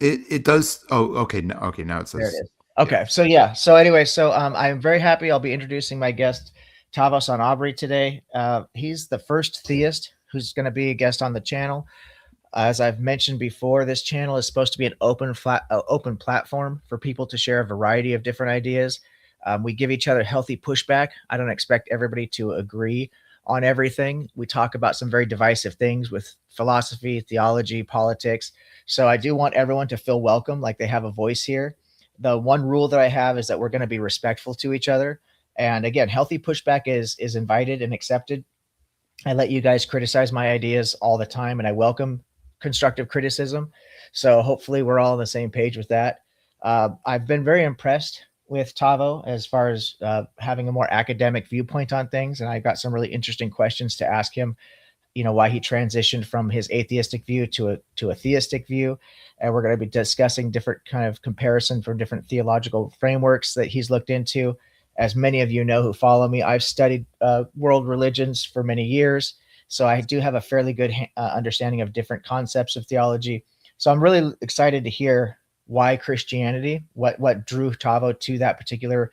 It does. Oh, okay. Okay, now it There it says, is. yeah. Okay, so yeah. So anyway, I'm very happy. I'll be introducing my guest, Tavo San Abri, today. He's the first theist who's going to be a guest on the channel. As I've mentioned before, this channel is supposed to be an open platform for people to share a variety of different ideas. We give each other healthy pushback. I don't expect everybody to agree on everything. We talk about some very divisive things with philosophy, theology, politics. So I do want everyone to feel welcome, like they have a voice here. The one rule that I have is that we're going to be respectful to each other. And again, healthy pushback is invited and accepted. I let you guys criticize my ideas all the time, and I welcome constructive criticism. So hopefully, we're all on the same page with that. I've been very impressed with Tavo as far as having a more academic viewpoint on things, and I've got some really interesting questions to ask him. You know, why he transitioned from his atheistic view to a theistic view, and we're going to be discussing different kind of comparison from different theological frameworks that he's looked into. As many of you know who follow me, I've studied world religions for many years, so I do have a fairly good understanding of different concepts of theology. So I'm really excited to hear why Christianity, what drew Tavo to that particular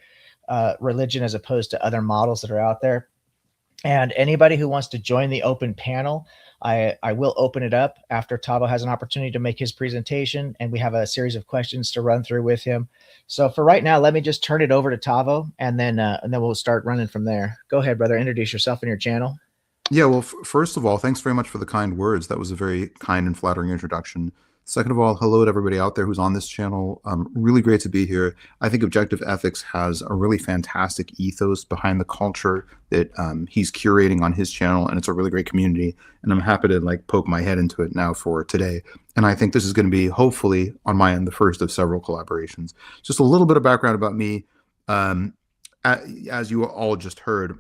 religion as opposed to other models that are out there. And anybody who wants to join the open panel, I will open it up after Tavo has an opportunity to make his presentation, and we have a series of questions to run through with him. So for right now, let me just turn it over to Tavo, and then we'll start running from there. Go ahead, brother. Introduce yourself and your channel. Yeah, well, first of all, thanks very much for the kind words. That was a very kind and flattering introduction. Second of all, hello to everybody out there who's on this channel. Really great to be here. I think Objective Ethics has a really fantastic ethos behind the culture that he's curating on his channel, and it's a really great community. And I'm happy to like poke my head into it now for today. And I think this is going to be, hopefully, on my end, the first of several collaborations. Just a little bit of background about me. As you all just heard,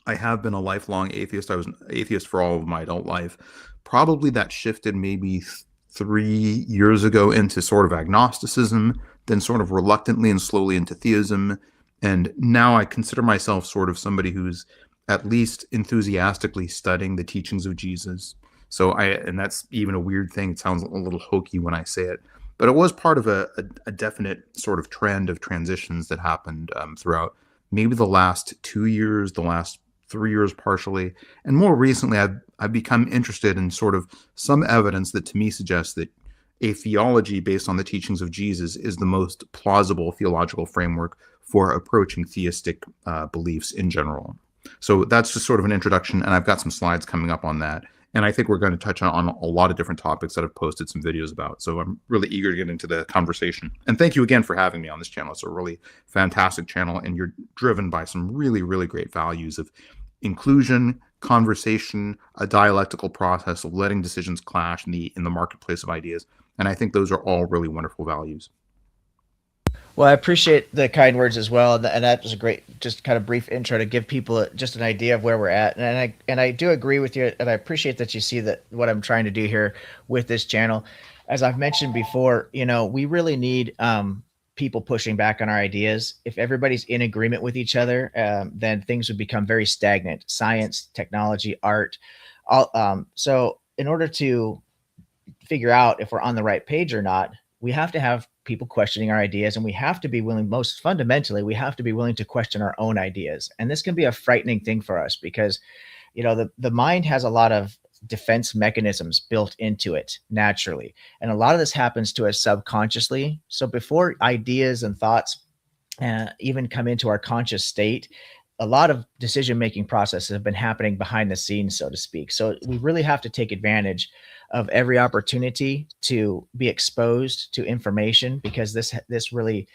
I have been a lifelong atheist. I was an atheist for all of my adult life. Probably that shifted maybe 3 years ago into sort of agnosticism, then sort of reluctantly and slowly into theism. And now I consider myself sort of somebody who's at least enthusiastically studying the teachings of Jesus. And that's even a weird thing. It sounds a little hokey when I say it, but it was part of a definite sort of trend of transitions that happened throughout maybe the last 2 years, the last 3 years partially, and more recently I've become interested in sort of some evidence that to me suggests that a theology based on the teachings of Jesus is the most plausible theological framework for approaching theistic beliefs in general. So that's just sort of an introduction, and I've got some slides coming up on that. And I think we're going to touch on a lot of different topics that I've posted some videos about. So I'm really eager to get into the conversation. And thank you again for having me on this channel. It's a really fantastic channel, and you're driven by some really, really great values of inclusion, conversation, a dialectical process of letting decisions clash in the marketplace of ideas. And I think those are all really wonderful values. Well, I appreciate the kind words as well, and that was a great, just kind of brief intro to give people just an idea of where we're at. And I do agree with you, and I appreciate that you see that what I'm trying to do here with this channel. As I've mentioned before, you know, we really need people pushing back on our ideas. If everybody's in agreement with each other, then things would become very stagnant. Science, technology, art. So in order to figure out if we're on the right page or not, we have to have people questioning our ideas, and we have to be willing, most fundamentally, we have to be willing to question our own ideas. And this can be a frightening thing for us because, you know, the mind has a lot of defense mechanisms built into it naturally. And a lot of this happens to us subconsciously. So before ideas and thoughts even come into our conscious state, a lot of decision-making processes have been happening behind the scenes, so to speak. So we really have to take advantage of every opportunity to be exposed to information, because this really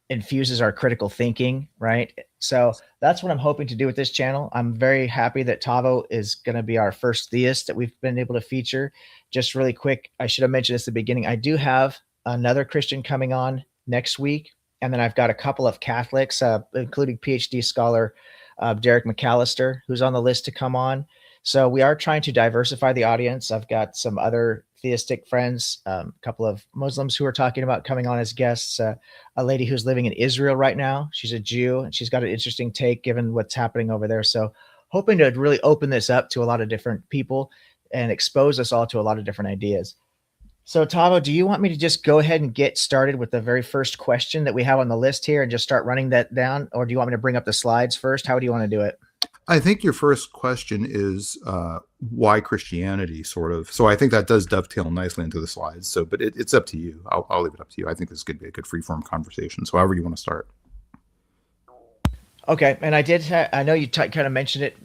infuses our critical thinking, right? So that's what I'm hoping to do with this channel. I'm very happy that Tavo is going to be our first theist that we've been able to feature. Just really quick, I should have mentioned this at the beginning. I do have another Christian coming on next week, and then I've got a couple of Catholics, including PhD scholar Derek McAllister, who's on the list to come on. So we are trying to diversify the audience. I've got some other theistic friends, a couple of Muslims who are talking about coming on as guests, a lady who's living in Israel right now. She's a Jew, and she's got an interesting take given what's happening over there. So hoping to really open this up to a lot of different people and expose us all to a lot of different ideas. So, Tavo, do you want me to just go ahead and get started with the very first question that we have on the list here and just start running that down? Or do you want me to bring up the slides first? How do you want to do it? I think your first question is why Christianity, sort of. So I think that does dovetail nicely into the slides. So, but it's up to you. I'll leave it up to you. I think this could be a good free-form conversation. So however you want to start. Okay. And I know you kind of mentioned it,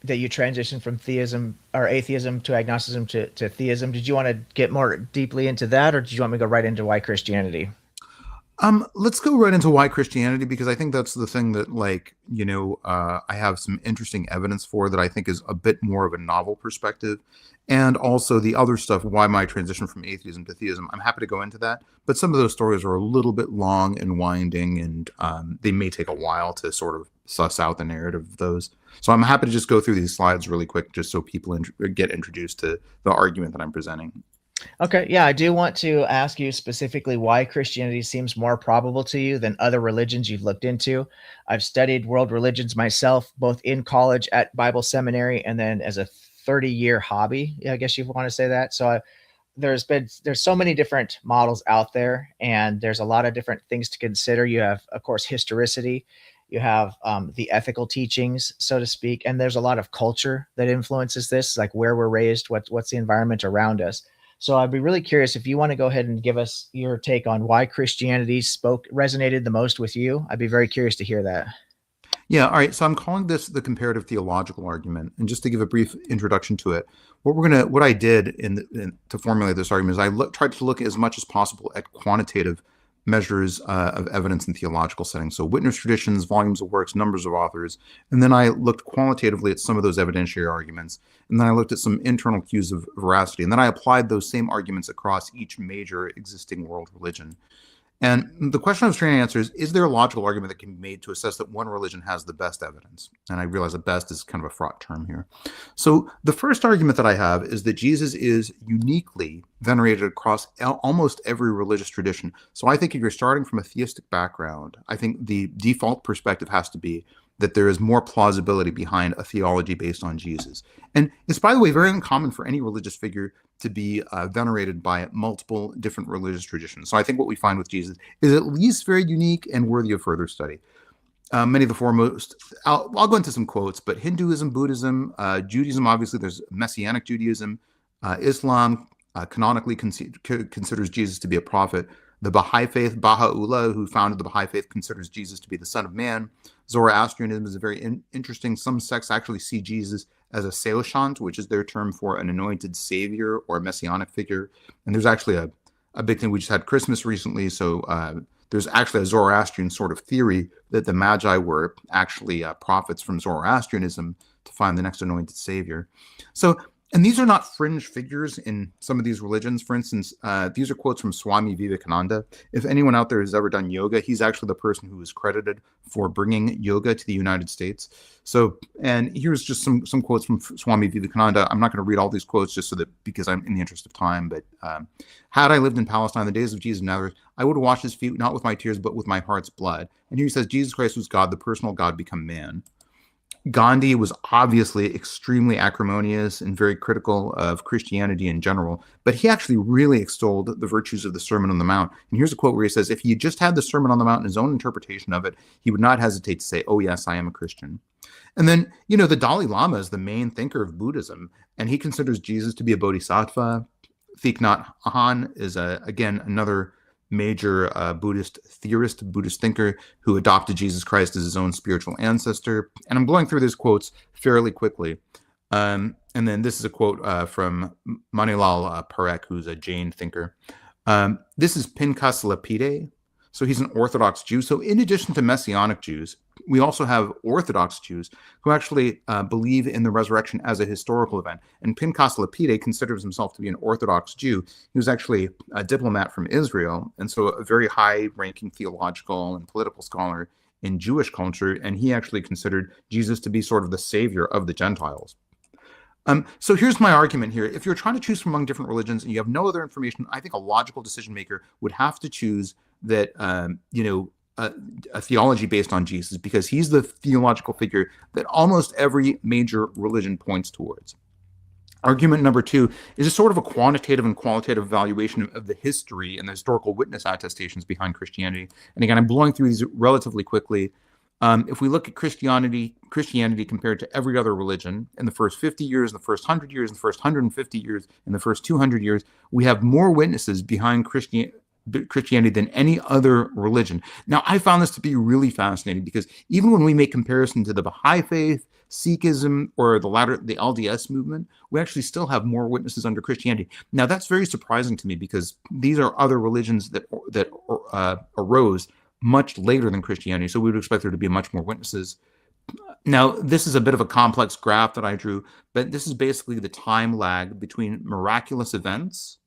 that you transitioned from theism or atheism to agnosticism to theism. Did you want to get more deeply into that, or did you want me to go right into why Christianity? Let's go right into why Christianity, because I think that's the thing that, like, I have some interesting evidence for that I think is a bit more of a novel perspective. And also the other stuff, why my transition from atheism to theism, I'm happy to go into that. But some of those stories are a little bit long and winding, and they may take a while to sort of suss out the narrative of those. So I'm happy to just go through these slides really quick, just so people get introduced to the argument that I'm presenting. Okay, yeah, I do want to ask you specifically why Christianity seems more probable to you than other religions you've looked into. I've studied world religions myself, both in college at Bible seminary and then as a 30-year hobby. I guess you want to say that. There's so many different models out there, and there's a lot of different things to consider. You have, of course, historicity. You have the ethical teachings, so to speak, and there's a lot of culture that influences this, like where we're raised, what's the environment around us. So I'd be really curious if you want to go ahead and give us your take on why Christianity resonated the most with you. I'd be very curious to hear that. Yeah, all right. So I'm calling this the comparative theological argument, and just to give a brief introduction to it, what I did to formulate this argument is tried to look as much as possible at quantitative measures of evidence in theological settings. So witness traditions, volumes of works, numbers of authors, and then I looked qualitatively at some of those evidentiary arguments, and then I looked at some internal cues of veracity, and then I applied those same arguments across each major existing world religion. And the question I was trying to answer is there a logical argument that can be made to assess that one religion has the best evidence? And I realize that best is kind of a fraught term here. So the first argument that I have is that Jesus is uniquely venerated across almost every religious tradition. So I think if you're starting from a theistic background, I think the default perspective has to be that there is more plausibility behind a theology based on Jesus. And it's, by the way, very uncommon for any religious figure to be venerated by multiple different religious traditions. So I think what we find with Jesus is at least very unique and worthy of further study. Many of the foremost, I'll go into some quotes, but Hinduism, Buddhism, Judaism, obviously there's Messianic Judaism, Islam canonically considers Jesus to be a prophet. The Baha'i faith, Baha'u'llah, who founded the Baha'i faith, considers Jesus to be the Son of Man. Zoroastrianism is very interesting. Some sects actually see Jesus as a Seoshant, which is their term for an anointed savior or a messianic figure. And there's actually a big thing. We just had Christmas recently, so there's actually a Zoroastrian sort of theory that the Magi were actually prophets from Zoroastrianism to find the next anointed savior. So, and these are not fringe figures in some of these religions. For instance, these are quotes from Swami Vivekananda. If anyone out there has ever done yoga, he's actually the person who is credited for bringing yoga to the United States. So, and here's just some quotes from Swami Vivekananda. I'm not going to read all these quotes just so that, because I'm in the interest of time, but had I lived in Palestine the days of Jesus and Nazareth, I would wash his feet, not with my tears, but with my heart's blood. And here he says, Jesus Christ was God, the personal God become man. Gandhi was obviously extremely acrimonious and very critical of Christianity in general, but he actually really extolled the virtues of the Sermon on the Mount. And here's a quote where he says, if he just had the Sermon on the Mount and his own interpretation of it, he would not hesitate to say, oh, yes, I am a Christian. And then, the Dalai Lama is the main thinker of Buddhism, and he considers Jesus to be a bodhisattva. Thich Nhat Hanh is, again, another major Buddhist theorist, Buddhist thinker who adopted Jesus Christ as his own spiritual ancestor. And I'm going through these quotes fairly quickly. And then this is a quote from Manilal Parekh, who's a Jain thinker. This is Pinchas Lapide. So he's an Orthodox Jew. So in addition to Messianic Jews, we also have Orthodox Jews who actually believe in the resurrection as a historical event. And Pinchas Lapide considers himself to be an Orthodox Jew. He was actually a diplomat from Israel, and so a very high-ranking theological and political scholar in Jewish culture, and he actually considered Jesus to be sort of the savior of the Gentiles. So here's my argument here. If you're trying to choose from among different religions and you have no other information, I think a logical decision maker would have to choose that, a theology based on Jesus, because he's the theological figure that almost every major religion points towards. Argument number two is a sort of a quantitative and qualitative evaluation of the history and the historical witness attestations behind Christianity. And again, I'm blowing through these relatively quickly. If we look at Christianity compared to every other religion in the first 50 years, in the first 100 years, in the first 150 years, in the first 200 years, we have more witnesses behind Christianity than any other religion. Now, I found this to be really fascinating because even when we make comparison to the Baha'i faith, Sikhism, or the LDS movement, we actually still have more witnesses under Christianity. Now, that's very surprising to me because these are other religions that arose much later than Christianity, so we would expect there to be much more witnesses. Now, this is a bit of a complex graph that I drew, but this is basically the time lag between miraculous events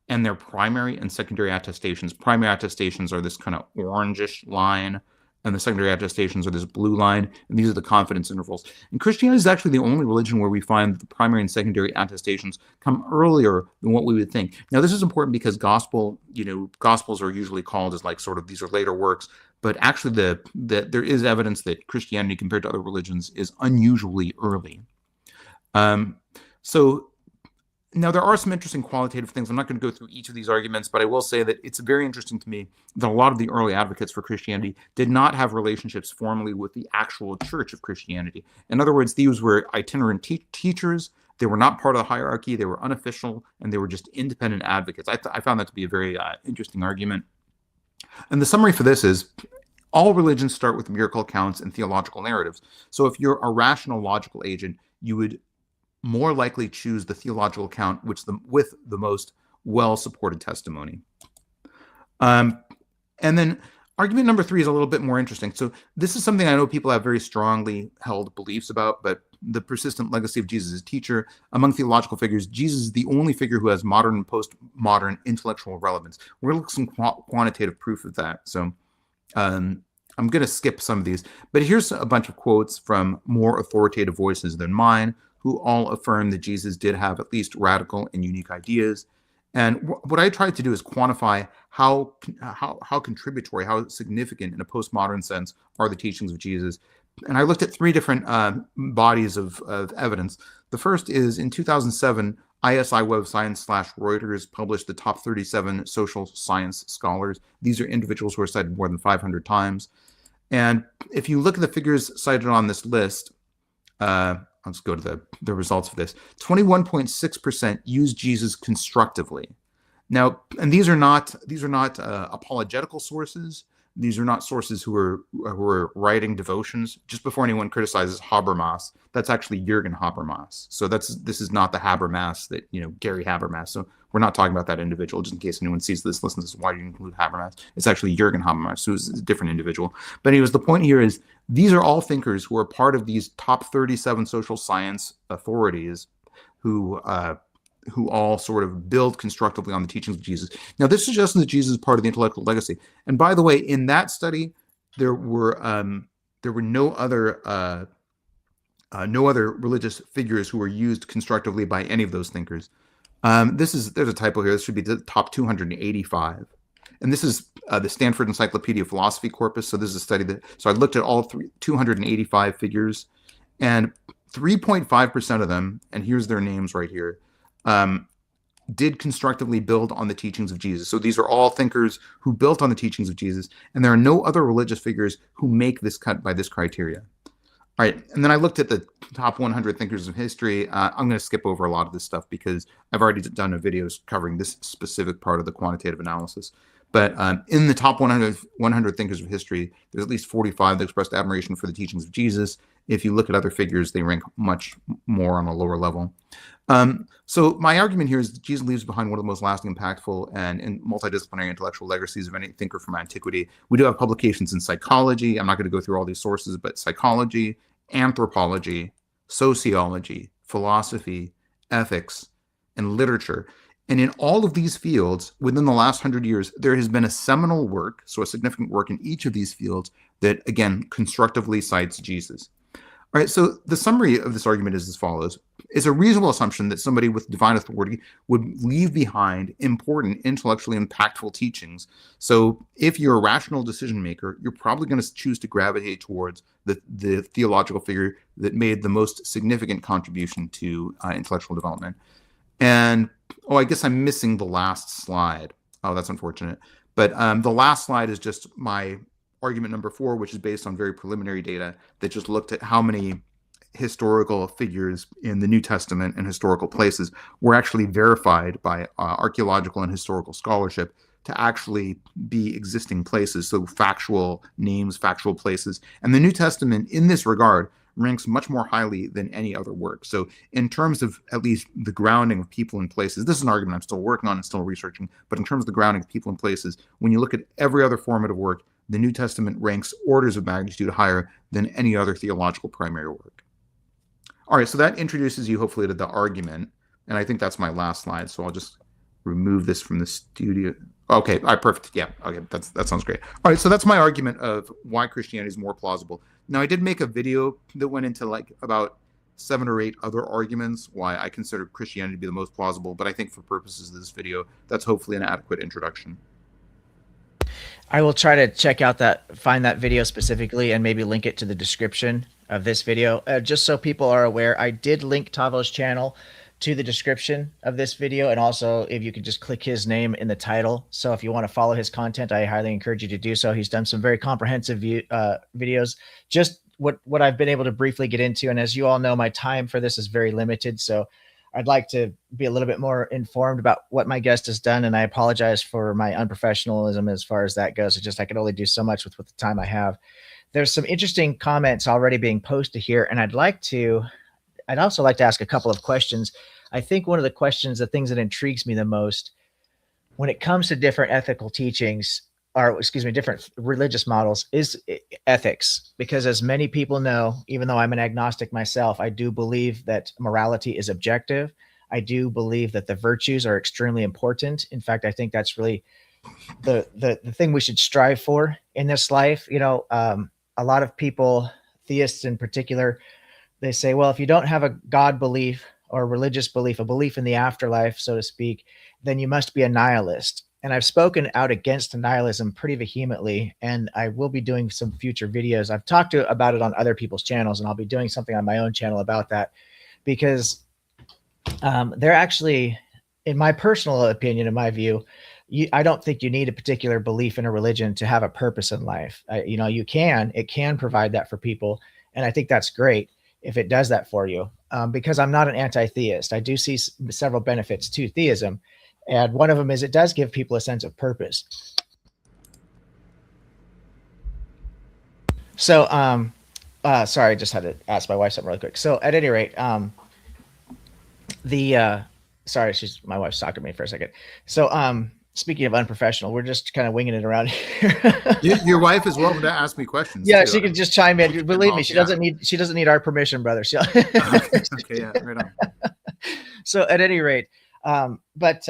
and their primary and secondary attestations. Primary attestations are this kind of orangish line, and the secondary attestations are this blue line, and these are the confidence intervals. And Christianity is actually the only religion where we find that the primary and secondary attestations come earlier than what we would think. Now, this is important because gospels are usually called as like sort of these are later works, but actually there is evidence that Christianity compared to other religions is unusually early. So now, there are some interesting qualitative things. I'm not going to go through each of these arguments, but I will say that it's very interesting to me that a lot of the early advocates for Christianity did not have relationships formally with the actual church of Christianity. In other words, these were itinerant teachers. They were not part of the hierarchy. They were unofficial, and they were just independent advocates. I found that to be a very interesting argument. And the summary for this is all religions start with miracle accounts and theological narratives. So if you're a rational, logical agent, you would more likely choose the theological account with the most well-supported testimony. And then argument number three is a little bit more interesting. So this is something I know people have very strongly held beliefs about, but the persistent legacy of Jesus as teacher. Among theological figures, Jesus is the only figure who has modern and postmodern intellectual relevance. We're going to look at some quantitative proof of that. So I'm going to skip some of these, but here's a bunch of quotes from more authoritative voices than mine, who all affirm that Jesus did have at least radical and unique ideas. And what I tried to do is quantify how contributory, how significant in a postmodern sense are the teachings of Jesus. And I looked at three different bodies of evidence. The first is in 2007, ISI Web of Science / Reuters published the top 37 social science scholars. These are individuals who are cited more than 500 times. And if you look at the figures cited on this list, let's go to the results of this. 21.6% use Jesus constructively. Now, and these are not apologetical sources. These are not sources who are writing devotions. Just before anyone criticizes Habermas, that's actually Jürgen Habermas. So this is not the Habermas that Gary Habermas. So we're not talking about that individual. Just in case anyone sees this, listen to this. Why do you include Habermas? It's actually Jürgen Habermas, who's a different individual. But anyways, the point here is these are all thinkers who are part of these top 37 social science authorities who all sort of build constructively on the teachings of Jesus. Now, this suggests that Jesus is part of the intellectual legacy. And by the way, in that study, there were no other religious figures who were used constructively by any of those thinkers. There's a typo here. This should be the top 285. And this is the Stanford Encyclopedia of Philosophy corpus. So this is a study so I looked at all 285 figures, and 3.5% of them, and here's their names right here, did constructively build on the teachings of Jesus. So these are all thinkers who built on the teachings of Jesus, and there are no other religious figures who make this cut by this criteria. All right, and then I looked at the top 100 thinkers of history. I'm going to skip over a lot of this stuff because I've already done a video covering this specific part of the quantitative analysis. But in the top 100 thinkers of history, there's at least 45 that expressed admiration for the teachings of Jesus. If you look at other figures, they rank much more on a lower level. So my argument here is that Jesus leaves behind one of the most lasting, impactful, and multidisciplinary intellectual legacies of any thinker from antiquity. We do have publications in psychology. I'm not going to go through all these sources, but psychology, anthropology, sociology, philosophy, ethics, and literature. And in all of these fields, within the last 100 years, there has been a seminal work, so a significant work in each of these fields that, again, constructively cites Jesus. All right, so the summary of this argument is as follows. it's a reasonable assumption that somebody with divine authority would leave behind important, intellectually impactful teachings. So if you're a rational decision maker, you're probably going to choose to gravitate towards the theological figure that made the most significant contribution to intellectual development. And, I guess I'm missing the last slide. Oh, that's unfortunate. But the last slide is just my argument number 4, which is based on very preliminary data that just looked at how many historical figures in the New Testament and historical places were actually verified by archaeological and historical scholarship to actually be existing places. So factual names, factual places. And the New Testament in this regard ranks much more highly than any other work. So in terms of at least the grounding of people and places, this is an argument I'm still working on and still researching, but in terms of the grounding of people and places, when you look at every other formative work, the New Testament ranks orders of magnitude higher than any other theological primary work. All right, so that introduces you hopefully to the argument, and I think that's my last slide, so I'll just remove this from the studio. Okay, all right, perfect. Yeah, okay, that sounds great. All right, so that's my argument of why Christianity is more plausible. Now, I did make a video that went into like about 7 or 8 other arguments why I consider Christianity to be the most plausible, but I think for purposes of this video, that's hopefully an adequate introduction. I will try to check out find that video specifically and maybe link it to the description of this video. Just so people are aware, I did link Tavo's channel to the description of this video. And also if you could just click his name in the title. So if you want to follow his content, I highly encourage you to do so. He's done some very comprehensive videos, just what I've been able to briefly get into. And as you all know, my time for this is very limited. So I'd like to be a little bit more informed about what my guest has done. And I apologize for my unprofessionalism as far as that goes. It's just, I can only do so much with the time I have. There's some interesting comments already being posted here. And I'd also like to ask a couple of questions. I think one of the questions, the things that intrigues me the most when it comes to different ethical teachings, or different religious models, is ethics. Because as many people know, even though I'm an agnostic myself, I do believe that morality is objective. I do believe that the virtues are extremely important. In fact, I think that's really the thing we should strive for in this life. A lot of people, theists in particular, they say, well, if you don't have a God belief or religious belief, a belief in the afterlife, so to speak, then you must be a nihilist. And I've spoken out against nihilism pretty vehemently, and I will be doing some future videos. I've talked about it on other people's channels, and I'll be doing something on my own channel about that, because they're actually, in my personal opinion, in my view, I don't think you need a particular belief in a religion to have a purpose in life. It can provide that for people. And I think that's great if it does that for you, because I'm not an anti-theist. I do see several benefits to theism. And one of them is it does give people a sense of purpose. So, sorry, I just had to ask my wife something really quick. So at any rate, sorry, my wife's talking to me for a second. So, speaking of unprofessional, we're just kind of winging it around here. Your wife is welcome to ask me questions. Yeah, too. she can just chime in. Believe me, she doesn't need our permission, brother. Okay, yeah, right on. So at any rate, but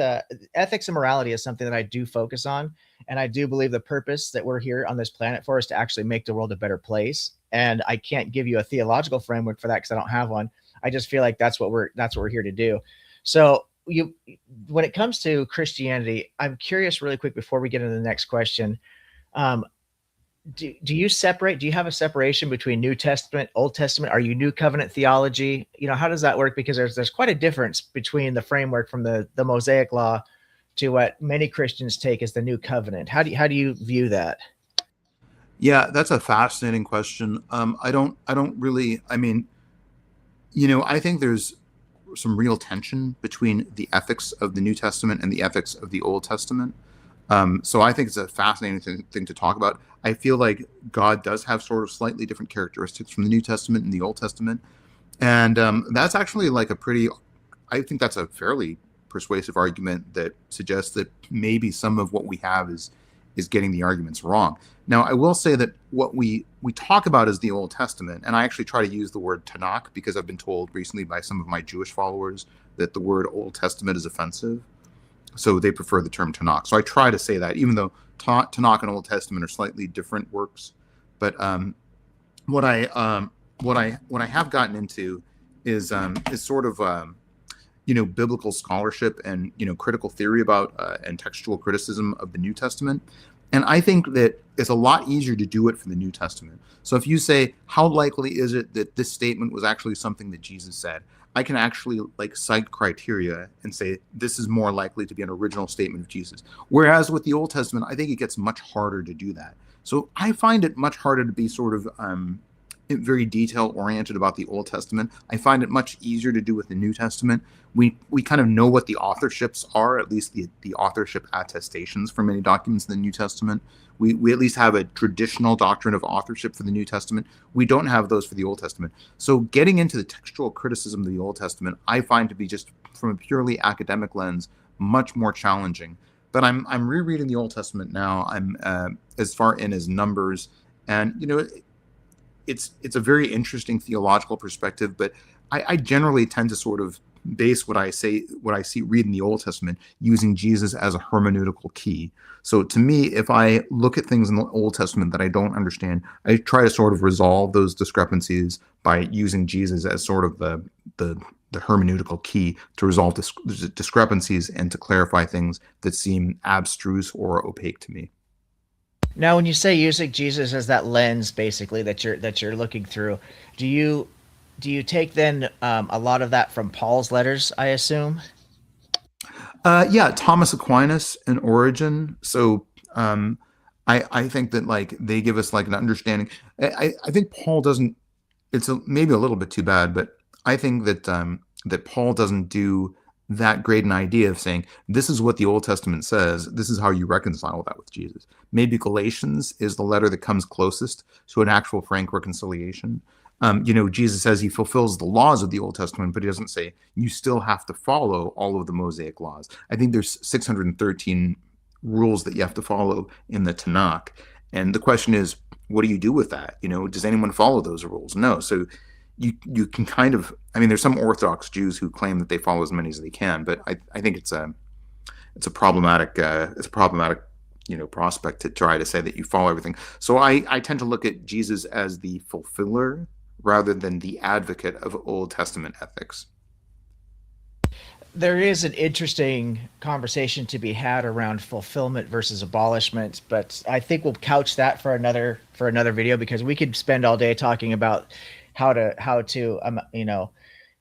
ethics and morality is something that I do focus on. And I do believe the purpose that we're here on this planet for is to actually make the world a better place. And I can't give you a theological framework for that because I don't have one. I just feel like that's what we're here to do. So when it comes to Christianity, I'm curious really quick before we get into the next question. Do you have a separation between New Testament, Old Testament? Are you New Covenant theology? How does that work? Because there's quite a difference between the framework from the Mosaic Law to what many Christians take as the New Covenant. How do you view that? Yeah, that's a fascinating question. I think there's some real tension between the ethics of the New Testament and the ethics of the Old Testament. So I think it's a fascinating thing to talk about. I feel like God does have sort of slightly different characteristics from the New Testament and the Old Testament. And that's actually I think that's a fairly persuasive argument that suggests that maybe some of what we have is getting the arguments wrong. Now, I will say that what we talk about is the Old Testament, and I actually try to use the word Tanakh because I've been told recently by some of my Jewish followers that the word Old Testament is offensive. So they prefer the term Tanakh. So I try to say that, even though Tanakh and Old Testament are slightly different works. But what I have gotten into is sort of biblical scholarship and critical theory about and textual criticism of the New Testament. And I think that it's a lot easier to do it for the New Testament. So if you say, how likely is it that this statement was actually something that Jesus said? I can actually like cite criteria and say this is more likely to be an original statement of Jesus. Whereas with the Old Testament, I think it gets much harder to do that. So I find it much harder to be sort of very detail oriented about the Old Testament. I find it much easier to do with the New Testament. We kind of know what the authorships are, at least the authorship attestations for many documents in the New Testament. We at least have a traditional doctrine of authorship for the New Testament. We don't have those for the Old Testament. So getting into the textual criticism of the Old Testament, I find to be just from a purely academic lens, much more challenging. But I'm rereading the Old Testament now. I'm as far in as Numbers, and it's a very interesting theological perspective, but I generally tend to sort of base what I read in the Old Testament using Jesus as a hermeneutical key. So to me, if I look at things in the Old Testament that I don't understand, I try to sort of resolve those discrepancies by using Jesus as sort of the hermeneutical key to resolve discrepancies and to clarify things that seem abstruse or opaque to me. Now, when you say using Jesus as that lens, basically that you're looking through, do you take then a lot of that from Paul's letters? I assume. Yeah, Thomas Aquinas and Origin. So I think that like they give us like an understanding. I think Paul doesn't. It's maybe a little bit too bad, but I think that that Paul doesn't do that great an idea of saying this is what the Old Testament says. This is how you reconcile that with Jesus. Maybe Galatians is the letter that comes closest to an actual frank reconciliation. Jesus says he fulfills the laws of the Old Testament, but he doesn't say you still have to follow all of the Mosaic laws. I think there's 613 rules that you have to follow in the Tanakh. And the question is, what do you do with that? Does anyone follow those rules? No. So you can kind of, I mean, there's some Orthodox Jews who claim that they follow as many as they can, but I think it's a problematic prospect to try to say that you follow everything. So I tend to look at Jesus as the fulfiller rather than the advocate of Old Testament ethics. There is an interesting conversation to be had around fulfillment versus abolishment, but I think we'll couch that for another video, because we could spend all day talking about how to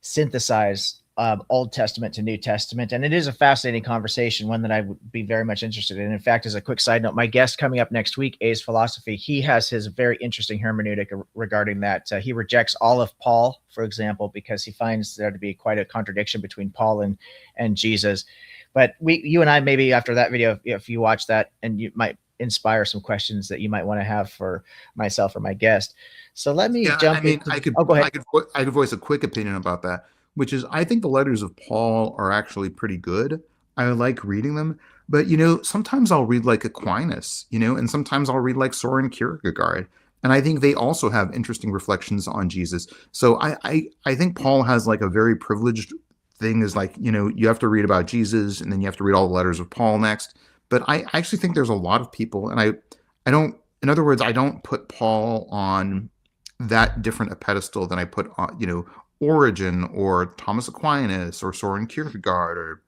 synthesize Old Testament to New Testament. And it is a fascinating conversation, one that I would be very much interested in. In fact, as a quick side note, my guest coming up next week, A's Philosophy, he has his very interesting hermeneutic regarding that. He rejects all of Paul, for example, because he finds there to be quite a contradiction between Paul and Jesus. But you and I, maybe after that video, if you watch that, and you might inspire some questions that you might want to have for myself or my guest. So let me jump in. Go ahead. I could voice a quick opinion about that, which is I think the letters of Paul are actually pretty good. I like reading them, but sometimes I'll read like Aquinas, and sometimes I'll read like Soren Kierkegaard, and I think they also have interesting reflections on Jesus. So I think Paul has like a very privileged thing, is like you have to read about Jesus and then you have to read all the letters of Paul next. But I actually think there's a lot of people, and I don't, in other words, I don't put Paul on that different a pedestal than I put on, Origin or Thomas Aquinas or Soren Kierkegaard or,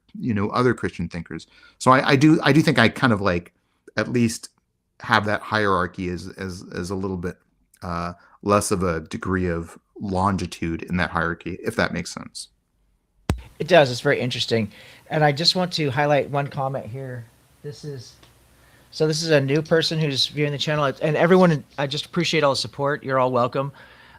other Christian thinkers. So I do think I kind of like at least have that hierarchy as a little bit less of a degree of longitude in that hierarchy, if that makes sense. It does. It's very interesting. And I just want to highlight one comment here. This is a new person who's viewing the channel, and everyone, I just appreciate all the support. You're all welcome.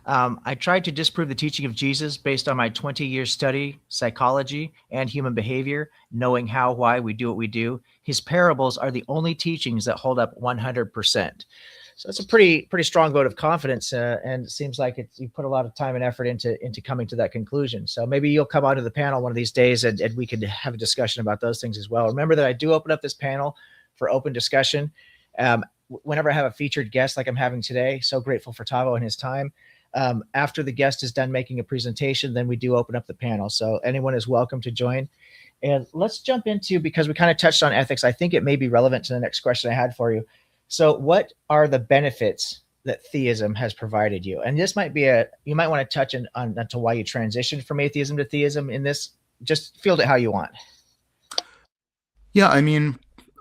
I tried to disprove the teaching of Jesus based on my 20-year study, psychology, and human behavior, knowing how, why we do what we do. His parables are the only teachings that hold up 100%. So it's a pretty strong vote of confidence, and it seems like you put a lot of time and effort into coming to that conclusion. So maybe you'll come onto the panel one of these days, and we could have a discussion about those things as well. Remember that I do open up this panel for open discussion. Whenever I have a featured guest like I'm having today, so grateful for Tavo and his time. After the guest is done making a presentation, then we do open up the panel. So anyone is welcome to join. And let's jump into, because we kind of touched on ethics, I think it may be relevant to the next question I had for you. So what are the benefits that theism has provided you? And this might be you might want to touch on to why you transitioned from atheism to theism in this. Just field it how you want. Yeah, I mean,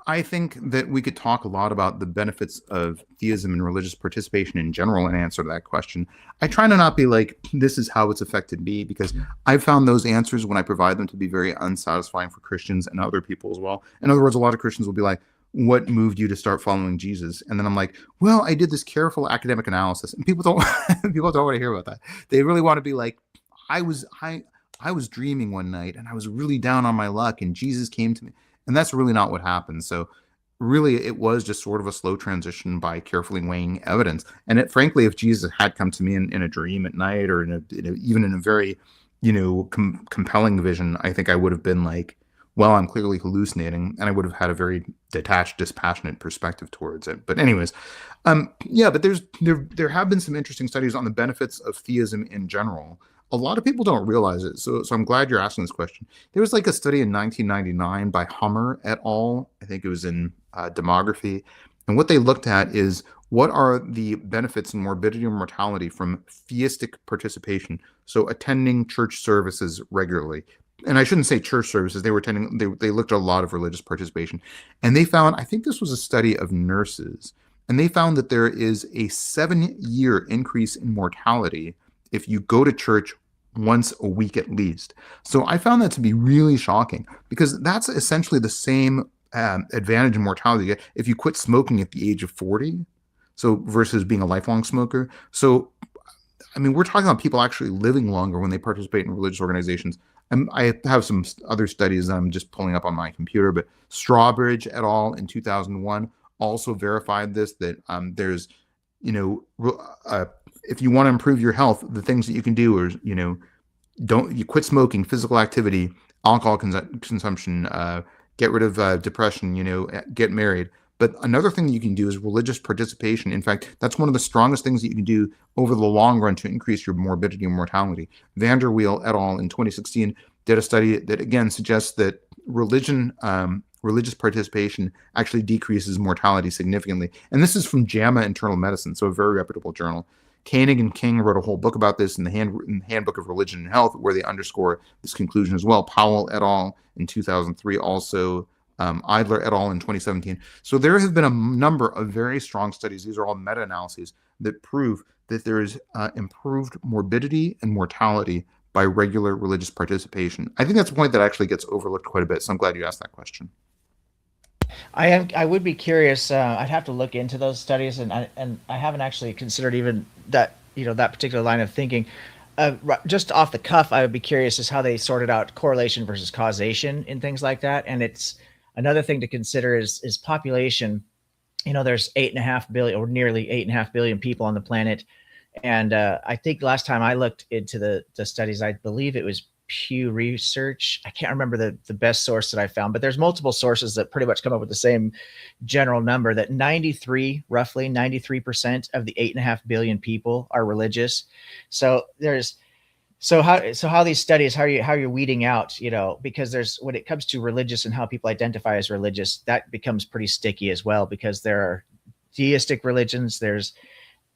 I think that we could talk a lot about the benefits of theism and religious participation in general in answer to that question. I try to not be like, this is how it's affected me, because I've found those answers when I provide them to be very unsatisfying for Christians and other people as well. In other words, a lot of Christians will be like, what moved you to start following Jesus? And then I'm like, well, I did this careful academic analysis. And people don't people don't want to hear about that. They really want to be like, I was I I was dreaming one night and I was really down on my luck and Jesus came to me. And that's really not what happened. So really it was just sort of a slow transition by carefully weighing evidence. And frankly, if Jesus had come to me in a dream at night or even in a very, compelling vision, I think I would have been like, well, I'm clearly hallucinating, and I would have had a very detached, dispassionate perspective towards it. But anyways, yeah, but there have been some interesting studies on the benefits of theism in general. A lot of people don't realize it, so I'm glad you're asking this question. There was like a study in 1999 by Hummer et al. I think it was in demography, and what they looked at is what are the benefits in morbidity and mortality from theistic participation, so attending church services regularly. And I shouldn't say church services, they were attending, they looked at a lot of religious participation. And they found, I think this was a study of nurses, and they found that there is a 7-year increase in mortality if you go to church once a week at least. So I found that to be really shocking because that's essentially the same advantage in mortality you get if you quit smoking at the age of 40. So versus being a lifelong smoker. So, I mean, we're talking about people actually living longer when they participate in religious organizations. I have some other studies that I'm just pulling up on my computer, but Strawbridge et al. In 2001 also verified this, that there's, if you want to improve your health, the things that you can do are, don't you quit smoking, physical activity, alcohol consumption, get rid of depression, get married. But another thing that you can do is religious participation. In fact, that's one of the strongest things that you can do over the long run to increase your morbidity and mortality. Vanderweel et al. In 2016 did a study that again suggests that religious participation actually decreases mortality significantly. And this is from JAMA Internal Medicine, so a very reputable journal. Koenig and King wrote a whole book about this in the Handbook of Religion and Health, where they underscore this conclusion as well. Powell et al. In 2003 also, Idler et al. In 2017. So there have been a number of very strong studies, these are all meta-analyses, that prove that there is improved morbidity and mortality by regular religious participation. I think that's a point that actually gets overlooked quite a bit, so I'm glad you asked that question. I would be curious. I'd have to look into those studies, and I haven't actually considered even that that particular line of thinking. Just off the cuff, I would be curious as how they sorted out correlation versus causation in things like that. And it's another thing to consider is population. There's 8.5 billion or nearly 8.5 billion people on the planet, and I think last time I looked into the studies, I believe it was Pew Research. I can't remember the best source that I found, but there's multiple sources that pretty much come up with the same general number that roughly 93% of the 8.5 billion people are religious. So how these studies, how you're weeding out, because there's, when it comes to religious and how people identify as religious, that becomes pretty sticky as well, because there are deistic religions, there's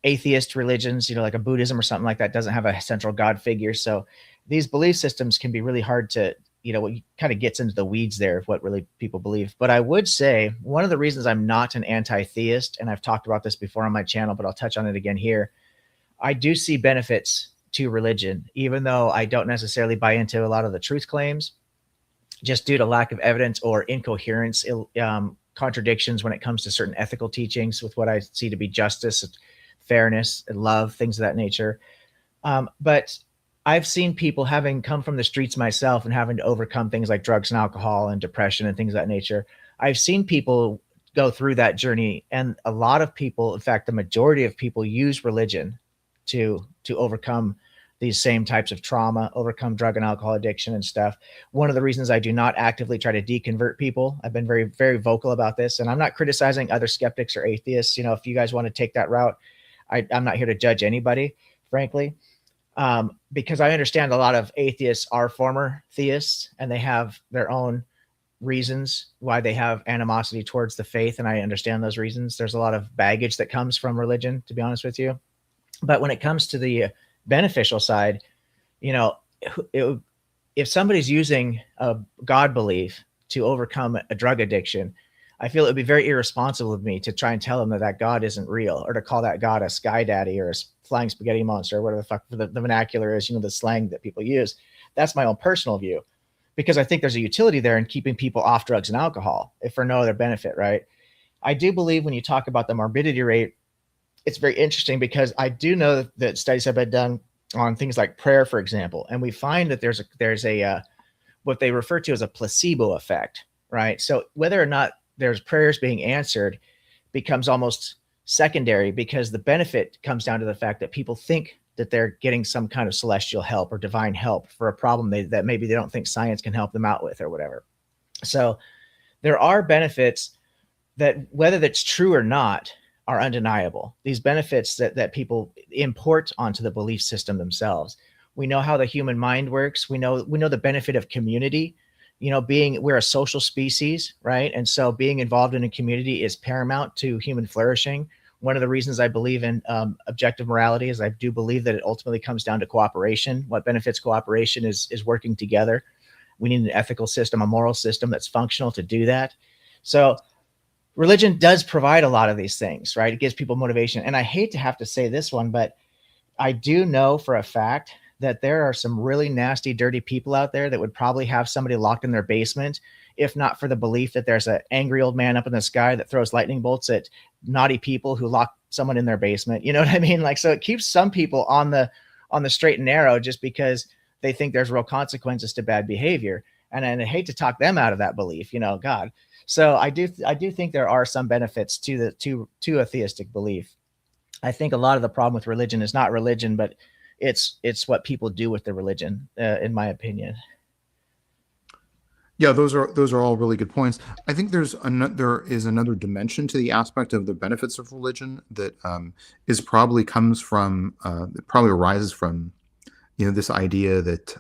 atheist religions, like a Buddhism or something like that doesn't have a central God figure. So these belief systems can be really hard to, it kind of gets into the weeds there of what really people believe. But I would say one of the reasons I'm not an anti-theist, and I've talked about this before on my channel, but I'll touch on it again here. I do see benefits to religion, even though I don't necessarily buy into a lot of the truth claims, just due to lack of evidence or incoherence, contradictions when it comes to certain ethical teachings with what I see to be justice, fairness, and love, things of that nature. But I've seen people, having come from the streets myself and having to overcome things like drugs and alcohol and depression and things of that nature. I've seen people go through that journey, and a lot of people, in fact, the majority of people, use religion to overcome these same types of trauma, overcome drug and alcohol addiction and stuff. One of the reasons I do not actively try to deconvert people, I've been very, very vocal about this, and I'm not criticizing other skeptics or atheists. If you guys want to take that route, I'm not here to judge anybody, frankly, because I understand a lot of atheists are former theists and they have their own reasons why they have animosity towards the faith, and I understand those reasons. There's a lot of baggage that comes from religion, to be honest with you. But when it comes to the beneficial side, you know, it, if somebody's using a God belief to overcome a drug addiction, I feel it would be very irresponsible of me to try and tell them that that God isn't real, or to call that God a sky daddy or a flying spaghetti monster, or whatever the fuck the vernacular is, the slang that people use. That's my own personal view, because I think there's a utility there in keeping people off drugs and alcohol, if for no other benefit, right? I do believe when you talk about the morbidity rate, it's very interesting, because I do know that studies have been done on things like prayer, for example, and we find that there's a what they refer to as a placebo effect, right? So whether or not there's prayers being answered becomes almost secondary, because the benefit comes down to the fact that people think that they're getting some kind of celestial help or divine help for a problem that maybe they don't think science can help them out with or whatever. So there are benefits that, whether that's true or not, are undeniable. These benefits that people import onto the belief system themselves. We know how the human mind works. We know the benefit of community. We're a social species, right? And so being involved in a community is paramount to human flourishing. One of the reasons I believe in objective morality is I do believe that it ultimately comes down to cooperation. What benefits cooperation is working together. We need an ethical system, a moral system that's functional to do that. So religion does provide a lot of these things, right? It gives people motivation. And I hate to have to say this one, but I do know for a fact that there are some really nasty, dirty people out there that would probably have somebody locked in their basement, if not for the belief that there's an angry old man up in the sky that throws lightning bolts at naughty people who lock someone in their basement. You know what I mean? So it keeps some people on the straight and narrow just because they think there's real consequences to bad behavior. And I hate to talk them out of that belief, God. So I do think there are some benefits to a theistic belief. I think a lot of the problem with religion is not religion, but it's what people do with the religion, in my opinion. Yeah, those are all really good points. I think there is another dimension to the aspect of the benefits of religion that probably arises from this idea that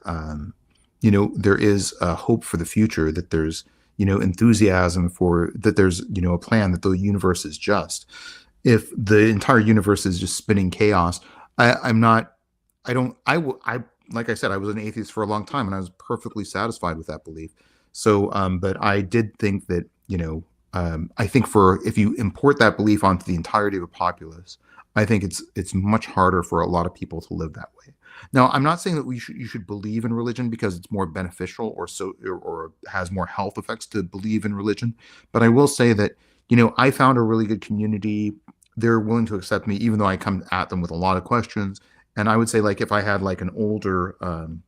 there is a hope for the future, that there's enthusiasm for that, there's a plan, that the universe is just. If the entire universe is just spinning chaos, like I said, I was an atheist for a long time, and I was perfectly satisfied with that belief. So, but I did think that, I think if you import that belief onto the entirety of a populace, I think it's much harder for a lot of people to live that way. Now, I'm not saying that you should believe in religion because it's more beneficial or has more health effects to believe in religion. But I will say that, I found a really good community. They're willing to accept me, even though I come at them with a lot of questions. And I would say, like, if I had like an older uncle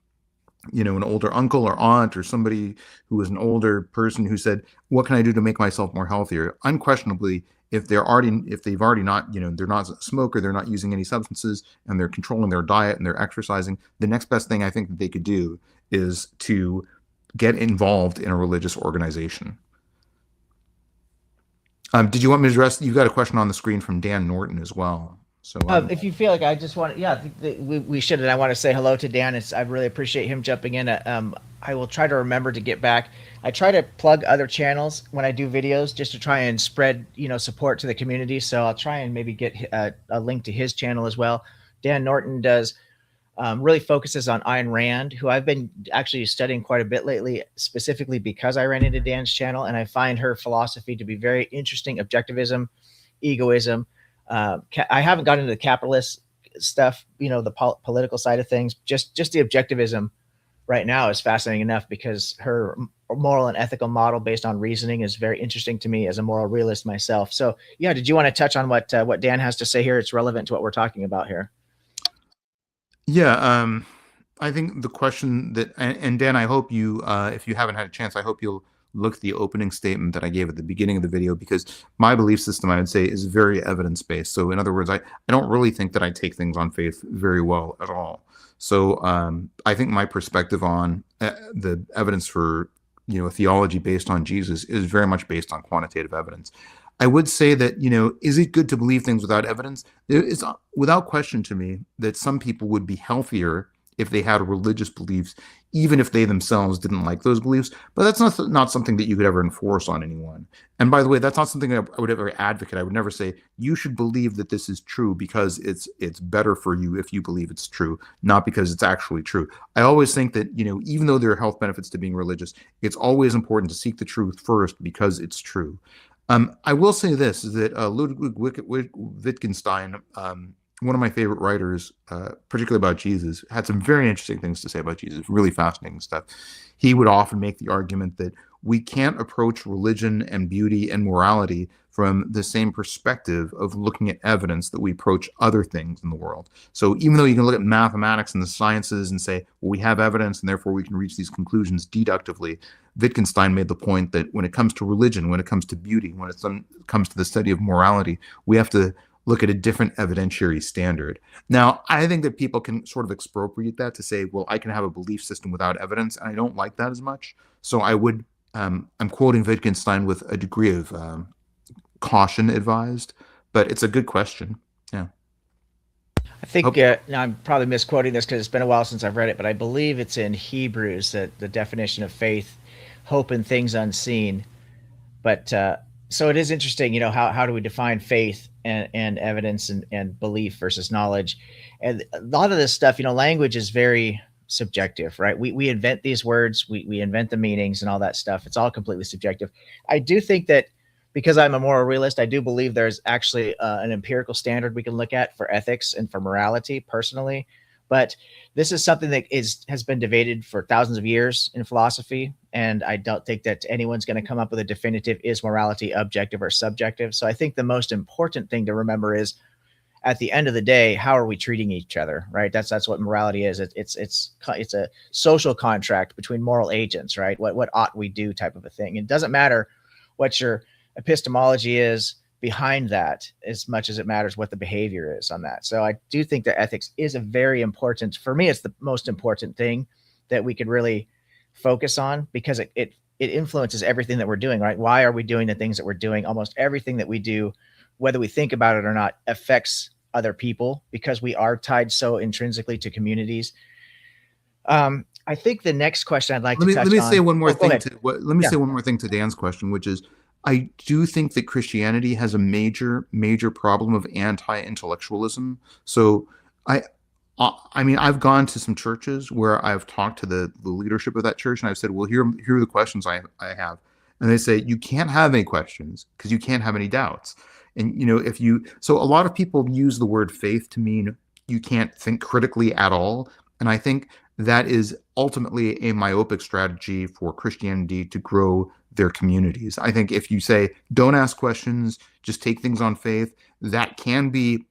or aunt, or somebody who was an older person who said, what can I do to make myself more healthier? Unquestionably, if they've already not, they're not a smoker, they're not using any substances, and they're controlling their diet and they're exercising, the next best thing I think that they could do is to get involved in a religious organization. Did you want me to address, you've got a question on the screen from Dan Norton as well. So if you feel like I just want, yeah, we should, and I want to say hello to Dan. I really appreciate him jumping in. I will try to remember to get back. I try to plug other channels when I do videos, just to try and spread, support to the community. So I'll try and maybe get a link to his channel as well. Dan Norton really focuses on Ayn Rand, who I've been actually studying quite a bit lately, specifically because I ran into Dan's channel, and I find her philosophy to be very interesting. Objectivism, egoism. I haven't gotten into the capitalist stuff, the political side of things. Just the objectivism right now is fascinating enough, because her moral and ethical model based on reasoning is very interesting to me as a moral realist myself. So yeah, did you want to touch on what Dan has to say here? It's relevant to what we're talking about here. Yeah, I think the question that, and Dan, I hope you, if you haven't had a chance, I hope you'll look at the opening statement that I gave at the beginning of the video, because my belief system, I would say, is very evidence-based. So in other words, I don't really think that I take things on faith very well at all. So I think my perspective on the evidence for, a theology based on Jesus is very much based on quantitative evidence. I would say that, is it good to believe things without evidence? It's without question to me that some people would be healthier if they had religious beliefs, even if they themselves didn't like those beliefs. But that's not something that you could ever enforce on anyone. And by the way, that's not something I would ever advocate. I would never say you should believe that this is true because it's better for you if you believe it's true, not because it's actually true. I always think that, even though there are health benefits to being religious, it's always important to seek the truth first because it's true. I will say this, is that Ludwig Wittgenstein, one of my favorite writers, particularly about Jesus, had some very interesting things to say about Jesus, really fascinating stuff. He would often make the argument that we can't approach religion and beauty and morality from the same perspective of looking at evidence that we approach other things in the world. So even though you can look at mathematics and the sciences and say, well, we have evidence and therefore we can reach these conclusions deductively, Wittgenstein made the point that when it comes to religion, when it comes to beauty, when it comes to the study of morality, we have to look at a different evidentiary standard. Now, I think that people can sort of expropriate that to say, well, I can have a belief system without evidence, and I don't like that as much. So I'm quoting Wittgenstein with a degree of caution advised, but it's a good question. Yeah. I think now I'm probably misquoting this because it's been a while since I've read it, but I believe it's in Hebrews that the definition of faith, hope in things unseen. But so it is interesting, how do we define faith and evidence and belief versus knowledge? And a lot of this stuff, language is very subjective, right? We invent these words, we invent the meanings and all that stuff. It's all completely subjective. I do think that because I'm a moral realist, I do believe there's actually an empirical standard we can look at for ethics and for morality personally. But this is something that has been debated for thousands of years in philosophy. And I don't think that anyone's going to come up with a definitive, is morality objective or subjective? So I think the most important thing to remember is, at the end of the day, how are we treating each other, right? That's what morality is. It's a social contract between moral agents, right? What ought we do type of a thing. It doesn't matter what your epistemology is behind that as much as it matters what the behavior is on that. So I do think that ethics is a very important, for me, it's the most important thing that we could really focus on, because it influences everything that we're doing, right? Why are we doing the things that we're doing? Almost everything that we do, whether we think about it or not, affects other people because we are tied so intrinsically to communities. I think the next question I'd like to touch on. Let me say one more thing to Dan's question, which is, I do think that Christianity has a major, major problem of anti-intellectualism. So I mean, I've gone to some churches where I've talked to the leadership of that church, and I've said, well, here are the questions I have. And they say, you can't have any questions because you can't have any doubts. And, so a lot of people use the word faith to mean you can't think critically at all. And I think that is ultimately a myopic strategy for Christianity to grow their communities. I think if you say, don't ask questions, just take things on faith, that can be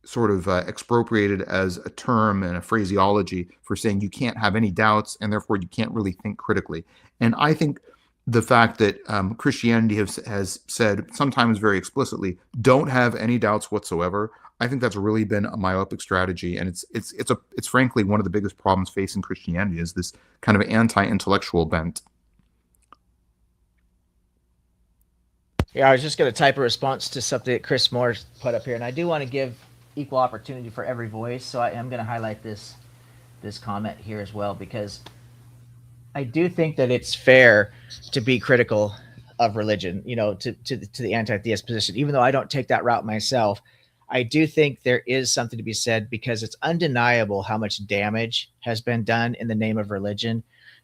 sort of expropriated as a term and a phraseology for saying you can't have any doubts and therefore you can't really think critically. And I think the fact that Christianity has said sometimes very explicitly, don't have any doubts whatsoever, I think that's really been a myopic strategy, and it's frankly one of the biggest problems facing Christianity is this kind of anti-intellectual bent. Yeah, I was just going to type a response to something that Chris Moore put up here, and I do want to give equal opportunity for every voice, so I am going to highlight this comment here as well, because I do think that it's fair to be critical of religion, to the anti-theist position, even though I don't take that route myself. I do think there is something to be said, because it's undeniable how much damage has been done in the name of religion.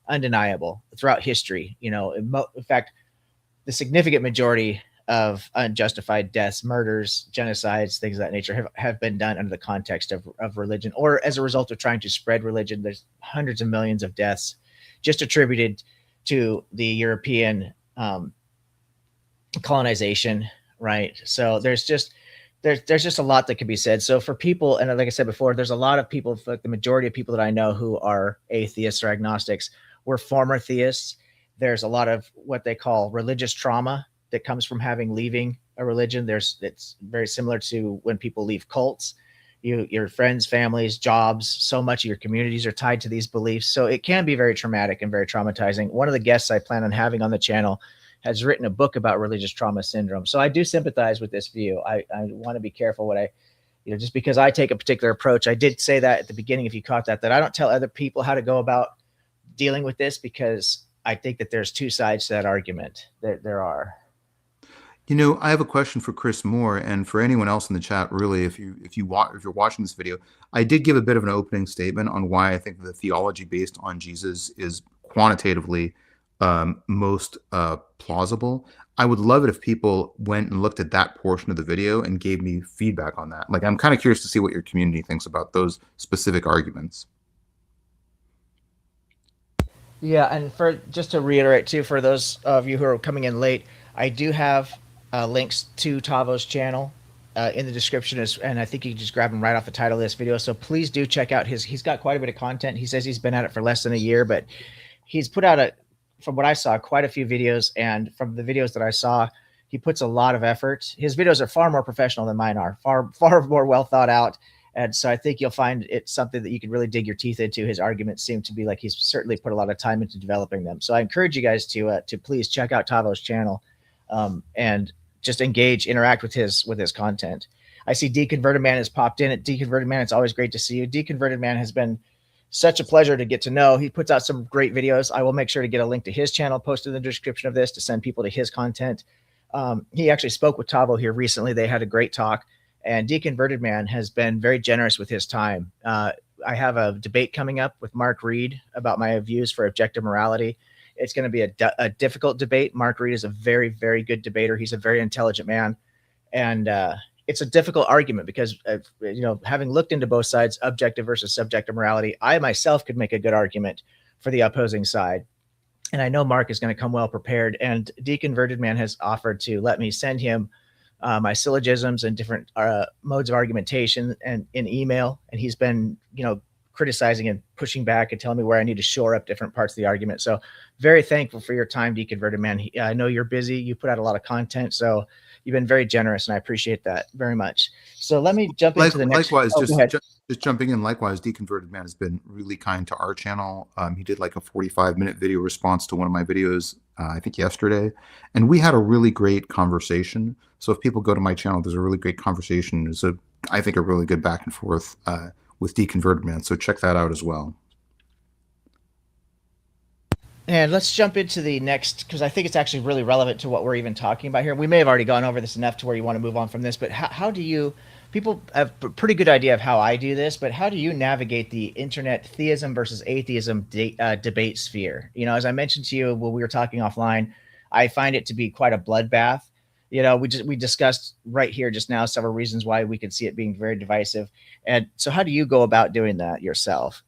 Undeniable throughout history. In fact, the significant majority of unjustified deaths, murders, genocides, things of that nature have been done under the context of religion, or as a result of trying to spread religion. There's hundreds of millions of deaths just attributed to the European colonization, right? So there's just a lot that could be said. So for people, and like I said before, there's a lot of people, like the majority of people that I know who are atheists or agnostics were former theists. There's a lot of what they call religious trauma that comes from leaving a religion. It's very similar to when people leave cults. Your friends, families, jobs, so much of your communities are tied to these beliefs. So it can be very traumatic and very traumatizing. One of the guests I plan on having on the channel has written a book about religious trauma syndrome. So I do sympathize with this view. I want to be careful what I Just because I take a particular approach. I did say that at the beginning, if you caught that I don't tell other people how to go about dealing with this, because I think that there's two sides to that argument. There are. I have a question for Chris Moore and for anyone else in the chat. Really, if you're watching this video, I did give a bit of an opening statement on why I think the theology based on Jesus is quantitatively most plausible. I would love it if people went and looked at that portion of the video and gave me feedback on that. Like, I'm kind of curious to see what your community thinks about those specific arguments. Yeah, and for just to reiterate too, for those of you who are coming in late, I do have links to Tavo's channel in the description, and I think you can just grab them right off the title of this video. So please do check out he's got quite a bit of content. He says he's been at it for less than a year, but he's put out from what I saw, quite a few videos, and from the videos that I saw, he puts a lot of effort. His videos are far more professional than mine are, far more well thought out. And so I think you'll find it's something that you can really dig your teeth into. His arguments seem to be like he's certainly put a lot of time into developing them. So I encourage you guys to please check out Tavo's channel and just interact with his content. I see Deconverted Man has popped in. At Deconverted Man, it's always great to see you. Deconverted Man has been such a pleasure to get to know. He puts out some great videos. I will make sure to get a link to his channel posted in the description of this to send people to his content. He actually spoke with Tavo here recently. They had a great talk. And Deconverted Man has been very generous with his time. I have a debate coming up with Mark Reed about my views for objective morality. It's going to be a difficult debate. Mark Reed is a very, very good debater. He's a very intelligent man. And it's a difficult argument because, having looked into both sides, objective versus subjective morality, I myself could make a good argument for the opposing side. And I know Mark is going to come well prepared. And Deconverted Man has offered to let me send him my syllogisms and different modes of argumentation and in email. And he's been, criticizing and pushing back and telling me where I need to shore up different parts of the argument. So very thankful for your time, Deconverted Man. I know you're busy. You put out a lot of content. So you've been very generous, and I appreciate that very much. So let me jump into the next. Likewise, just jumping in. Likewise, Deconverted Man has been really kind to our channel. He did like a 45-minute video response to one of my videos, I think yesterday, and we had a really great conversation. So if people go to my channel, there's a really great conversation. There's I think a really good back and forth with Deconverted Man. So check that out as well. And let's jump into the next, because I think it's actually really relevant to what we're even talking about here. We may have already gone over this enough to where you want to move on from this, but how do you, people have a pretty good idea of how I do this, but how do you navigate the internet theism versus atheism debate sphere? As I mentioned to you when we were talking offline, I find it to be quite a bloodbath. We discussed right here just now several reasons why we could see it being very divisive. And so how do you go about doing that yourself?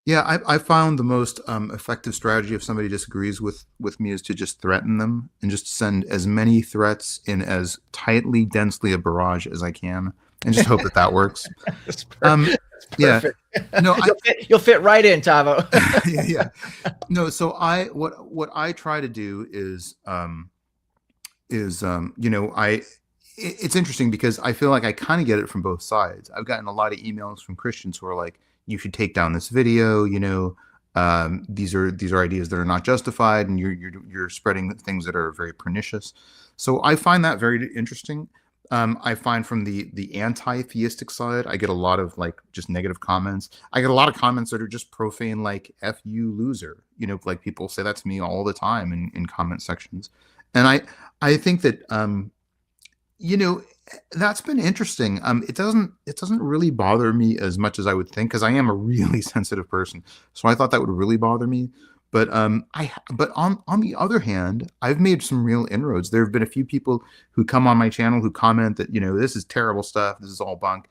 Yeah, I found the most effective strategy if somebody disagrees with me is to just threaten them and just send as many threats in as tightly, densely a barrage as I can, and just hope that works. That's perfect. Yeah, no, you'll fit right in, Tavo. yeah. No, so what I try to do is it's interesting because I feel like I kind of get it from both sides. I've gotten a lot of emails from Christians who are like, you should take down this video, these are ideas that are not justified, and you're spreading things that are very pernicious. So I find that very interesting. I find from the anti-theistic side, I get a lot of just negative comments. I get a lot of comments that are just profane, like "F you, loser." Like people say that to me all the time in comment sections, and I think that that's been interesting. It doesn't really bother me as much as I would think, because I am a really sensitive person. So I thought that would really bother me. But on the other hand, I've made some real inroads. There have been a few people who come on my channel who comment that, this is terrible stuff. This is all bunk.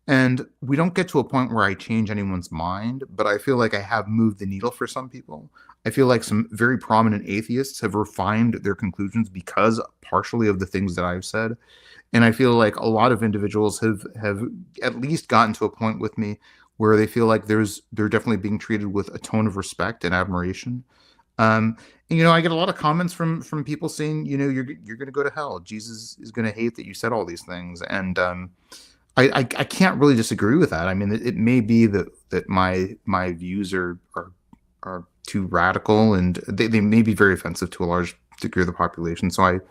And we don't get to a point where I change anyone's mind, but I feel like I have moved the needle for some people. I feel like some very prominent atheists have refined their conclusions because partially of the things that I've said. And I feel like a lot of individuals have at least gotten to a point with me where they feel like they're definitely being treated with a tone of respect and admiration. And, I get a lot of comments from people saying, you're going to go to hell. Jesus is going to hate that you said all these things. And I can't really disagree with that. I mean, it may be that my views are too radical, and they may be very offensive to a large degree of the population. So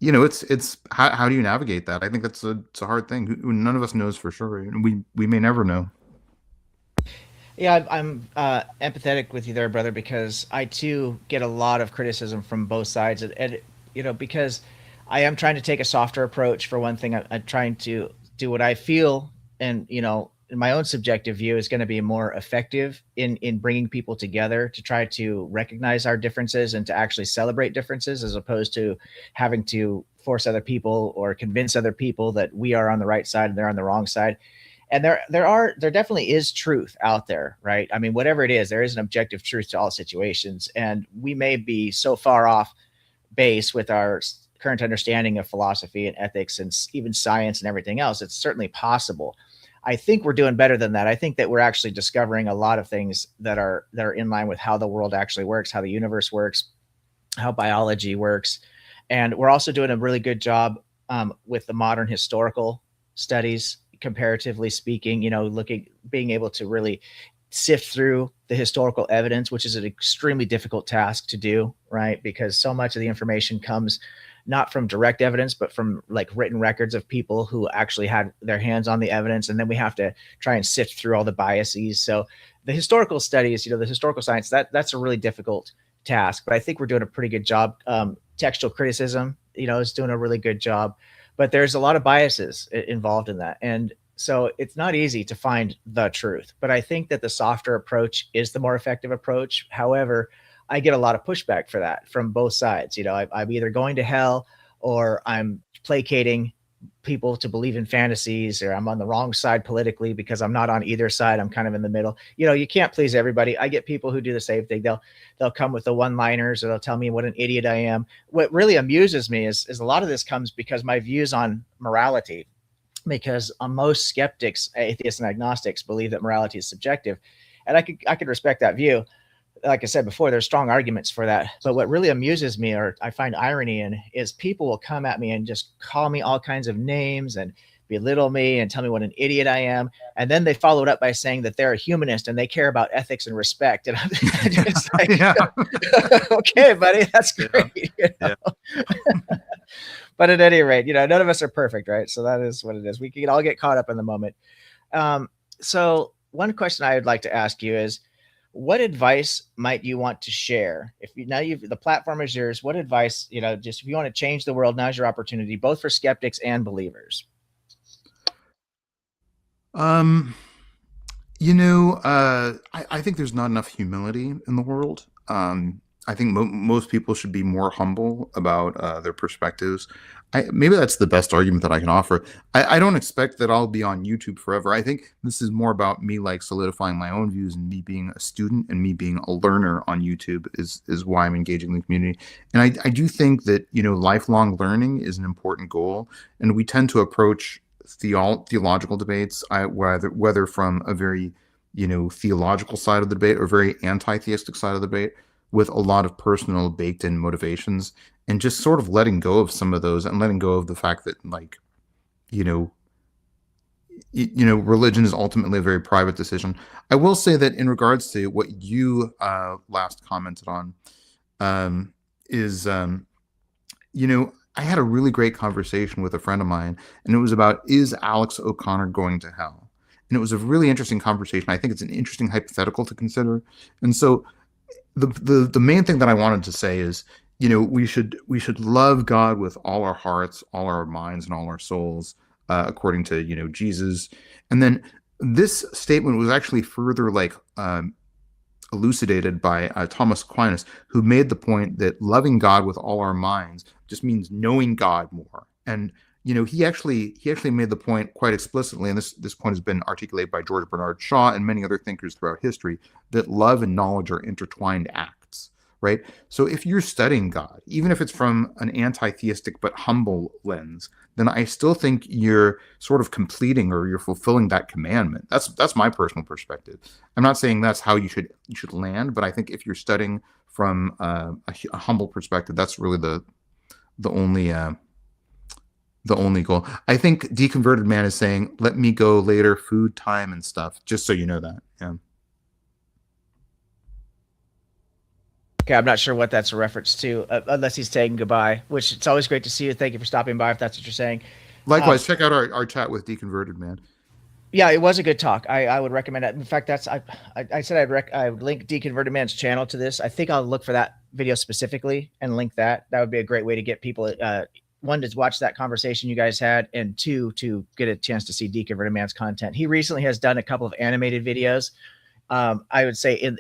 it's how do you navigate that? I think it's a hard thing. None of us knows for sure, and we may never know. Yeah, I'm empathetic with you there, brother, because I too get a lot of criticism from both sides, and because I am trying to take a softer approach. For one thing, I'm trying to do what I feel, and in my own subjective view, is going to be more effective in bringing people together to try to recognize our differences and to actually celebrate differences, as opposed to having to force other people or convince other people that we are on the right side and they're on the wrong side. And there definitely is truth out there, right? I mean, whatever it is, there is an objective truth to all situations, and we may be so far off base with our current understanding of philosophy and ethics and even science and everything else. It's certainly possible. I think we're doing better than that. I think that we're actually discovering a lot of things that are in line with how the world actually works, how the universe works, how biology works. And we're also doing a really good job with the modern historical studies, comparatively speaking, being able to really sift through the historical evidence, which is an extremely difficult task to do, right? Because so much of the information comes not from direct evidence, but from like written records of people who actually had their hands on the evidence. And then we have to try and sift through all the biases. So the historical studies, the historical science, that's a really difficult task, but I think we're doing a pretty good job. Textual criticism, is doing a really good job, but there's a lot of biases involved in that. And so it's not easy to find the truth, but I think that the softer approach is the more effective approach. However, I get a lot of pushback for that from both sides. I'm either going to hell or I'm placating people to believe in fantasies, or I'm on the wrong side politically because I'm not on either side. I'm kind of in the middle. You can't please everybody. I get people who do the same thing. They'll come with the one-liners, or they'll tell me what an idiot I am. What really amuses me is a lot of this comes because my views on morality, because most skeptics, atheists and agnostics, believe that morality is subjective. And I could respect that view. Like I said before, there's strong arguments for that. But what really amuses me, or I find irony in, is people will come at me and just call me all kinds of names and belittle me and tell me what an idiot I am. And then they follow it up by saying that they're a humanist and they care about ethics and respect. And I'm just like, Yeah. okay, buddy, that's great. Yeah. But at any rate, none of us are perfect, right? So that is what it is. We can all get caught up in the moment. So one question I would like to ask you is, what advice might you want to share? The platform is yours. What advice, just if you want to change the world, now's your opportunity, both for skeptics and believers. Um, I think there's not enough humility in the world. I think most people should be more humble about their perspectives. Maybe that's the best argument that I can offer. I don't expect that I'll be on YouTube forever. I think this is more about me like solidifying my own views, and me being a student and me being a learner on YouTube is why I'm engaging the community. And I do think that lifelong learning is an important goal, and we tend to approach theological debates, whether from a very theological side of the debate or very anti-theistic side of the debate, with a lot of personal baked in motivations, and just sort of letting go of some of those, and letting go of the fact that you know religion is ultimately a very private decision. I will say that in regards to what you last commented on, is I had a really great conversation with a friend of mine, and it was about, is Alex O'Connor going to hell? And it was a really interesting conversation. I think it's an interesting hypothetical to consider. And so the main thing that I wanted to say is, we should love God with all our hearts, all our minds, and all our souls, according to Jesus. And then this statement was actually further elucidated by Thomas Aquinas, who made the point that loving God with all our minds just means knowing God more. And he actually made the point quite explicitly, and this point has been articulated by George Bernard Shaw and many other thinkers throughout history, that love and knowledge are intertwined acts, right? So if you're studying God, even if it's from an anti-theistic but humble lens, then I still think you're sort of completing, or you're fulfilling that commandment. That's my personal perspective. I'm not saying that's how you should land, but I think if you're studying from a humble perspective, that's really the only goal. I think Deconverted Man is saying, "Let me go later, food time and stuff." Just so you know that. Yeah. Okay, I'm not sure what that's a reference to, unless he's saying goodbye, which it's always great to see you. Thank you for stopping by, if that's what you're saying. Um, Likewise, check out our chat with Deconverted Man. yeah, it was a good talk. I would recommend it. In fact, I said I would link Deconverted Man's channel to this. I think I'll look for that video specifically and link that. That would be a great way to get people, one, to watch that conversation you guys had, and two, to get a chance to see Deconverted Man's content. He recently has done a couple of animated videos. I would say in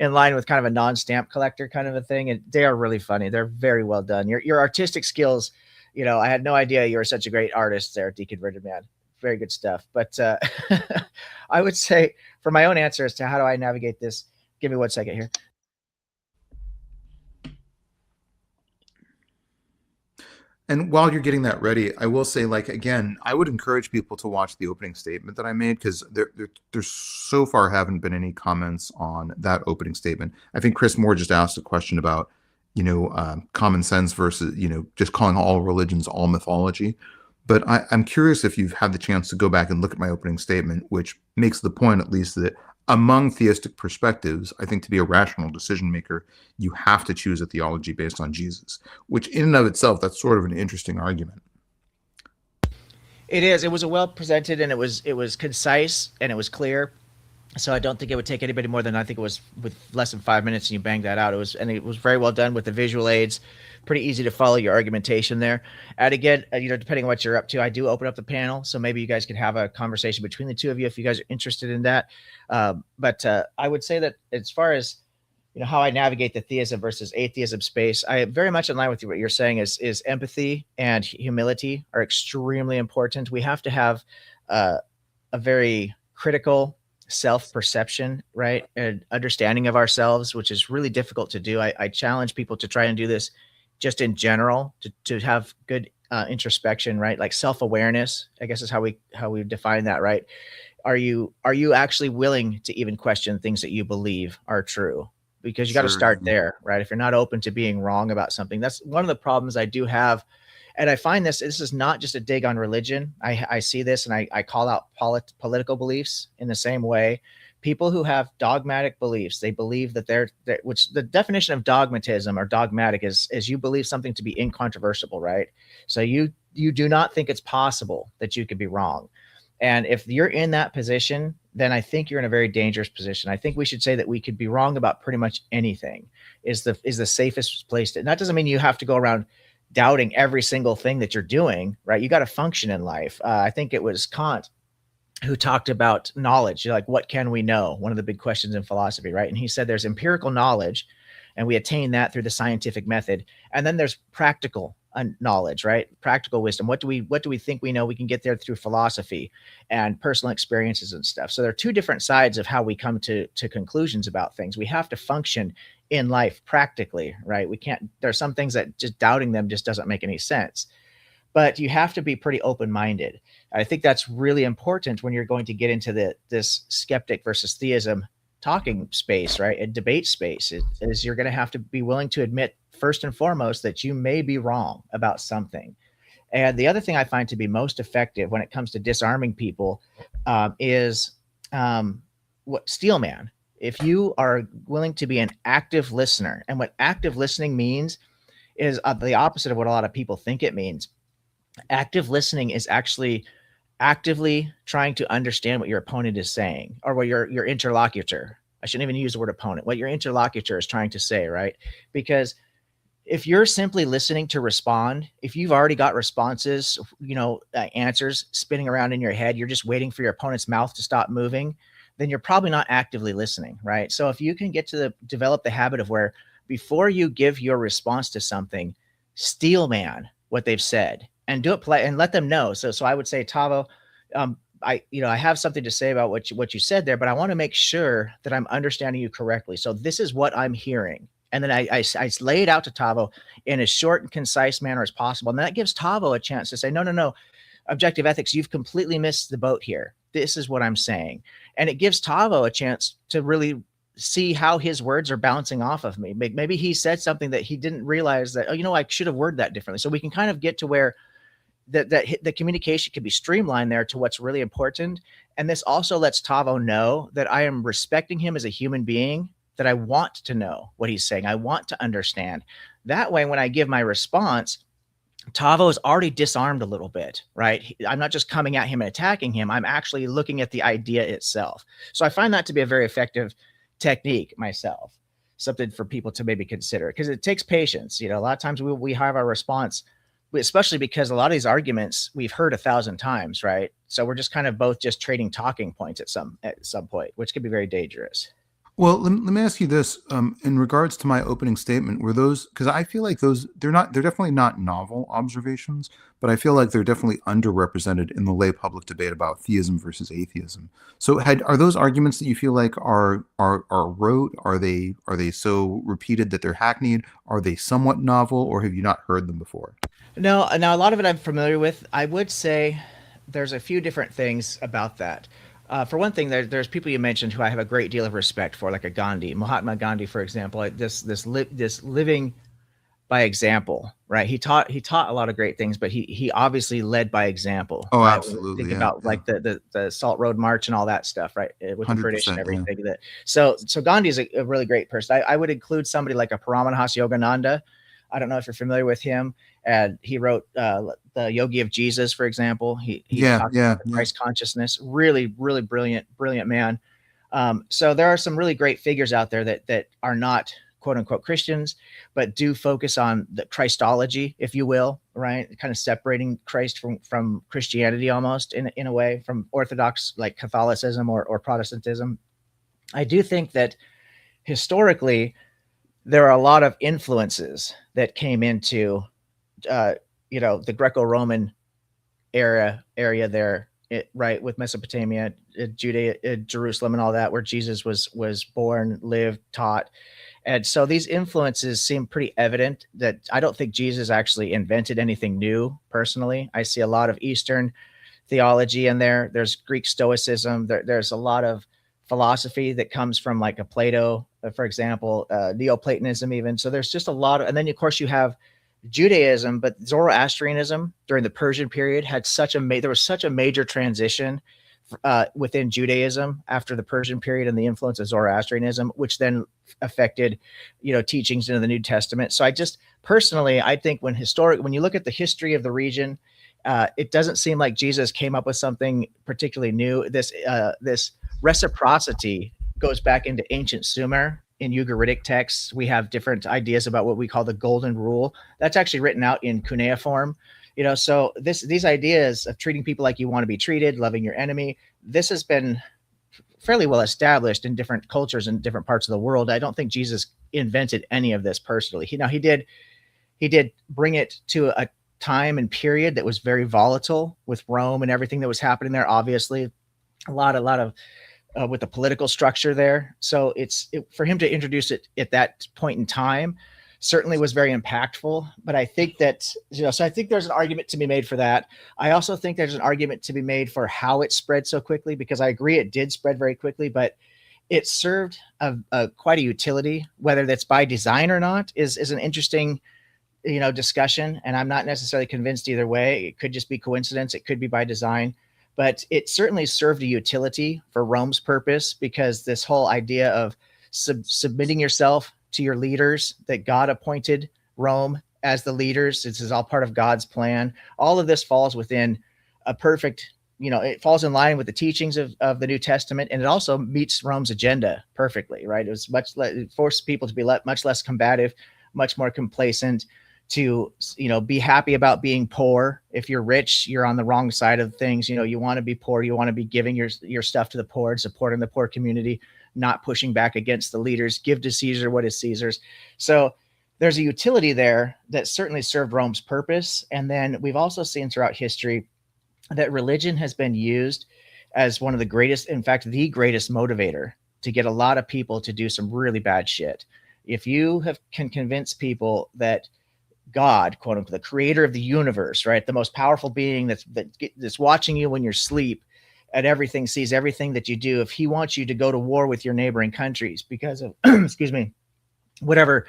in line with kind of a non-stamp collector kind of a thing, and they are really funny. They're very well done. Your artistic skills, I had no idea you were such a great artist there, Deconverted Man. Very good stuff. But I would say, for my own answer as to how do I navigate this, give me 1 second here. And while you're getting that ready, I will say, like, again, I would encourage people to watch the opening statement that I made, because there so far haven't been any comments on that opening statement. I think Chris Moore just asked a question about, common sense versus, just calling all religions all mythology. But I'm curious if you've had the chance to go back and look at my opening statement, which makes the point, at least, that among theistic perspectives, I think to be a rational decision maker, you have to choose a theology based on Jesus, which in and of itself, that's sort of an interesting argument. It is. It was a well presented, and it was concise, and it was clear. So I don't think it would take anybody more than, I think it was with less than 5 minutes, and you banged that out. It was very well done with the visual aids. Pretty easy to follow your argumentation there. And again, depending on what you're up to, I do open up the panel, so maybe you guys could have a conversation between the two of you if you guys are interested in that. But I would say that, as far as how I navigate the theism versus atheism space, I am very much in line with you. What you're saying is empathy and humility are extremely important. We have to have a very critical self-perception, right, and understanding of ourselves, which is really difficult to do. I challenge people to try and do this just in general, to have good introspection, right? Like self-awareness, I guess, is how we define that, right? Are you actually willing to even question things that you believe are true? Because you got to Sure. start there, right? If you're not open to being wrong about something, that's one of the problems I do have. And I find this is not just a dig on religion. I see this, and I call out political beliefs in the same way. People who have dogmatic beliefs, they believe that which the definition of dogmatism or dogmatic is you believe something to be incontrovertible, right? So you do not think it's possible that you could be wrong. And if you're in that position, then I think you're in a very dangerous position. I think we should say that we could be wrong about pretty much anything is the safest place to. And that doesn't mean you have to go around doubting every single thing that you're doing, right? You got to function in life. I think it was Kant who talked about knowledge. Like, what can we know? One of the big questions in philosophy, right? And he said there's empirical knowledge, and we attain that through the scientific method. And then there's practical knowledge, right? Practical wisdom. What do we think we know? We can get there through philosophy and personal experiences and stuff. So there are two different sides of how we come to conclusions about things. We have to function in life practically, right? We can't. There are some things that just doubting them just doesn't make any sense. But you have to be pretty open-minded. I think that's really important when you're going to get into this skeptic versus theism talking space, right? A debate space is you're going to have to be willing to admit, first and foremost, that you may be wrong about something. And the other thing I find to be most effective when it comes to disarming people is what Steelman. If you are willing to be an active listener, and what active listening means is the opposite of what a lot of people think it means. Active listening is actually actively trying to understand what your opponent is saying, or what your interlocutor. I shouldn't even use the word opponent. What your interlocutor is trying to say, right? Because if you're simply listening to respond, if you've already got responses, answers spinning around in your head, you're just waiting for your opponent's mouth to stop moving, then you're probably not actively listening, right? So if you can develop the habit of where, before you give your response to something, steel man what they've said and do it and let them know. So I would say, Tavo, I have something to say about what you said there, but I want to make sure that I'm understanding you correctly. So this is what I'm hearing. And then I lay it out to Tavo in as short and concise manner as possible. And that gives Tavo a chance to say, no, objective ethics, you've completely missed the boat here. This is what I'm saying. And it gives Tavo a chance to really see how his words are bouncing off of me. Maybe he said something that he didn't realize that, I should have worded that differently. So we can kind of get to where the communication can be streamlined there to what's really important. And this also lets Tavo know that I am respecting him as a human being that I want to know what he's saying. I want to understand. That way, when I give my response, Tavo is already disarmed a little bit, right? I'm not just coming at him and attacking him. I'm actually looking at the idea itself. So I find that to be a very effective technique myself, something for people to maybe consider, because it takes patience. A lot of times we have our response, especially because a lot of these arguments we've heard 1,000 times, right? So we're just kind of both just trading talking points at some point, which can be very dangerous. Well, let me ask you this. In regards to my opening statement, were those, because I feel like they're definitely not novel observations, but I feel like they're definitely underrepresented in the lay public debate about theism versus atheism. So are those arguments that you feel like are rote? Are they so repeated that they're hackneyed? Are they somewhat novel, or have you not heard them before? No, now a lot of it I'm familiar with. I would say there's a few different things about that. For one thing, there's people you mentioned who I have a great deal of respect for, like a Gandhi, Mahatma Gandhi, for example. This living by example, right? He taught a lot of great things, but he obviously led by example, Oh, right? When you absolutely. think Yeah. about Yeah. like the Salt Road March and all that stuff, right? With the British and 100%. Yeah. everything. So Gandhi is a really great person. I would include somebody like a Paramahansa Yogananda. I don't know if you're familiar with him. And he wrote the Yogi of Jesus, for example. He Yeah. talks Yeah. about the Yeah. Christ consciousness. Really, really brilliant man. So there are some really great figures out there that are not quote unquote Christians, but do focus on the Christology, if you will, right? Kind of separating Christ from Christianity almost in a way, from Orthodox like Catholicism or Protestantism. I do think that historically there are a lot of influences that came into uh, the Greco-Roman area there, right, with Mesopotamia, Judea, Jerusalem, and all that, where Jesus was born, lived, taught. And so these influences seem pretty evident. That I don't think Jesus actually invented anything new. Personally, I see a lot of Eastern theology in there. There's Greek Stoicism. There's a lot of philosophy that comes from like a Plato, for example, Neoplatonism even. So there's just a lot of, and then of course you have Judaism, but Zoroastrianism during the Persian period had there was such a major transition within Judaism after the Persian period and the influence of Zoroastrianism, which then affected, teachings into the New Testament. So I just personally, I think when you look at the history of the region, it doesn't seem like Jesus came up with something particularly new. This reciprocity goes back into ancient Sumer. In Ugaritic texts, we have different ideas about what we call the golden rule. That's actually written out in cuneiform. So these ideas of treating people like you want to be treated, loving your enemy, this has been fairly well established in different cultures in different parts of the world. I don't think Jesus invented any of this personally. He did bring it to a time and period that was very volatile with Rome and everything that was happening there. Obviously, a lot of with the political structure there. So for him to introduce it at that point in time certainly was very impactful. But I think that, so I think there's an argument to be made for that. I also think there's an argument to be made for how it spread so quickly, because I agree it did spread very quickly, but it served quite a utility. Whether that's by design or not is an interesting discussion, and I'm not necessarily convinced either way. It could just be coincidence, it could be by design, but it certainly served a utility for Rome's purpose, because this whole idea of submitting yourself to your leaders, that God appointed Rome as the leaders, this is all part of God's plan. All of this falls within a perfect, it falls in line with the teachings of the New Testament, and it also meets Rome's agenda perfectly, right? It forced people to be much less combative, much more complacent, to be happy about being poor. If you're rich, you're on the wrong side of things. You want to be poor, you want to be giving your stuff to the poor and supporting the poor community, not pushing back against the leaders. Give to Caesar what is Caesar's. So there's a utility there that certainly served Rome's purpose. And then we've also seen throughout history that religion has been used as one of the greatest, in fact, the greatest motivator to get a lot of people to do some really bad shit. If you can convince people that God, quote unquote, the creator of the universe, right, the most powerful being that's watching you when you're asleep and everything, sees everything that you do, if he wants you to go to war with your neighboring countries because of excuse me, whatever,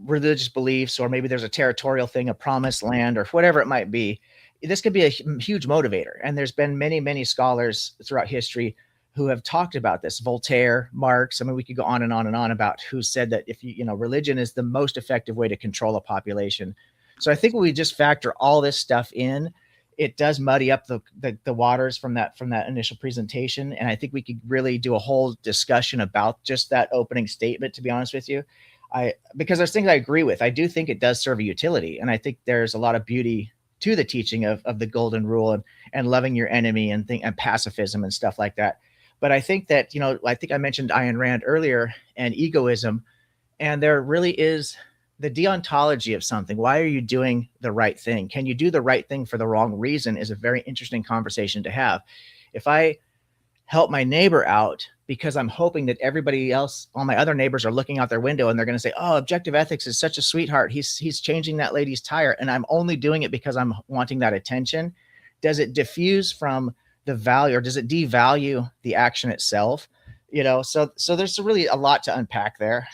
religious beliefs, or maybe there's a territorial thing, a promised land, or whatever it might be, this could be a huge motivator. And there's been many scholars throughout history who have talked about this. Voltaire, Marx. I mean, we could go on and on and on about who said that if religion is the most effective way to control a population. So I think when we just factor all this stuff in, it does muddy up the waters from that initial presentation. And I think we could really do a whole discussion about just that opening statement, to be honest with you. Because there's things I agree with. I do think it does serve a utility. And I think there's a lot of beauty to the teaching of the golden rule and loving your enemy and pacifism and stuff like that. But I think that, I think I mentioned Ayn Rand earlier and egoism, and there really is the deontology of something. Why are you doing the right thing? Can you do the right thing for the wrong reason is a very interesting conversation to have. If I help my neighbor out because I'm hoping that everybody else, all my other neighbors are looking out their window and they're going to say, oh, objective ethics is such a sweetheart. He's changing that lady's tire. And I'm only doing it because I'm wanting that attention. Does it diffuse from the value, or does it devalue the action itself? So there's really a lot to unpack there.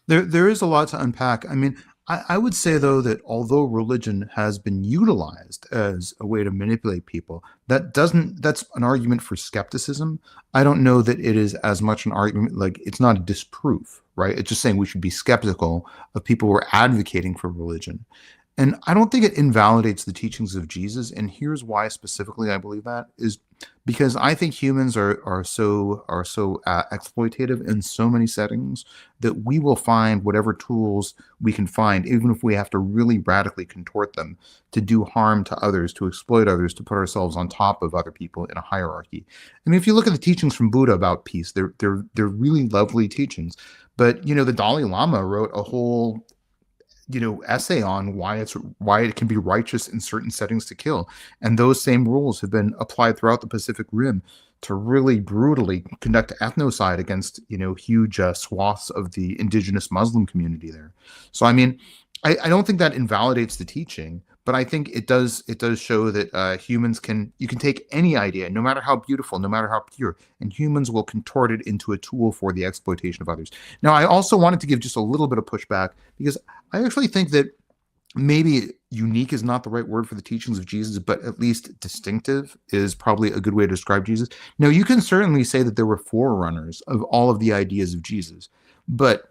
There is a lot to unpack. I mean, I would say, though, that although religion has been utilized as a way to manipulate people, that's an argument for skepticism. I don't know that it is as much an argument, like it's not a disproof, right? It's just saying we should be skeptical of people who are advocating for religion. And I don't think it invalidates the teachings of Jesus. And here's why specifically I believe that is because I think humans are so exploitative in so many settings that we will find whatever tools we can find, even if we have to really radically contort them to do harm to others, to exploit others, to put ourselves on top of other people in a hierarchy. I mean, if you look at the teachings from Buddha about peace, they're really lovely teachings. But the Dalai Lama wrote a whole essay on why it can be righteous in certain settings to kill, and those same rules have been applied throughout the Pacific Rim to really brutally conduct ethnocide against huge swaths of the indigenous Muslim community there. So I mean, I don't think that invalidates the teaching, but I think it does show that humans you can take any idea, no matter how beautiful, no matter how pure, and humans will contort it into a tool for the exploitation of others. Now, I also wanted to give just a little bit of pushback because I actually think that maybe unique is not the right word for the teachings of Jesus, but at least distinctive is probably a good way to describe Jesus. Now, you can certainly say that there were forerunners of all of the ideas of Jesus, but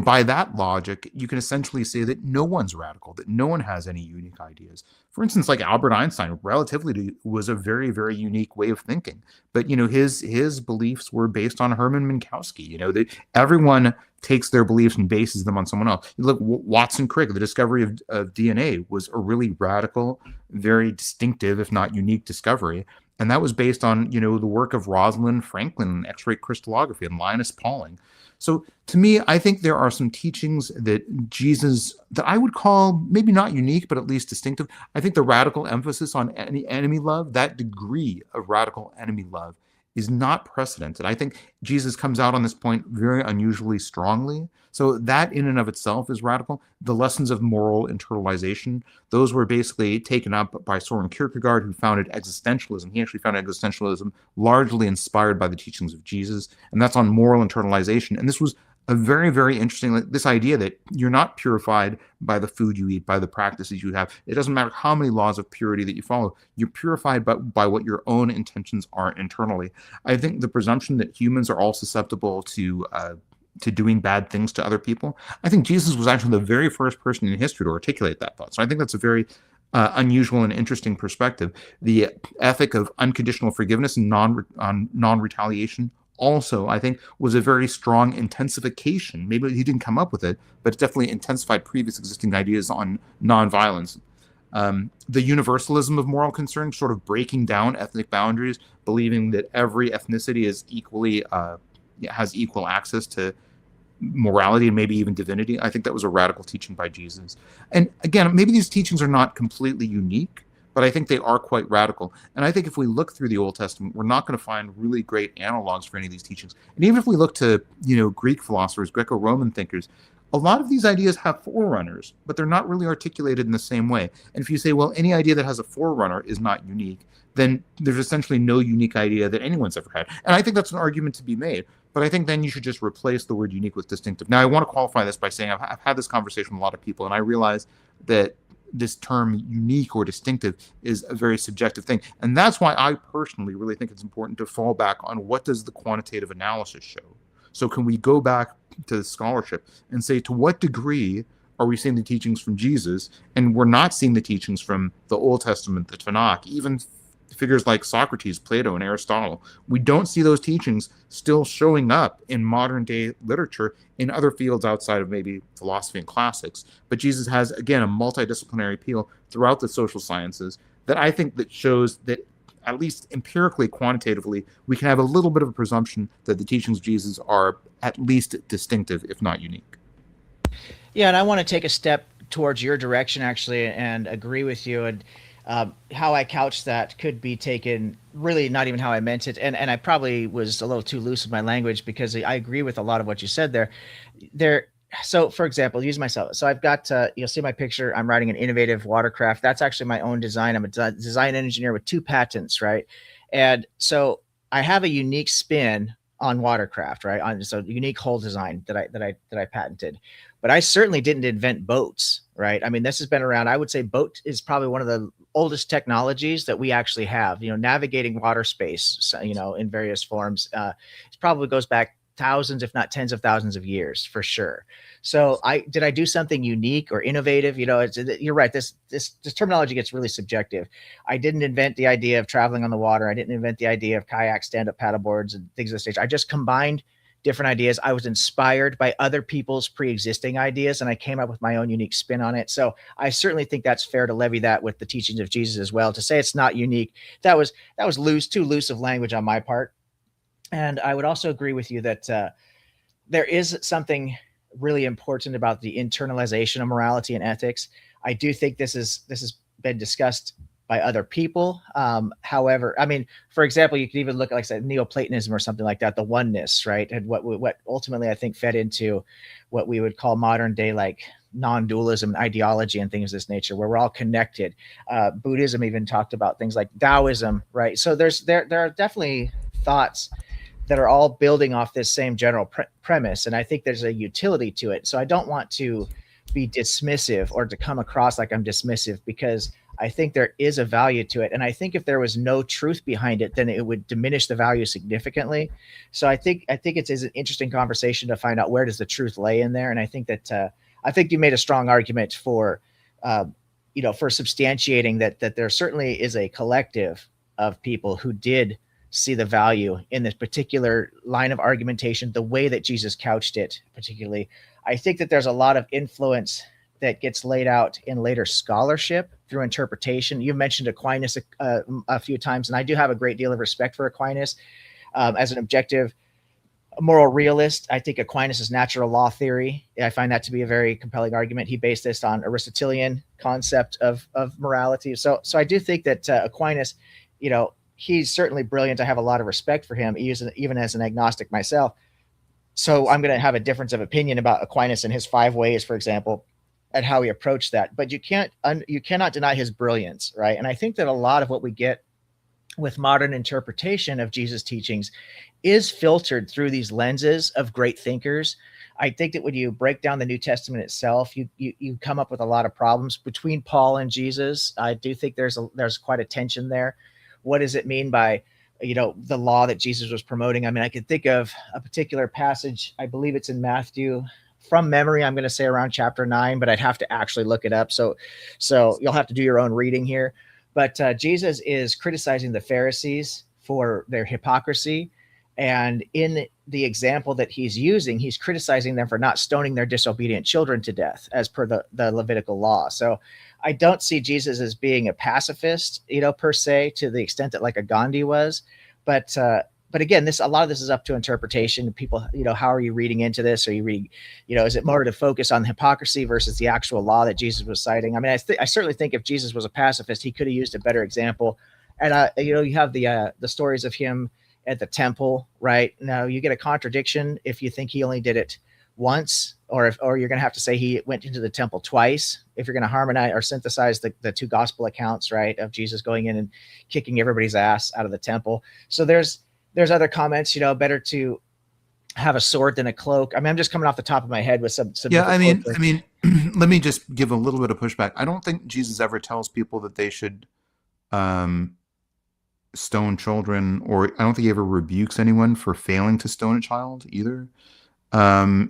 by that logic, you can essentially say that no one's radical, that no one has any unique ideas. For instance, like Albert Einstein, relatively was a very, very unique way of thinking. But, his beliefs were based on Hermann Minkowski. That everyone takes their beliefs and bases them on someone else. You look, Watson Crick, the discovery of DNA was a really radical, very distinctive, if not unique discovery. And that was based on, the work of Rosalind Franklin, X-ray crystallography, and Linus Pauling. So to me, I think there are some teachings that Jesus, that I would call maybe not unique, but at least distinctive. I think the radical emphasis on enemy love, that degree of radical enemy love is not precedented. I think Jesus comes out on this point very unusually strongly. So that in and of itself is radical. The lessons of moral internalization, those were basically taken up by Soren Kierkegaard, who founded existentialism. He actually founded existentialism largely inspired by the teachings of Jesus, and that's on moral internalization. And this was a very, very interesting, this idea that you're not purified by the food you eat, by the practices you have. It doesn't matter how many laws of purity that you follow. You're purified by what your own intentions are internally. I think the presumption that humans are all susceptible to doing bad things to other people, I think Jesus was actually the very first person in history to articulate that thought. So I think that's a very unusual and interesting perspective. The ethic of unconditional forgiveness and non-retaliation also, I think, was a very strong intensification. Maybe he didn't come up with it, but it definitely intensified previous existing ideas on nonviolence. The universalism of moral concern, sort of breaking down ethnic boundaries, believing that every ethnicity is equally has equal access to morality and maybe even divinity. I think that was a radical teaching by Jesus. And again, maybe these teachings are not completely unique, but I think they are quite radical. And I think if we look through the Old Testament, we're not going to find really great analogs for any of these teachings. And even if we look to, Greek philosophers, Greco-Roman thinkers, a lot of these ideas have forerunners, but they're not really articulated in the same way. And if you say, well, any idea that has a forerunner is not unique, then there's essentially no unique idea that anyone's ever had. And I think that's an argument to be made. But I think then you should just replace the word unique with distinctive. Now, I want to qualify this by saying I've had this conversation with a lot of people, and I realize that this term unique or distinctive is a very subjective thing. And that's why I personally really think it's important to fall back on what does the quantitative analysis show. So can we go back to the scholarship and say, to what degree are we seeing the teachings from Jesus, and we're not seeing the teachings from the Old Testament, the Tanakh, even figures like Socrates, Plato, and Aristotle? We don't see those teachings still showing up in modern day literature in other fields outside of maybe philosophy and classics. But Jesus has, again, a multidisciplinary appeal throughout the social sciences that I think that shows that, at least empirically, quantitatively, we can have a little bit of a presumption that the teachings of Jesus are at least distinctive, if not unique. Yeah, and I want to take a step towards your direction actually, and agree with you. And how I couched that could be taken really not even how I meant it, and I probably was a little too loose with my language, because I agree with a lot of what you said there. There. So, for example, use myself. So I've got, you'll see my picture. I'm riding an innovative watercraft. That's actually my own design. I'm a design engineer with 2 patents, right? And so I have a unique spin on watercraft, right? On so unique hull design that I patented. But I certainly didn't invent boats, right? I mean, this has been around. I would say boat is probably one of the oldest technologies that we actually have. Navigating water space, in various forms, it probably goes back thousands, if not tens of thousands of years, for sure. So I do something unique or innovative? You're right. This terminology gets really subjective. I didn't invent the idea of traveling on the water. I didn't invent the idea of kayaks, stand-up paddleboards, and things of this nature. I just combined different ideas. I was inspired by other people's pre-existing ideas, and I came up with my own unique spin on it. So I certainly think that's fair to levy that with the teachings of Jesus as well. To say it's not unique, that was too loose of language on my part. And I would also agree with you that there is something really important about the internalization of morality and ethics. I do think this has been discussed by other people. However, I mean, for example, you could even look at, like I said, Neoplatonism or something like that, the oneness, right? And what ultimately I think fed into what we would call modern day, like, non-dualism ideology and things of this nature, where we're all connected. Buddhism even talked about things like Taoism, right? So there are definitely thoughts that are all building off this same general premise. And I think there's a utility to it. So I don't want to be dismissive or to come across like I'm dismissive, because I think there is a value to it. And I think if there was no truth behind it, then it would diminish the value significantly. So I think it's an interesting conversation to find out where does the truth lay in there. And I think that I think you made a strong argument for for substantiating that there certainly is a collective of people who did see the value in this particular line of argumentation, the way that Jesus couched it particularly. I think that there's a lot of influence that gets laid out in later scholarship through interpretation. You mentioned Aquinas a few times, and I do have a great deal of respect for Aquinas as an objective moral realist. I think Aquinas' natural law theory, I find that to be a very compelling argument. He based this on Aristotelian concept of morality. So I do think that Aquinas, he's certainly brilliant. I have a lot of respect for him, even as an agnostic myself. So I'm going to have a difference of opinion about Aquinas and his 5 ways, for example, and how he approached that. But you cannot deny his brilliance, right? And I think that a lot of what we get with modern interpretation of Jesus' teachings is filtered through these lenses of great thinkers. I think that when you break down the New Testament itself, you come up with a lot of problems between Paul and Jesus. I do think there's quite a tension there. What does it mean by, the law that Jesus was promoting? I mean, I could think of a particular passage. I believe it's in Matthew. From memory, I'm going to say around chapter 9, but I'd have to actually look it up. So you'll have to do your own reading here. But Jesus is criticizing the Pharisees for their hypocrisy. And in the example that he's using, he's criticizing them for not stoning their disobedient children to death, as per the Levitical law. So I don't see Jesus as being a pacifist, per se, to the extent that like a Gandhi was. But again, a lot of this is up to interpretation. People, how are you reading into this? Are you reading, is it more to focus on hypocrisy versus the actual law that Jesus was citing? I mean, I certainly think if Jesus was a pacifist, he could have used a better example. And you have the stories of him at the temple, right? Now you get a contradiction if you think he only did it once, or you're going to have to say he went into the temple twice, if you're going to harmonize or synthesize the 2 gospel accounts, right, of Jesus going in and kicking everybody's ass out of the temple. So there's other comments, better to have a sword than a cloak. I mean, I'm just coming off the top of my head with some Yeah, different quotes. I mean, let me just give a little bit of pushback. I don't think Jesus ever tells people that they should um, stone children, or I don't think he ever rebukes anyone for failing to stone a child either.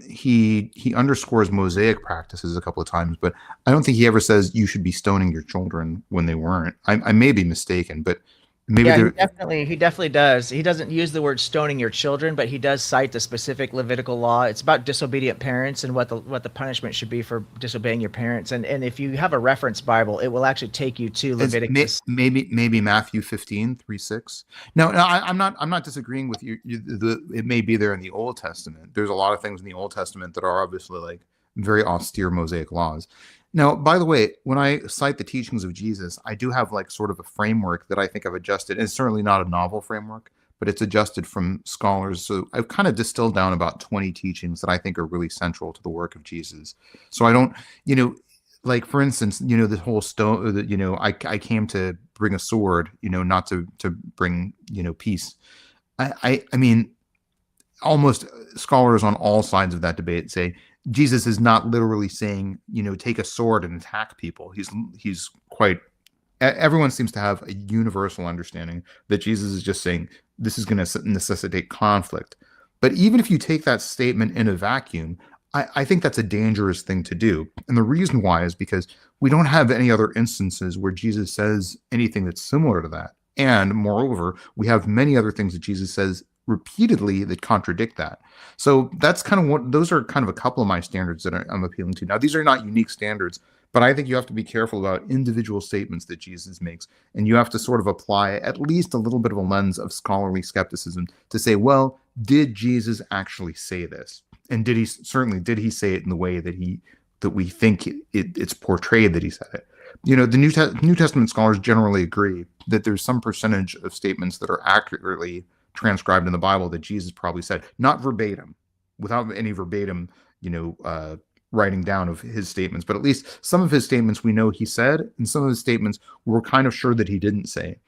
He underscores Mosaic practices a couple of times, but I don't think he ever says you should be stoning your children when they weren't. I may be mistaken, but maybe Yeah, there. he definitely does. He doesn't use the word stoning your children, but he does cite the specific Levitical law. It's about disobedient parents and what the punishment should be for disobeying your parents. And if you have a reference Bible, it will actually take you to Leviticus. Maybe Matthew 15:3-6. No, I'm not disagreeing with you. It may be there in the Old Testament. There's a lot of things in the Old Testament that are obviously like very austere Mosaic laws. Now, by the way, when I cite the teachings of Jesus, I do have like sort of a framework that I think I've adjusted. And it's certainly not a novel framework, but it's adjusted from scholars. So I've kind of distilled down about 20 teachings that I think are really central to the work of Jesus. So I don't, you know, like for instance, the whole stone, I came to bring a sword, not to bring, peace. I mean, almost scholars on all sides of that debate say Jesus is not literally saying, take a sword and attack people. He's quite, everyone seems to have a universal understanding that Jesus is just saying this is going to necessitate conflict. But even if you take that statement in a vacuum, I think that's a dangerous thing to do. And the reason why is because we don't have any other instances where Jesus says anything that's similar to that. And moreover, we have many other things that Jesus says repeatedly that contradict that. So that's kind of those are kind of a couple of my standards that I'm appealing to. Now, these are not unique standards, but I think you have to be careful about individual statements that Jesus makes. And you have to sort of apply at least a little bit of a lens of scholarly skepticism to say, well, did Jesus actually say this? And did he say it in the way that we think it's portrayed that he said it? The New Testament scholars generally agree that there's some percentage of statements that are accurately transcribed in the Bible that Jesus probably said, not verbatim, without any verbatim, writing down of his statements, but at least some of his statements we know he said, and some of his statements we're kind of sure that he didn't say.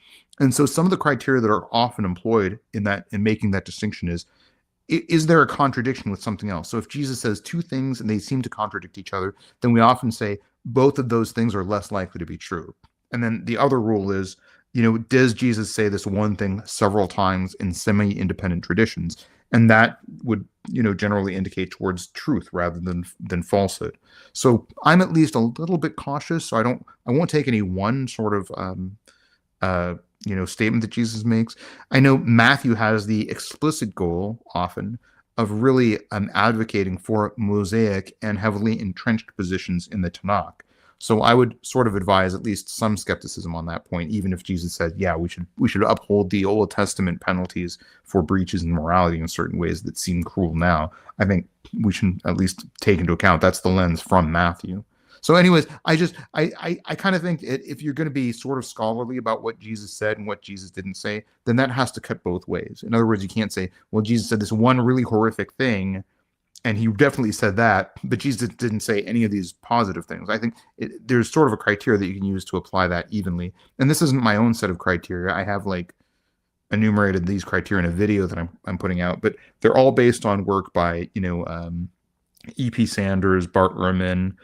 And so some of the criteria that are often employed in making that distinction is there a contradiction with something else? So if Jesus says two things and they seem to contradict each other, then we often say both of those things are less likely to be true. And then the other rule is, does Jesus say this one thing several times in semi-independent traditions? And that would, generally indicate towards truth rather than falsehood. So I'm at least a little bit cautious. So I won't take any one sort of statement that Jesus makes. I know Matthew has the explicit goal often of really advocating for Mosaic and heavily entrenched positions in the Tanakh. So I would sort of advise at least some skepticism on that point, even if Jesus said, yeah, we should uphold the Old Testament penalties for breaches in morality in certain ways that seem cruel now. I think we should at least take into account that's the lens from Matthew. So anyways, I kind of think if you're going to be sort of scholarly about what Jesus said and what Jesus didn't say, then that has to cut both ways. In other words, you can't say, well, Jesus said this one really horrific thing, and he definitely said that, but Jesus didn't say any of these positive things. I think there's sort of a criteria that you can use to apply that evenly. And this isn't my own set of criteria. I have like enumerated these criteria in a video that I'm putting out, but they're all based on work by, E.P. Sanders, Bart Ehrman,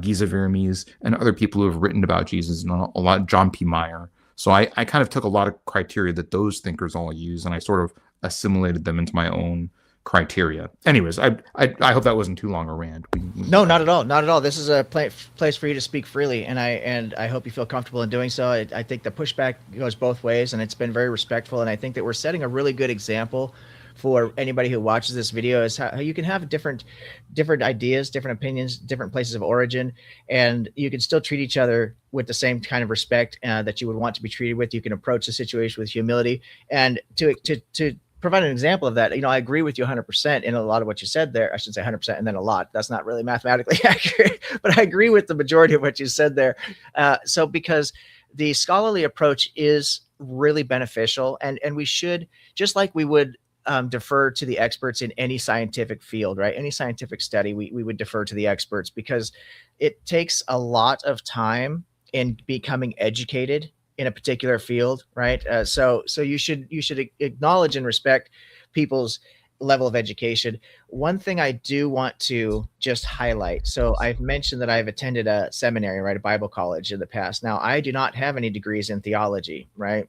Giza Vermes, and other people who have written about Jesus, and a lot, John P. Meyer. So I kind of took a lot of criteria that those thinkers all use, and I sort of assimilated them into my own criteria. Anyways, I hope that wasn't too long a rant. No, not at all. Not at all. This is a place for you to speak freely, and I hope you feel comfortable in doing so. I think the pushback goes both ways, and it's been very respectful, and I think that we're setting a really good example for anybody who watches this video is how you can have different ideas, different opinions, different places of origin, and you can still treat each other with the same kind of respect that you would want to be treated with. You can approach the situation with humility, and to provide an example of that, I agree with you 100% in a lot of what you said there. I should say 100% and then a lot. That's not really mathematically accurate, but I agree with the majority of what you said there. So because the scholarly approach is really beneficial, and we should, just like we would defer to the experts in any scientific field, right? Any scientific study, we would defer to the experts because it takes a lot of time in becoming educated in a particular field, right? So you should acknowledge and respect people's level of education. One thing I do want to just highlight. So I've mentioned that I've attended a seminary, right, a Bible college in the past. Now, I do not have any degrees in theology, right?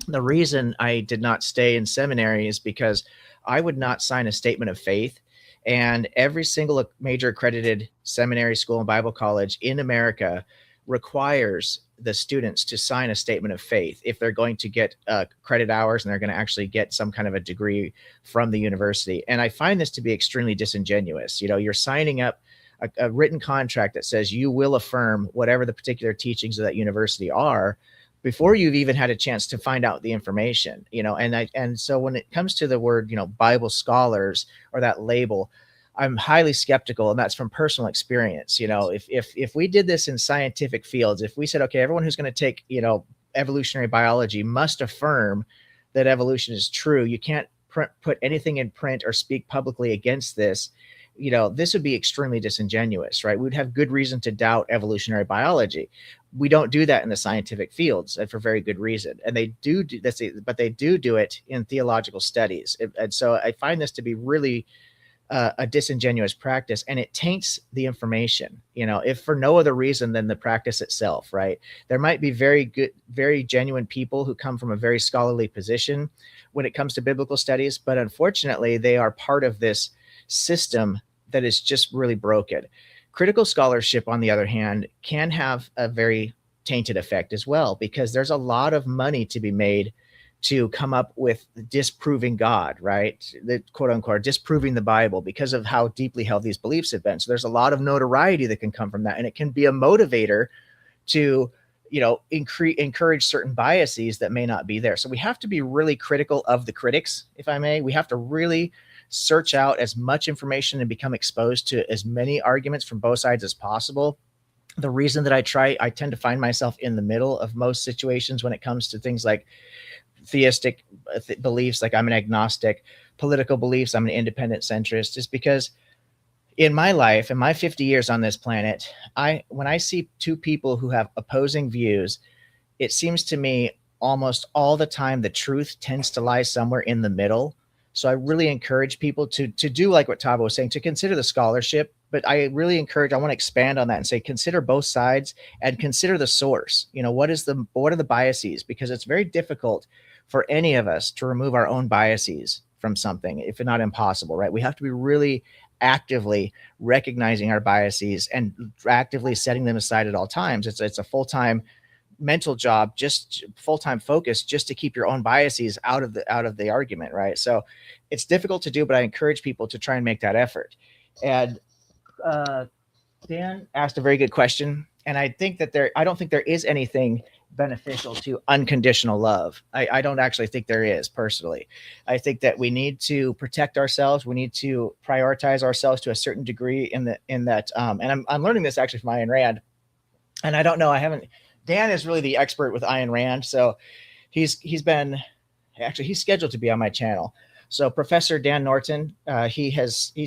The reason I did not stay in seminary is because I would not sign a statement of faith. And every single major accredited seminary, school, and Bible college in America requires the students to sign a statement of faith if they're going to get credit hours and they're going to actually get some kind of a degree from the university. And I find this to be extremely disingenuous. You know, you're signing up a written contract that says you will affirm whatever the particular teachings of that university are before you've even had a chance to find out the information, you know. And so when it comes to the word, you know, Bible scholars or that label, I'm highly skeptical, and that's from personal experience. You know, if we did this in scientific fields, if we said, okay, everyone who's going to take, you know, evolutionary biology must affirm that evolution is true, you can't put anything in print or speak publicly against this, you know, this would be extremely disingenuous, right? We'd have good reason to doubt evolutionary biology. We don't do that in the scientific fields, and for very good reason. And they do this, but they do it in theological studies. And so I find this to be really a disingenuous practice, and it taints the information, you know, if for no other reason than the practice itself, right? There might be very good, very genuine people who come from a very scholarly position when it comes to biblical studies, but unfortunately, they are part of this system that is just really broken. Critical scholarship, on the other hand, can have a very tainted effect as well, because there's a lot of money to be made to come up with disproving God, right? The quote unquote disproving the Bible because of how deeply held these beliefs have been. So there's a lot of notoriety that can come from that. And it can be a motivator to, you know, encourage certain biases that may not be there. So we have to be really critical of the critics, if I may. We have to really search out as much information and become exposed to as many arguments from both sides as possible. The reason that I tend to find myself in the middle of most situations when it comes to things like theistic beliefs, like I'm an agnostic, political beliefs, I'm an independent centrist, is because in my life, in my 50 years on this planet, when I see two people who have opposing views, it seems to me almost all the time the truth tends to lie somewhere in the middle. So I really encourage people to do like what Tavo was saying, to consider the scholarship, but I really encourage, I want to expand on that and say, consider both sides and consider the source. You know, what are the biases? Because it's very difficult for any of us to remove our own biases from something, if not impossible, right? We have to be really actively recognizing our biases and actively setting them aside at all times. It's a full-time mental job, just full-time focus, just to keep your own biases out of the argument, right? So it's difficult to do, but I encourage people to try and make that effort. And Dan asked a very good question, and I think that I don't think there is anything beneficial to unconditional love. I don't actually think there is, personally. I think that we need to protect ourselves. We need to prioritize ourselves to a certain degree in that. And I'm learning this actually from Ayn Rand. And I don't know, Dan is really the expert with Ayn Rand. So he's scheduled to be on my channel. So Professor Dan Norton, he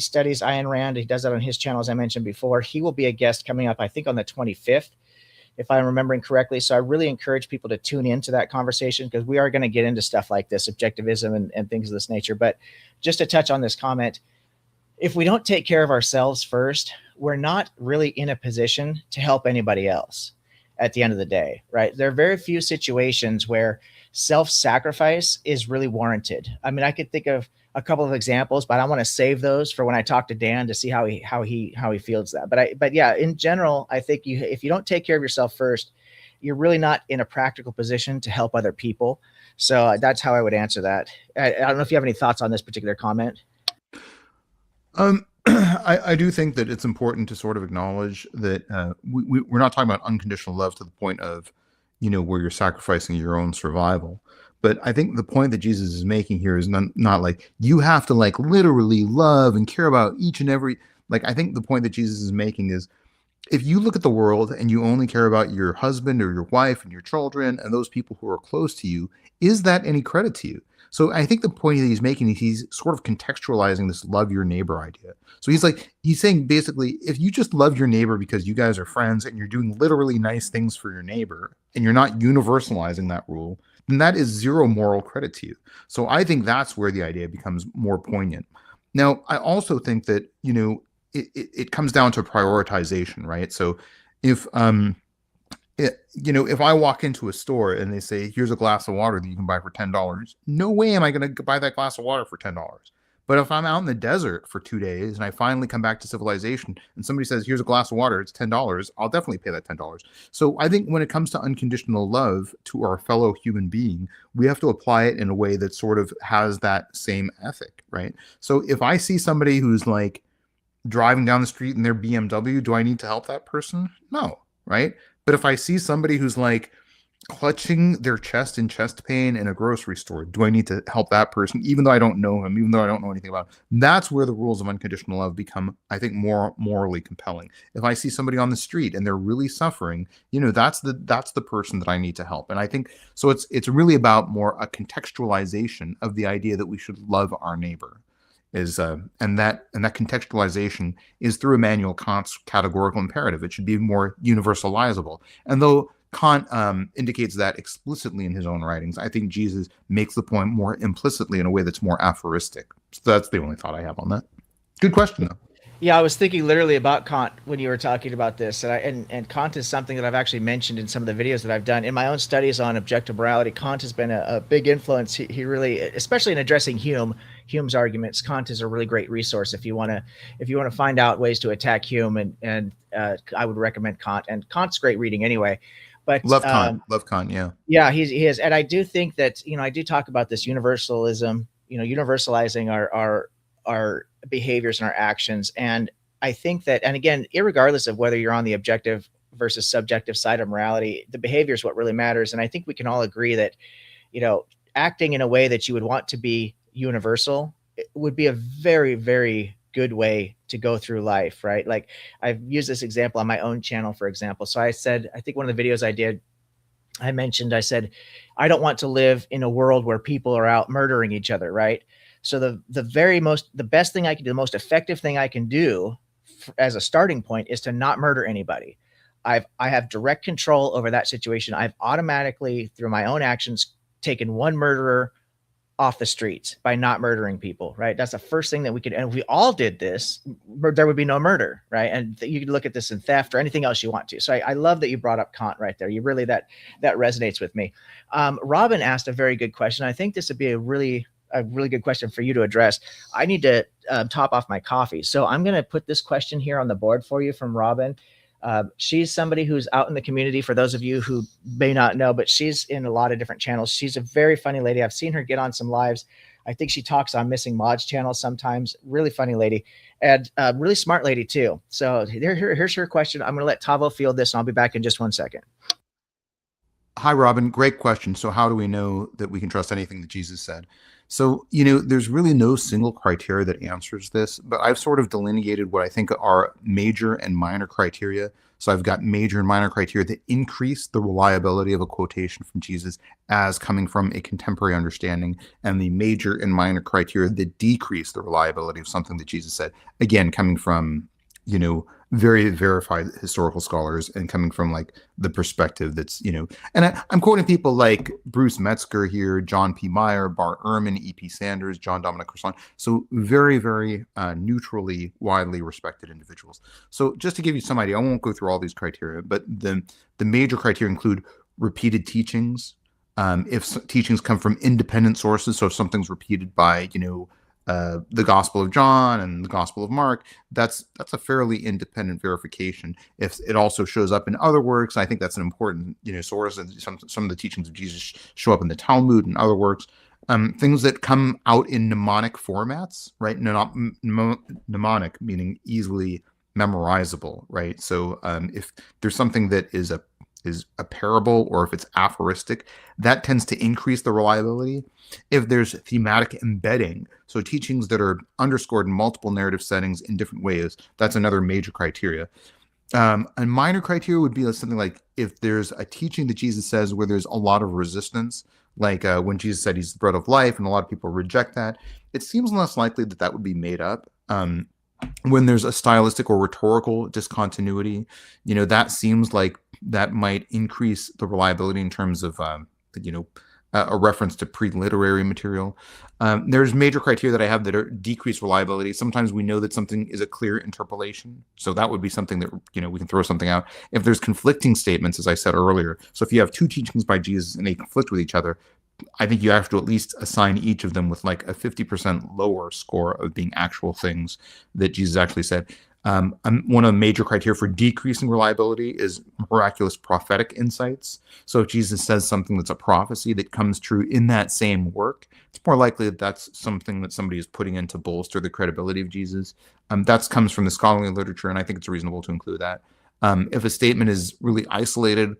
studies Ayn Rand. He does that on his channel, as I mentioned before. He will be a guest coming up, I think, on the 25th, if I'm remembering correctly. So I really encourage people to tune into that conversation, because we are going to get into stuff like this, objectivism and things of this nature. But just to touch on this comment, if we don't take care of ourselves first, we're not really in a position to help anybody else at the end of the day, right? There are very few situations where self-sacrifice is really warranted. I mean, I could think of a couple of examples, but I want to save those for when I talk to Dan to see how he feels that. But yeah, in general, I think if you don't take care of yourself first, you're really not in a practical position to help other people. So that's how I would answer that. I don't know if you have any thoughts on this particular comment. I do think that it's important to sort of acknowledge that we're not talking about unconditional love to the point of, you know, where you're sacrificing your own survival. But I think the point that Jesus is making here is not like you have to like literally love and care about each and every, like, I think the point that Jesus is making is, if you look at the world and you only care about your husband or your wife and your children and those people who are close to you, is that any credit to you? So I think the point that he's making is he's sort of contextualizing this love your neighbor idea. So he's saying basically, if you just love your neighbor because you guys are friends and you're doing literally nice things for your neighbor and you're not universalizing that rule, then that is zero moral credit to you. So I think that's where the idea becomes more poignant. Now, I also think that, it comes down to prioritization, right? So if if I walk into a store and they say, here's a glass of water that you can buy for $10, no way am I going to buy that glass of water for $10. But if I'm out in the desert for 2 days and I finally come back to civilization and somebody says, here's a glass of water, it's $10, I'll definitely pay that $10. So I think when it comes to unconditional love to our fellow human being, we have to apply it in a way that sort of has that same ethic, right? So if I see somebody who's like driving down the street in their BMW, do I need to help that person? No, right? But if I see somebody who's like clutching their chest in chest pain in a grocery store, do I need to help that person, even though I don't know him, even though I don't know anything about him? That's where the rules of unconditional love become, I think, more morally compelling. If I see somebody on the street and they're really suffering, that's the person that I need to help. And I think so. It's really about more a contextualization of the idea that we should love our neighbor. And that contextualization is through Immanuel Kant's categorical imperative. It should be more universalizable. And though Kant indicates that explicitly in his own writings, I think Jesus makes the point more implicitly in a way that's more aphoristic. So that's the only thought I have on that. Good question, though. Yeah, I was thinking literally about Kant when you were talking about this, and Kant is something that I've actually mentioned in some of the videos that I've done in my own studies on objective morality. Kant has been a big influence. He really, especially in addressing Hume's arguments, Kant is a really great resource if you want to find out ways to attack Hume, and I would recommend Kant. And Kant's great reading anyway. But love Kant, yeah. Yeah, he is, and I do think that I do talk about this universalism, universalizing our behaviors and our actions. And I think that, and again, irregardless of whether you're on the objective versus subjective side of morality, the behavior is what really matters. And I think we can all agree that, acting in a way that you would want to be universal would be a very, very good way to go through life, right? Like I've used this example on my own channel, for example. So I said, I think one of the videos I did, I said, I don't want to live in a world where people are out murdering each other, right? So the best thing I can do, the most effective thing I can do as a starting point is to not murder anybody. I have direct control over that situation. I've automatically, through my own actions, taken one murderer off the streets by not murdering people, right? That's the first thing that we could, and if we all did this, there would be no murder, right? And you could look at this in theft or anything else you want to. So I love that you brought up Kant right there. You really, that resonates with me. Robin asked a very good question. I think this would be a really good question for you to address. I need to top off my coffee. So I'm going to put this question here on the board for you from Robin. She's somebody who's out in the community, for those of you who may not know, but she's in a lot of different channels. She's a very funny lady. I've seen her get on some lives. I think she talks on Missing Mods channel sometimes. Really funny lady, and really smart lady too. So here's her question. I'm going to let Tavo field this, and I'll be back in just 1 second. Hi, Robin. Great question. So how do we know that we can trust anything that Jesus said? So, there's really no single criteria that answers this, but I've sort of delineated what I think are major and minor criteria. So I've got major and minor criteria that increase the reliability of a quotation from Jesus as coming from a contemporary understanding, and the major and minor criteria that decrease the reliability of something that Jesus said, again, coming from, very verified historical scholars and coming from like the perspective that's, and I'm quoting people like Bruce Metzger here, John P. Meyer, Bart Ehrman, E.P. Sanders, John Dominic Crossan. So very, very neutrally, widely respected individuals. So just to give you some idea, I won't go through all these criteria, but the major criteria include repeated teachings. If teachings come from independent sources, so if something's repeated by, the Gospel of John and the Gospel of Mark, that's a fairly independent verification. If it also shows up in other works, I think that's an important source. And some of the teachings of Jesus show up in the Talmud and other works. Things that come out in mnemonic formats, right? Mnemonic meaning easily memorizable, right? So if there's something that is a parable, or if it's aphoristic, that tends to increase the reliability. If there's thematic embedding, so teachings that are underscored in multiple narrative settings in different ways, that's another major criteria. A minor criteria would be something like if there's a teaching that Jesus says where there's a lot of resistance, like when Jesus said he's the bread of life, and a lot of people reject that, it seems less likely that would be made up. When there's a stylistic or rhetorical discontinuity, that seems like that might increase the reliability in terms of, a reference to pre-literary material. There's major criteria that I have that are decreased reliability. Sometimes we know that something is a clear interpolation, so that would be something that we can throw something out. If there's conflicting statements, as I said earlier, so if you have two teachings by Jesus and they conflict with each other, I think you have to at least assign each of them with like a 50% lower score of being actual things that Jesus actually said. One of the major criteria for decreasing reliability is miraculous prophetic insights. So if Jesus says something that's a prophecy that comes true in that same work, it's more likely that that's something that somebody is putting in to bolster the credibility of Jesus. That comes from the scholarly literature, and I think it's reasonable to include that. If a statement is really isolated,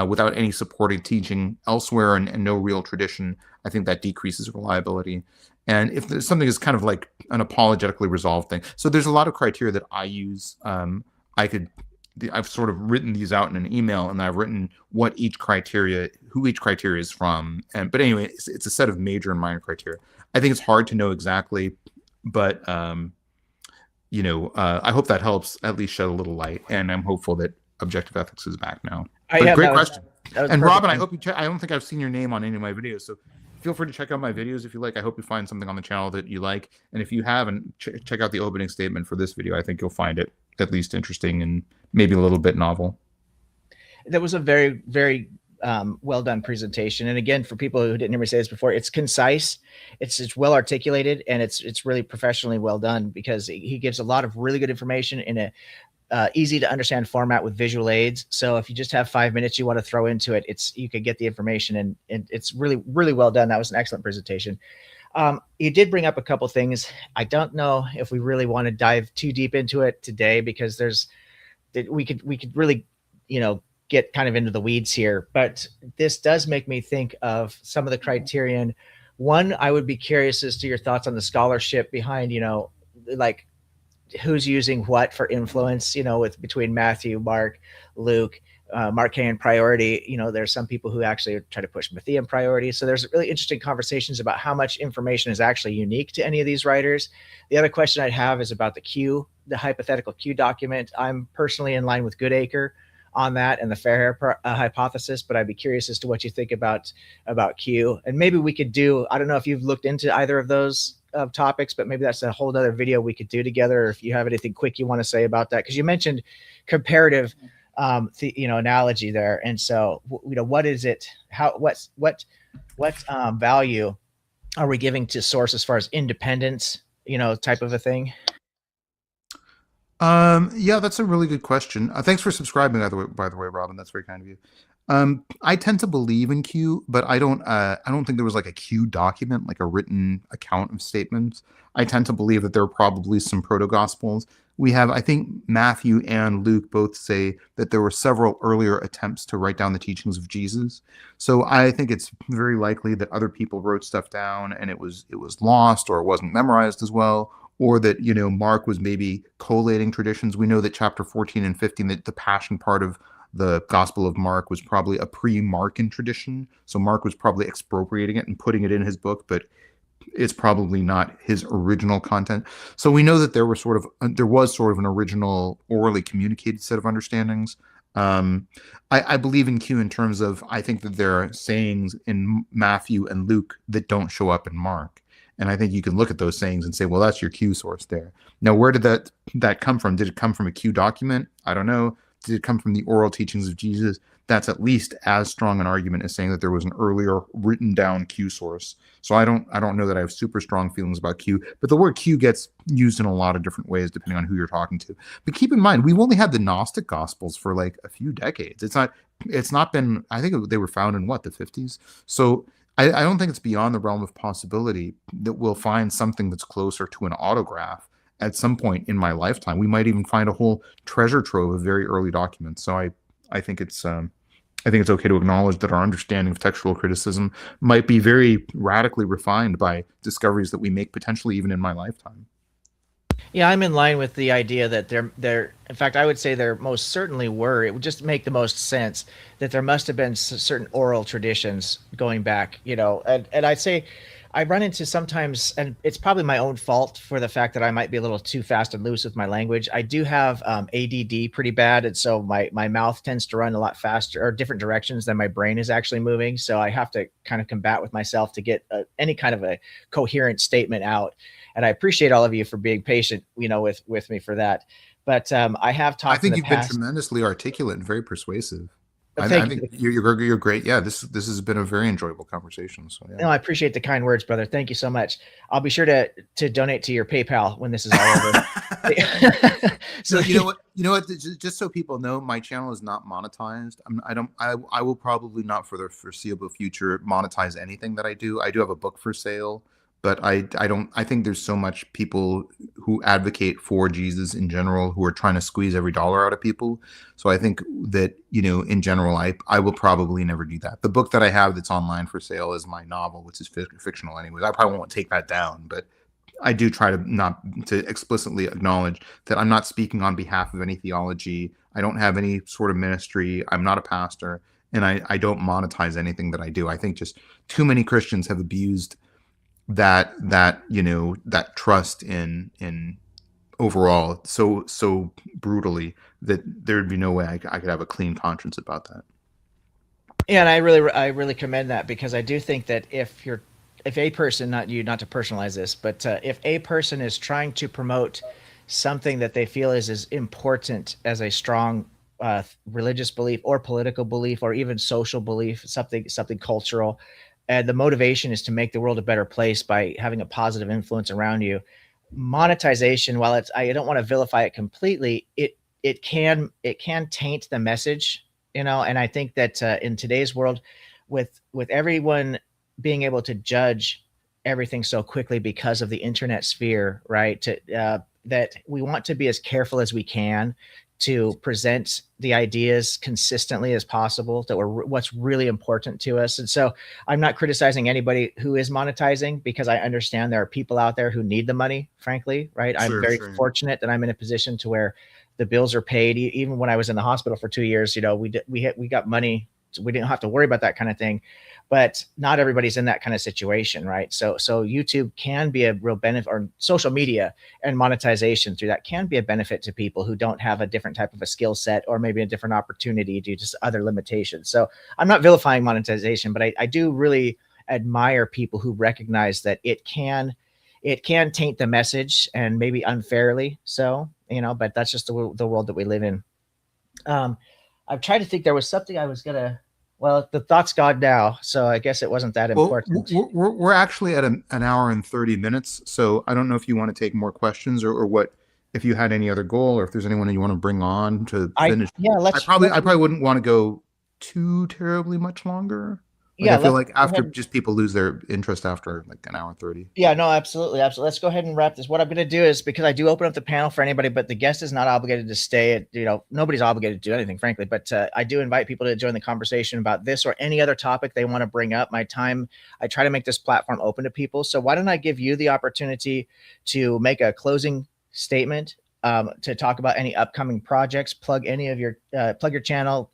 without any supporting teaching elsewhere and no real tradition, I think that decreases reliability. And if there's something is kind of like an apologetically resolved thing, so there's a lot of criteria that I use. I've sort of written these out in an email, and I've written who each criteria is from. But anyway, it's a set of major and minor criteria. I think it's hard to know exactly, but I hope that helps at least shed a little light. And I'm hopeful that objective ethics is back now. But great question. And Robin, I hope you check. I don't think I've seen your name on any of my videos, so feel free to check out my videos if you like. I hope you find something on the channel that you like, and if you haven't, check out the opening statement for this video. I think you'll find it at least interesting and maybe a little bit novel. That was a very, very well done presentation. And again, for people who didn't hear me say this before, it's concise, it's well articulated, and it's really professionally well done, because he gives a lot of really good information in a easy to understand format with visual aids. So if you just have 5 minutes you want to throw into it, you could get the information, and it's really, really well done. That was an excellent presentation. You did bring up a couple things. I don't know if we really want to dive too deep into it today, because we could really, get kind of into the weeds here, but this does make me think of some of the criterion. One, I would be curious as to your thoughts on the scholarship behind, like who's using what for influence, between Matthew, Mark, Luke, Marquean priority. There's some people who actually try to push Matthean priority. So there's really interesting conversations about how much information is actually unique to any of these writers. The other question I'd have is about the Q, the hypothetical Q document. I'm personally in line with Goodacre on that and the Fairhair hypothesis, but I'd be curious as to what you think about Q. And maybe we could do, I don't know if you've looked into either of those topics, but maybe that's a whole other video we could do together. Or if you have anything quick you want to say about that, because you mentioned comparative, analogy there. And so, what is it? What value are we giving to source as far as independence, type of a thing? Yeah, that's a really good question. Thanks for subscribing, by the way, Robin. That's very kind of you. I tend to believe in Q, but I don't think there was like a Q document, like a written account of statements. I tend to believe that there are probably some proto-gospels. We have, I think Matthew and Luke both say that there were several earlier attempts to write down the teachings of Jesus. So I think it's very likely that other people wrote stuff down and it was lost, or it wasn't memorized as well, or that, Mark was maybe collating traditions. We know that chapter 14 and 15, that the passion part of the Gospel of Mark was probably a pre-Markan tradition. So Mark was probably expropriating it and putting it in his book, but it's probably not his original content. So we know that there was sort of an original orally communicated set of understandings. I believe in Q in terms of, I think that there are sayings in Matthew and Luke that don't show up in Mark. And I think you can look at those sayings and say, well, that's your Q source there. Now, where did that come from? Did it come from a Q document? I don't know. Did it come from the oral teachings of Jesus? That's at least as strong an argument as saying that there was an earlier written down Q source. So I don't know that I have super strong feelings about Q, but the word Q gets used in a lot of different ways depending on who you're talking to. But keep in mind, we've only had the Gnostic Gospels for like a few decades. It's not been, I think they were found in the 50s. So I don't think it's beyond the realm of possibility that we'll find something that's closer to an autograph at some point in my lifetime. We might even find a whole treasure trove of very early documents. So I think it's okay to acknowledge that our understanding of textual criticism might be very radically refined by discoveries that we make potentially even in my lifetime. Yeah, I'm in line with the idea that there. In fact, I would say there most certainly were. It would just make the most sense that there must have been certain oral traditions going back, and I'd say, I run into sometimes, and it's probably my own fault for the fact that I might be a little too fast and loose with my language. I do have ADD pretty bad, and so my mouth tends to run a lot faster or different directions than my brain is actually moving. So I have to kind of combat with myself to get any kind of a coherent statement out. And I appreciate all of you for being patient, with me for that. But I have I talked in think the you've been past. tremendously articulate and very persuasive. I Thank you. think you're great. Yeah, this has been a very enjoyable conversation. So yeah. No, I appreciate the kind words, brother. Thank you so much. I'll be sure to donate to your PayPal when this is all over. So So you know what, just so people know, my channel is not monetized. I will probably not for the foreseeable future monetize anything that I do. I do have a book for sale, but I think there's so much people who advocate for Jesus in general who are trying to squeeze every dollar out of people. So I think that, in general, I will probably never do that. The book that I have that's online for sale is my novel, which is fictional anyways. I probably won't take that down, but I do try to not to explicitly acknowledge that I'm not speaking on behalf of any theology. I don't have any sort of ministry. I'm not a pastor, and I don't monetize anything that I do. I think just too many Christians have abused that trust in overall so brutally that there'd be no way I could have a clean conscience about that. Yeah, and I really commend that, because I do think that if a person, not you, not to personalize this, but if a person is trying to promote something that they feel is as important as a strong religious belief or political belief or even social belief, something cultural, and the motivation is to make the world a better place by having a positive influence around you, monetization, while I don't want to vilify it completely, it can taint the message, and I think that in today's world, with everyone being able to judge everything so quickly because of the internet sphere, right? That we want to be as careful as we can to present the ideas consistently as possible that were what's really important to us. And so I'm not criticizing anybody who is monetizing, because I understand there are people out there who need the money, frankly, right? I'm Sure, very sure. fortunate that I'm in a position to where the bills are paid. Even when I was in the hospital for 2 years, we got money. So we didn't have to worry about that kind of thing. But not everybody's in that kind of situation, right? So YouTube can be a real benefit, or social media and monetization through that can be a benefit to people who don't have a different type of a skill set, or maybe a different opportunity due to other limitations. So I'm not vilifying monetization, but I do really admire people who recognize that it can taint the message, and maybe unfairly so, but that's just the world that we live in. um I've tried to think, there was something I was gonna, well, the thought's gone now, so I guess it wasn't that Well, important. we're actually at an hour and 30 minutes, so I don't know if you want to take more questions, or what, if you had any other goal, or if there's anyone you want to bring on to I finish. Yeah, I probably wouldn't want to go too terribly much longer. Like I yeah, feel let's like go after ahead. just people lose their interest after like an hour 30. Yeah, no, absolutely, absolutely. Let's go ahead and wrap this. What I'm going to do is, because I do open up the panel for anybody, but the guest is not obligated to stay. Nobody's obligated to do anything, frankly. But I do invite people to join the conversation about this or any other topic they want to bring up. I try to make this platform open to people. So why don't I give you the opportunity to make a closing statement, to talk about any upcoming projects, plug your channel,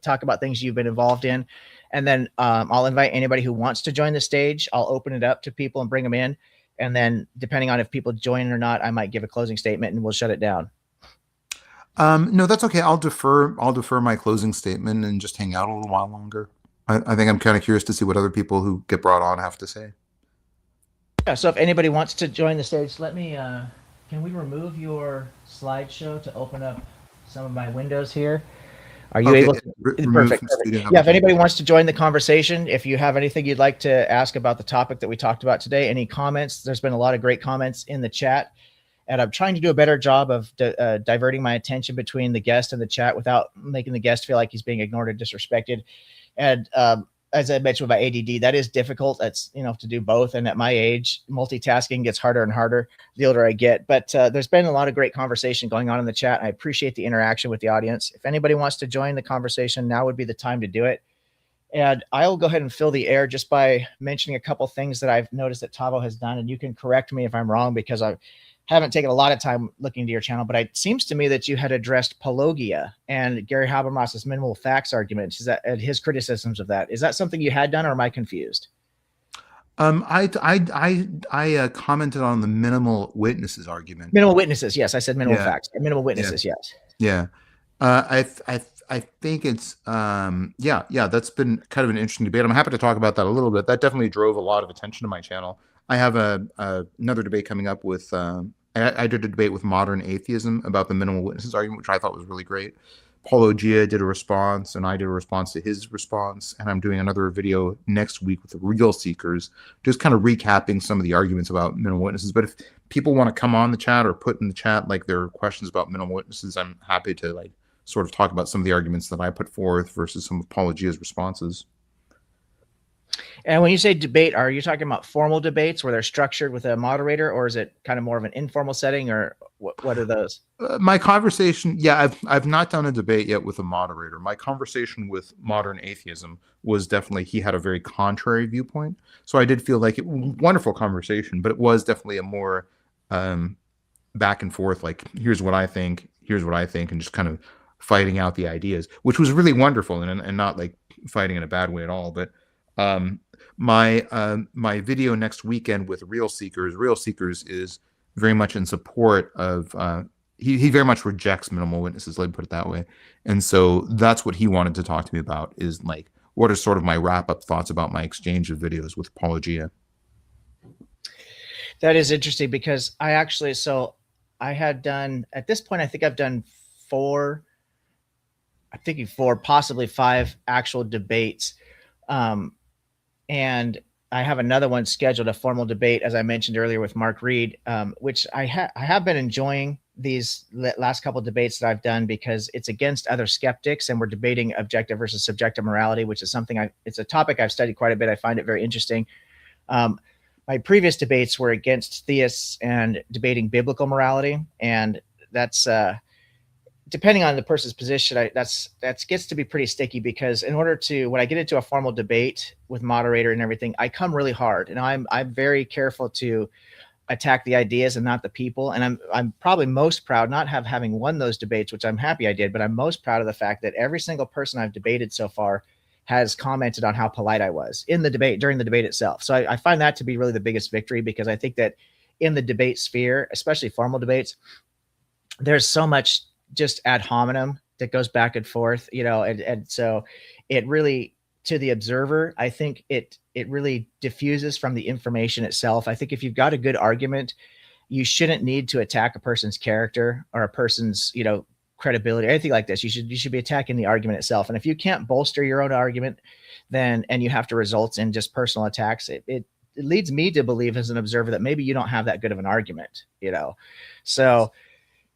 talk about things you've been involved in. And then I'll invite anybody who wants to join the stage. I'll open it up to people and bring them in. And then depending on if people join or not, I might give a closing statement and we'll shut it down. No, that's okay. I'll defer my closing statement and just hang out a little while longer. I think I'm kind of curious to see what other people who get brought on have to say. Yeah, so if anybody wants to join the stage, can we remove your slideshow to open up some of my windows here? Are you Okay, able to? remove Perfect. from Perfect. studio Yeah, if anybody habitation. wants to join the conversation, if you have anything you'd like to ask about the topic that we talked about today, any comments, there's been a lot of great comments in the chat. And I'm trying to do a better job of diverting my attention between the guest and the chat without making the guest feel like he's being ignored or disrespected. And as I mentioned about ADD, that is difficult. That's, to do both. And at my age, multitasking gets harder and harder the older I get. But there's been a lot of great conversation going on in the chat. I appreciate the interaction with the audience. If anybody wants to join the conversation, now would be the time to do it. And I'll go ahead and fill the air just by mentioning a couple things that I've noticed that Tavo has done. And you can correct me if I'm wrong, because I haven't taken a lot of time looking into your channel, but it seems to me that you had addressed Pelagia and Gary Habermas's minimal facts arguments, and his criticisms of that. Is that something you had done, or am I confused? I commented on the minimal witnesses argument. Minimal witnesses. Yes, I said minimal Yeah, facts. Minimal yeah, witnesses. Yes. yeah. I think it's yeah, that's been kind of an interesting debate. I'm happy to talk about that a little bit. That definitely drove a lot of attention to my channel. I have another debate coming up with I did a debate with modern atheism about the minimal witnesses argument, which I thought was really great. Paulo Gia did a response, and I did a response to his response, and I'm doing another video next week with the real seekers, just kind of recapping some of the arguments about minimal witnesses. But if people want to come on the chat or put in the chat like their questions about minimal witnesses, I'm happy to like sort of talk about some of the arguments that I put forth versus some of Paulo Gia's responses. And when you say debate, are you talking about formal debates where they're structured with a moderator, or is it kind of more of an informal setting, or what are those? My conversation, yeah, I've not done a debate yet with a moderator. My conversation with modern atheism was definitely, he had a very contrary viewpoint. So I did feel like it wonderful conversation, but it was definitely a more back and forth, like here's what I think, and just kind of fighting out the ideas, which was really wonderful and not like fighting in a bad way at all. But my video next weekend with Real Seekers is very much in support of he very much rejects minimal witnesses, let me put it that way. And so that's what he wanted to talk to me about, is like what are sort of my wrap-up thoughts about my exchange of videos with Paulo Gia. That is interesting because I had done, at this point, I think I've done four, I'm thinking four, possibly five actual debates. And I have another one scheduled, a formal debate, as I mentioned earlier, with Mark Reed, which I have been enjoying these last couple of debates that I've done because it's against other skeptics, and we're debating objective versus subjective morality, which is something it's a topic I've studied quite a bit. I find it very interesting. My previous debates were against theists and debating biblical morality, and that's depending on the person's position, that gets to be pretty sticky because in order to, when I get into a formal debate with moderator and everything, I come really hard, and I'm very careful to attack the ideas and not the people. And I'm probably most proud, not having won those debates, which I'm happy I did, but I'm most proud of the fact that every single person I've debated so far has commented on how polite I was in the debate, during the debate itself. So I find that to be really the biggest victory, because I think that in the debate sphere, especially formal debates, there's so much just ad hominem that goes back and forth, and so it really, to the observer, I think it really diffuses from the information itself. I think if you've got a good argument, you shouldn't need to attack a person's character or a person's, credibility or anything like this. You should be attacking the argument itself. And if you can't bolster your own argument, and you have to result in just personal attacks, it leads me to believe as an observer that maybe you don't have that good of an argument, So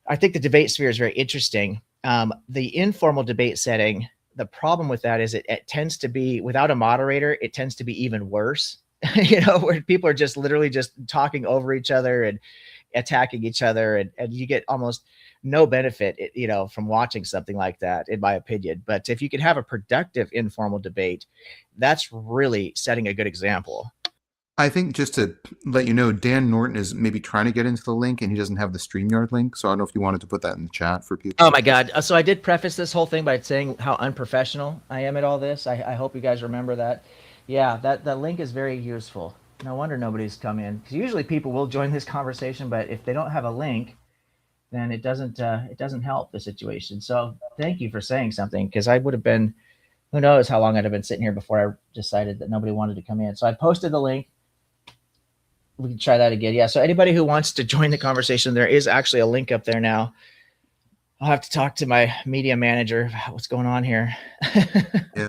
I think the debate sphere is very interesting. The informal debate setting, the problem with that is it tends to be, without a moderator, it tends to be even worse, where people are just literally just talking over each other and attacking each other, and you get almost no benefit, from watching something like that, in my opinion. But if you can have a productive informal debate, that's really setting a good example. I think, just to let you know, Dan Norton is maybe trying to get into the link, and he doesn't have the StreamYard link. So I don't know if you wanted to put that in the chat for people. Oh my God. So I did preface this whole thing by saying how unprofessional I am at all this. I hope you guys remember that. Yeah, that link is very useful. No wonder nobody's come in, because usually people will join this conversation, but if they don't have a link, then it doesn't help the situation. So thank you for saying something, because I would have been, who knows how long I'd have been sitting here before I decided that nobody wanted to come in. So I posted the link. We can try that again. Yeah. So anybody who wants to join the conversation, there is actually a link up there now. I'll have to talk to my media manager about what's going on here. Yeah.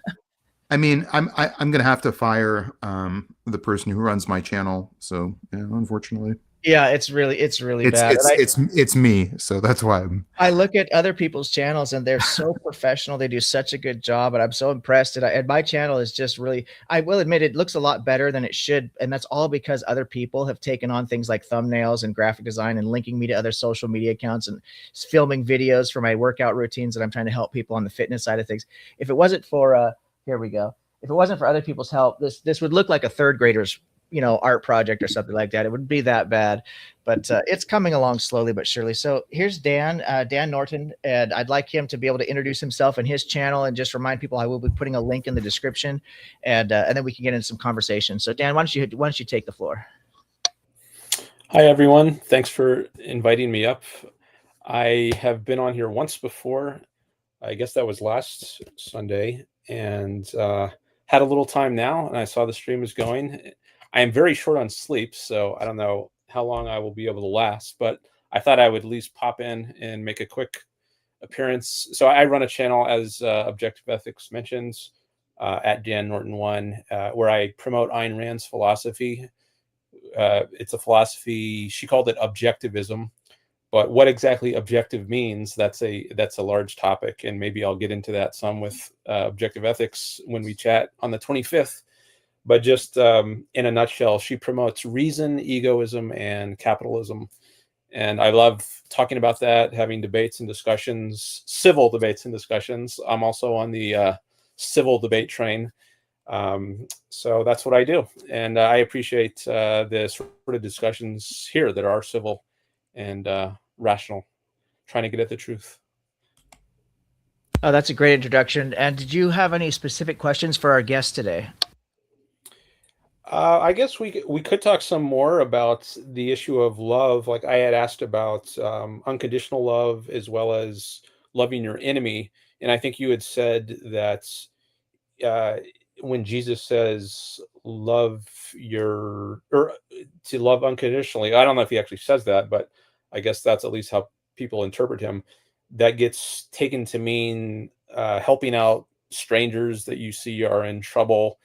I mean, I'm going to have to fire the person who runs my channel. So yeah, unfortunately. Yeah, it's really bad. It's me, so that's why I look at other people's channels and they're so professional. They do such a good job, and I'm so impressed. And my channel is just really, I will admit, it looks a lot better than it should, and that's all because other people have taken on things like thumbnails and graphic design and linking me to other social media accounts and filming videos for my workout routines that I'm trying to help people on the fitness side of things. If it wasn't for here we go. If it wasn't for other people's help, this would look like a third grader's art project or something like that. It wouldn't be that bad, but it's coming along slowly but surely. So here's Dan Norton, and I'd like him to be able to introduce himself and his channel, and just remind people I will be putting a link in the description, and then we can get into some conversation. So Dan, why don't you take the floor? Hi everyone, thanks for inviting me up. I have been on here once before. I guess that was last Sunday, and had a little time now, and I saw the stream is going. I am very short on sleep, so I don't know how long I will be able to last, but I thought I would at least pop in and make a quick appearance. So I run a channel, as Objective Ethics mentions, at Dan Norton 1, where I promote Ayn Rand's philosophy. It's a philosophy, she called it objectivism, but what exactly objective means, that's a large topic, and maybe I'll get into that some with Objective Ethics when we chat on the 25th. But just in a nutshell, she promotes reason, egoism, and capitalism. And I love talking about that, having debates and discussions, civil debates and discussions. I'm also on the civil debate train. So that's what I do. And I appreciate the sort of discussions here that are civil and rational, trying to get at the truth. Oh, that's a great introduction. And did you have any specific questions for our guest today? I guess we could talk some more about the issue of love. Like I had asked about unconditional love as well as loving your enemy. And I think you had said that when Jesus says love or to love unconditionally, I don't know if he actually says that, but I guess that's at least how people interpret him. That gets taken to mean helping out strangers that you see are in trouble.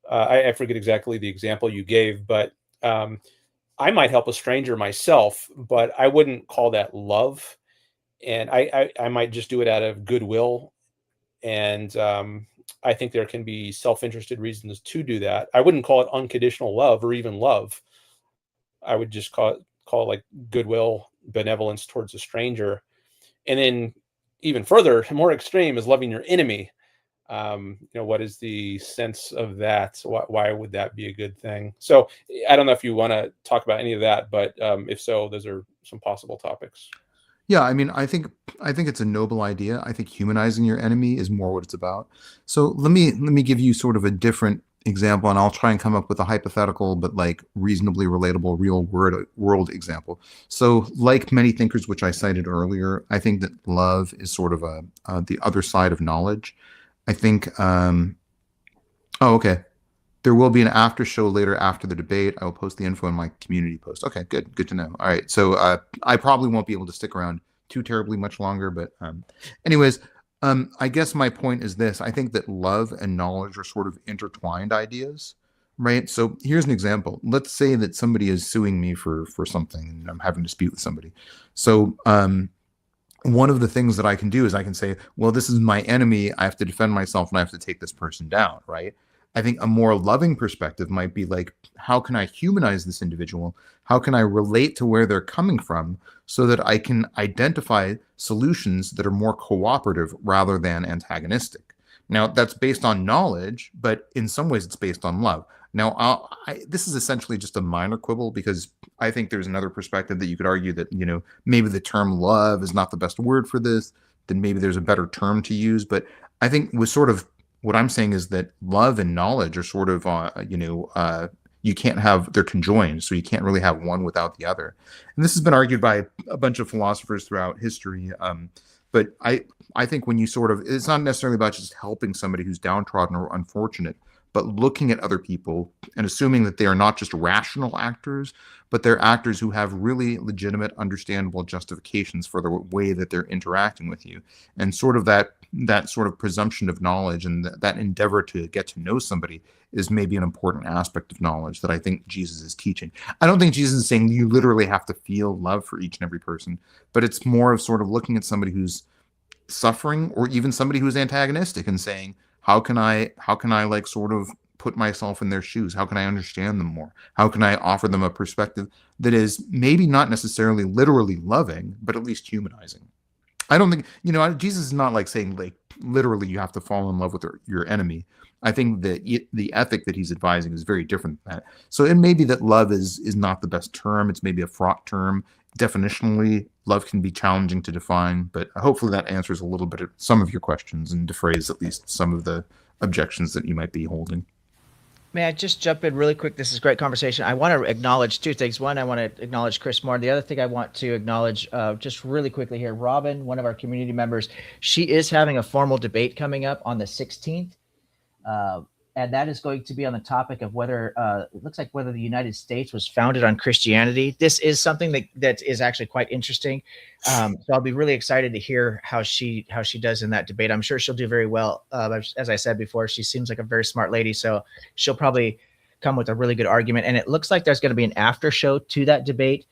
I forget exactly the example you gave, but I might help a stranger myself, but I wouldn't call that love. And I might just do it out of goodwill. And I think there can be self-interested reasons to do that. I wouldn't call it unconditional love or even love. I would just call it like goodwill, benevolence towards a stranger. And then even further, more extreme is loving your enemy. What is the sense of that? Why would that be a good thing? So I don't know if you want to talk about any of that, but if so, those are some possible topics. Yeah, I mean, I think it's a noble idea. I think humanizing your enemy is more what it's about. So let me give you sort of a different example, and I'll try and come up with a hypothetical but like reasonably relatable real world example. So like many thinkers which I cited earlier, I think that love is sort of the other side of knowledge. I think okay. There will be an after show later after the debate. I will post the info in my community post. Okay, good to know. All right, so I probably won't be able to stick around too terribly much longer, but anyways, I guess my point is this. I think that love and knowledge are sort of intertwined ideas, right? So here's an example. Let's say that somebody is suing me for something, and I'm having a dispute with somebody. So one of the things that I can do is I can say, well, this is my enemy. I have to defend myself, and I have to take this person down, right? I think a more loving perspective might be like, how can I humanize this individual? How can I relate to where they're coming from so that I can identify solutions that are more cooperative rather than antagonistic? Now, that's based on knowledge, but in some ways it's based on love. Now, this is essentially just a minor quibble because I think there's another perspective that you could argue that, maybe the term love is not the best word for this, then maybe there's a better term to use. But I think what I'm saying is that love and knowledge are sort of, you can't have, they're conjoined, so you can't really have one without the other. And this has been argued by a bunch of philosophers throughout history. But I think when you it's not necessarily about just helping somebody who's downtrodden or unfortunate, but looking at other people and assuming that they are not just rational actors, but they're actors who have really legitimate, understandable justifications for the way that they're interacting with you. And sort of that sort of presumption of knowledge and that endeavor to get to know somebody is maybe an important aspect of knowledge that I think Jesus is teaching. I don't think Jesus is saying you literally have to feel love for each and every person, but it's more of sort of looking at somebody who's suffering or even somebody who's antagonistic and saying, how can I like sort of put myself in their shoes? How can I understand them more? How can I offer them a perspective that is maybe not necessarily literally loving, but at least humanizing? I don't think, Jesus is not like saying like literally you have to fall in love with your enemy. I think that the ethic that he's advising is very different than that. So it may be that love is not the best term. It's maybe a fraught term. Definitionally, love can be challenging to define, but hopefully that answers a little bit of some of your questions and defrays at least some of the objections that you might be holding. May I just jump in really quick? This is great conversation. I want to acknowledge two things. One, I want to acknowledge Chris Moore. The other thing I want to acknowledge just really quickly here, Robin, one of our community members, she is having a formal debate coming up on the 16th. And that is going to be on the topic of whether it looks like whether the United States was founded on Christianity. This is something that is actually quite interesting. So I'll be really excited to hear how she does in that debate. I'm sure she'll do very well. As I said before, she seems like a very smart lady, so she'll probably come with a really good argument. And it looks like there's going to be an after show to that debate,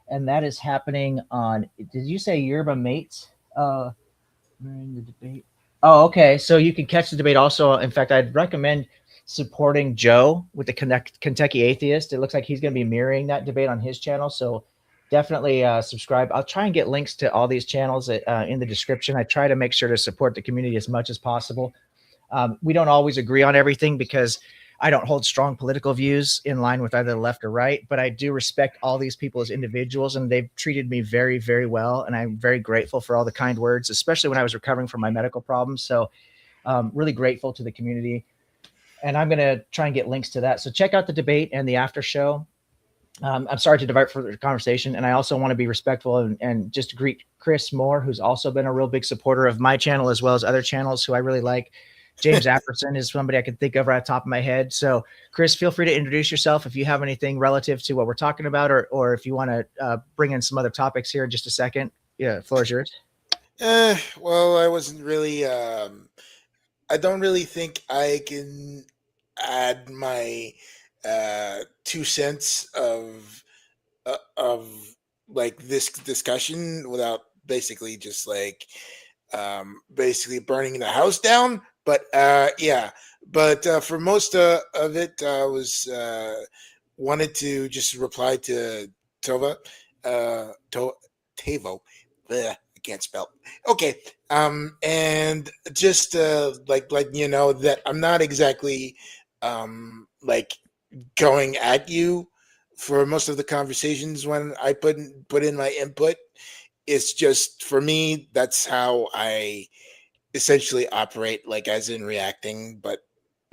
and that is happening on. Did you say Yerba Mate? During the debate. Oh, okay. So you can catch the debate also. In fact, I'd recommend supporting Joe with the Kentucky Atheist. It looks like he's going to be mirroring that debate on his channel. So definitely subscribe. I'll try and get links to all these channels in the description. I try to make sure to support the community as much as possible. We don't always agree on everything because I don't hold strong political views in line with either the left or right, but I do respect all these people as individuals, and they've treated me very, very well. And I'm very grateful for all the kind words, especially when I was recovering from my medical problems. So really grateful to the community. And I'm going to try and get links to that. So check out the debate and the after show. I'm sorry to divert further conversation. And I also want to be respectful and just greet Chris Moore, who's also been a real big supporter of my channel as well as other channels who I really like. James Apperson is somebody I can think of right off the top of my head. So Chris, feel free to introduce yourself if you have anything relative to what we're talking about, or if you want to bring in some other topics here in just a second. Yeah, floor is yours. Well, I wasn't really, I don't really think I can add my 2 cents of like this discussion without basically just like basically burning the house down. But yeah, but for most of it, I was wanted to just reply to Tavo. Tavo. I can't spell. Okay. And just like you know that I'm not exactly like going at you for most of the conversations when I put in my input. It's just for me, that's how I essentially operate, like as in reacting. But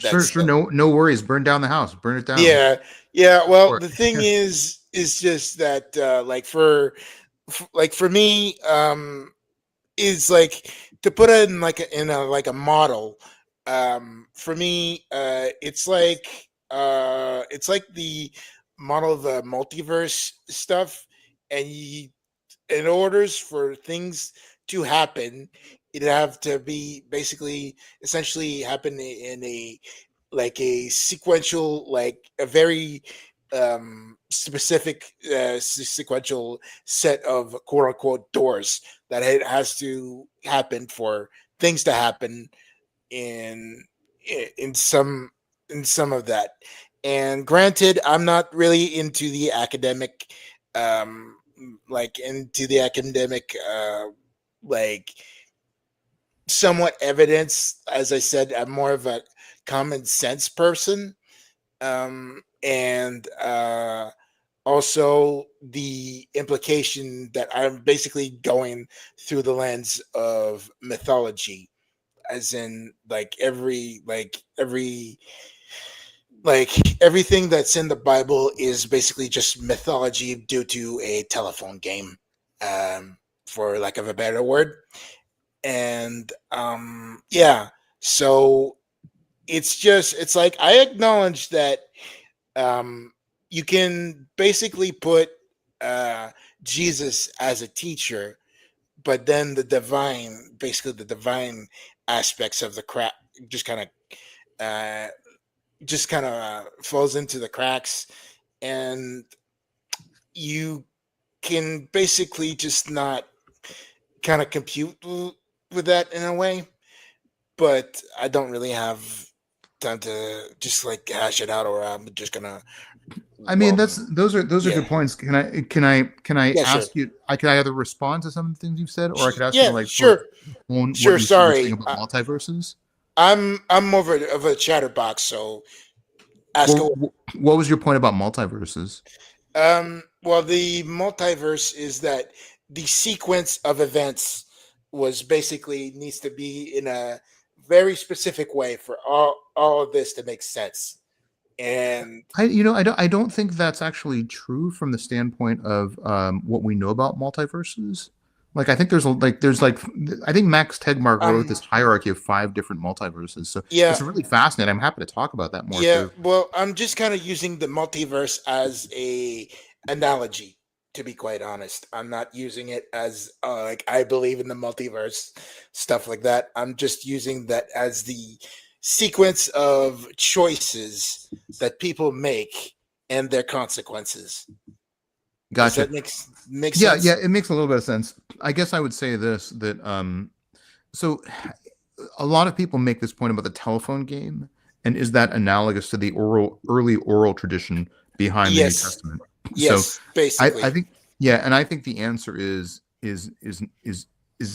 that's Sure. No worries. Burn down the house. Burn it down. yeah. Well, the thing is just that like for me, is like to put it in like a model. For me, it's like the model of the multiverse stuff, and in orders for things to happen, it'd have to be basically essentially happen in a sequential, like a very specific sequential set of quote unquote doors that it has to happen for things to happen in some of that. And granted, I'm not really into the academic like somewhat evidence. As I said, I'm more of a common sense person. And also the implication that I'm basically going through the lens of mythology, as in everything that's in the Bible is basically just mythology due to a telephone game, for lack of a better word. And yeah, so it's like I acknowledge that you can basically put Jesus as a teacher, but then the divine aspects of the crap just kind of falls into the cracks, and you can basically just not kind of compute with that in a way. But I don't really have time to just like hash it out, or I'm just gonna. I mean, those are good points. Can I ask sure. you? Can I either respond to some of the things you've said, or I could ask you Yeah, like sure. what Sure, you were sorry. saying about multiverses? I'm more of a chatterbox, so ask away. What was your point about multiverses? Well, the multiverse is that the sequence of events was basically needs to be in a very specific way for all of this to make sense. And I don't think that's actually true from the standpoint of what we know about multiverses. Like I think I think Max Tegmark wrote this hierarchy of 5 different multiverses. So yeah, it's really fascinating. I'm happy to talk about that more. yeah. Well, I'm just kind of using the multiverse as a analogy. To be quite honest, I'm not using it as like I believe in the multiverse, stuff like that. I'm just using that as the sequence of choices that people make and their consequences. Gotcha. Does that make Yeah, sense? yeah, it makes a little bit of sense. I guess I would say this that so a lot of people make this point about the telephone game, and is that analogous to the early oral tradition behind the New Yes. Testament? So Yes, basically. I think yeah, and I think the answer is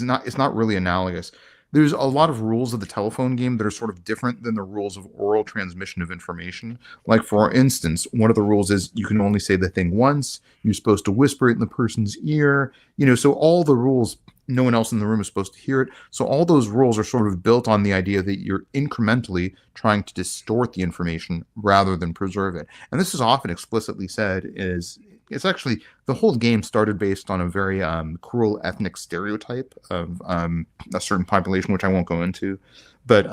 not, it's not really analogous. There's a lot of rules of the telephone game that are sort of different than the rules of oral transmission of information. Like for instance, one of the rules is you can only say the thing once. You're supposed to whisper it in the person's ear. So all the rules, no one else in the room is supposed to hear it. So all those rules are sort of built on the idea that you're incrementally trying to distort the information rather than preserve it. And this is often explicitly said is it's actually the whole game started based on a very cruel ethnic stereotype of a certain population, which I won't go into. But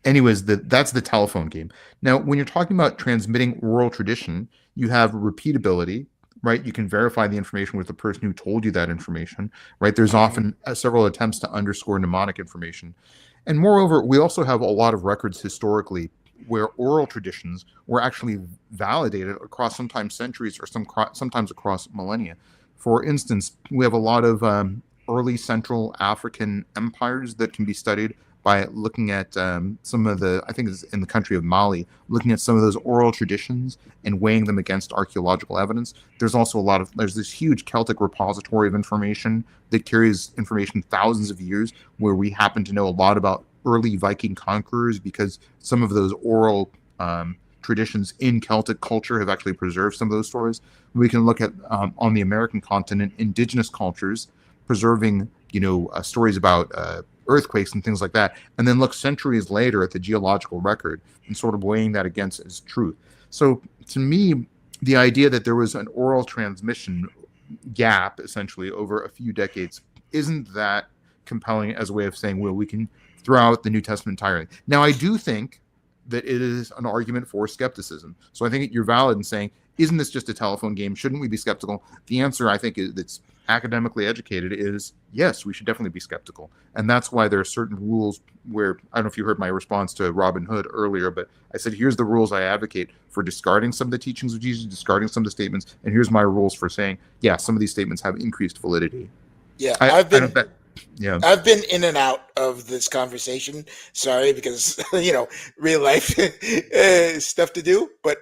anyways, that's the telephone game. Now, when you're talking about transmitting oral tradition, you have repeatability, right? You can verify the information with the person who told you that information, right? There's often several attempts to underscore mnemonic information. And moreover, we also have a lot of records historically where oral traditions were actually validated across sometimes centuries or sometimes across millennia. For instance, we have a lot of early Central African empires that can be studied by looking at some of the, I think it's in the country of Mali, looking at some of those oral traditions and weighing them against archaeological evidence. There's also there's this huge Celtic repository of information that carries information thousands of years where we happen to know a lot about early Viking conquerors because some of those oral traditions in Celtic culture have actually preserved some of those stories. We can look at on the American continent, indigenous cultures preserving, stories about earthquakes and things like that, and then look centuries later at the geological record and sort of weighing that against its truth. So to me, the idea that there was an oral transmission gap essentially over a few decades isn't that compelling as a way of saying, well, we can throw out the New Testament entirely. Now, I do think that it is an argument for skepticism. So I think you're valid in saying, isn't this just a telephone game? Shouldn't we be skeptical? The answer, I think, that's academically educated is yes, we should definitely be skeptical. And that's why there are certain rules where, I don't know if you heard my response to Robin Hood earlier, but I said, here's the rules I advocate for discarding some of the teachings of Jesus, discarding some of the statements, and here's my rules for saying, yeah, some of these statements have increased validity. Yeah, I've been in and out of this conversation. Sorry, because real life stuff to do. But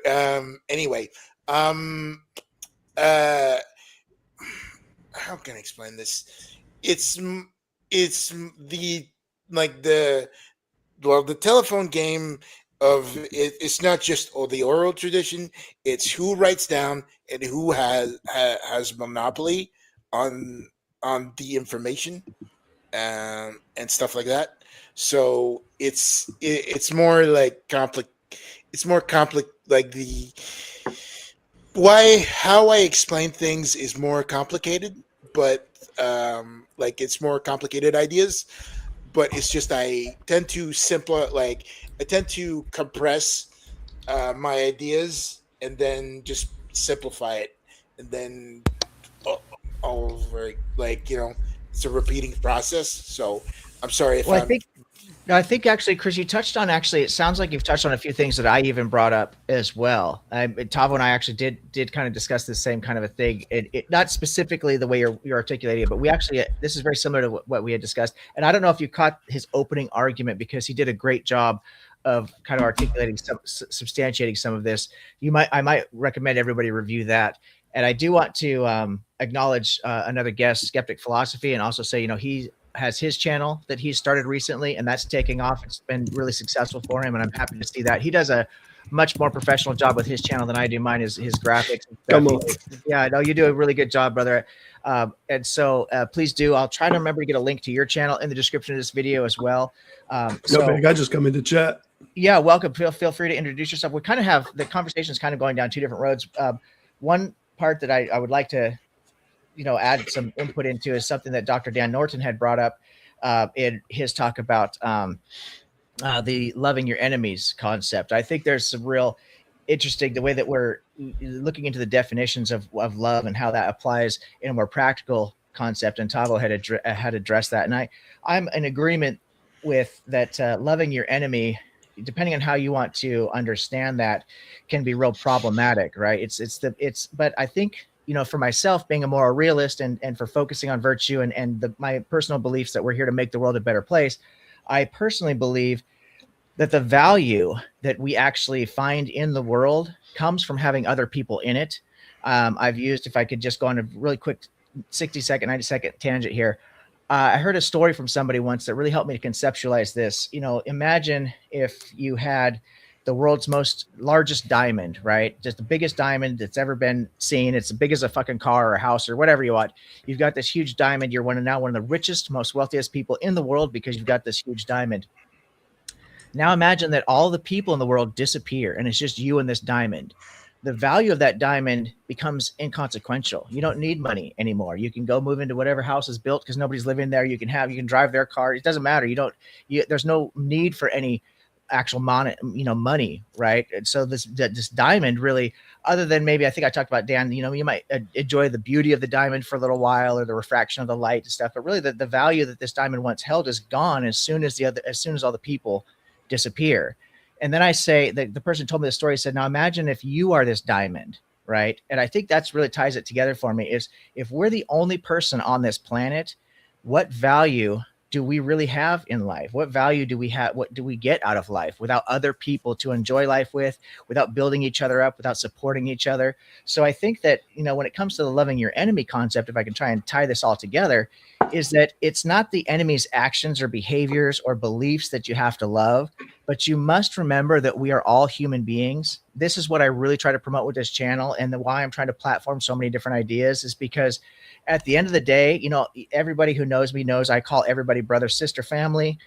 anyway, how can I explain this? It's the the telephone game of it, it's not just the oral tradition. It's who writes down and who has monopoly on the information and stuff like that. So it's more like it's more complex. Like how I explain things is more complicated, but like it's more complicated ideas. But it's just I tend to compress my ideas and then just simplify it, and then over it's a repeating process. So I'm sorry if I think actually, Chris, you touched on it sounds like you've touched on a few things that I even brought up as well. Tavo and I actually did kind of discuss the same kind of a thing. It not specifically the way you're articulating it, but we actually, this is very similar to what we had discussed. And I don't know if you caught his opening argument because he did a great job of kind of articulating substantiating some of this. I might recommend everybody review that. And I do want to acknowledge another guest, Skeptic Philosophy, and also say, has his channel that he started recently, and that's taking off. It's been really successful for him, and I'm happy to see that. He does a much more professional job with his channel than I do. Mine is his graphics and stuff. Come on. Yeah, no, you do a really good job, brother. And so please do. I'll try to remember to get a link to your channel in the description of this video as well. No big. I just come into chat. Yeah, welcome. Feel free to introduce yourself. We kind of have the conversation is kind of going down two different roads. One part that I would like to, add some input into is something that Dr. Dan Norton had brought up in his talk about the loving your enemies concept. I think there's some real interesting, the way that we're looking into the definitions of love and how that applies in a more practical concept. And Tavo had addressed that. And I'm in agreement with that. Loving your enemy, depending on how you want to understand that, can be real problematic, right? But I think, for myself, being a moral realist and for focusing on virtue and my personal beliefs that we're here to make the world a better place, I personally believe that the value that we actually find in the world comes from having other people in it. I've used, if I could just go on a really quick 60-second, 90-second tangent here. I heard a story from somebody once that really helped me to conceptualize this. Imagine if you had the world's largest diamond, right? Just the biggest diamond that's ever been seen. It's as big as a fucking car or a house or whatever you want. You've got this huge diamond. You're now one of the richest, most wealthiest people in the world because you've got this huge diamond. Now imagine that all the people in the world disappear and it's just you and this diamond. The value of that diamond becomes inconsequential. You don't need money anymore. You can go move into whatever house is built because nobody's living there. You can drive their car. It doesn't matter. There's no need for any actual money, right? And so this diamond really, other than maybe, I think I talked about, Dan, you might enjoy the beauty of the diamond for a little while or the refraction of the light and stuff, but really the value that this diamond once held is gone as soon as all the people disappear. And then I say that the person told me the story said, now imagine if you are this diamond, right? And I think that's really ties it together for me, is if we're the only person on this planet, what value do we really have in life? What value do we have? What do we get out of life without other people to enjoy life with, without building each other up, without supporting each other? So I think that, when it comes to the loving your enemy concept, if I can try and tie this all together, is that it's not the enemy's actions or behaviors or beliefs that you have to love, but you must remember that we are all human beings. This is what I really try to promote with this channel, and why I'm trying to platform so many different ideas is because at the end of the day, everybody who knows me knows I call everybody brother, sister, family.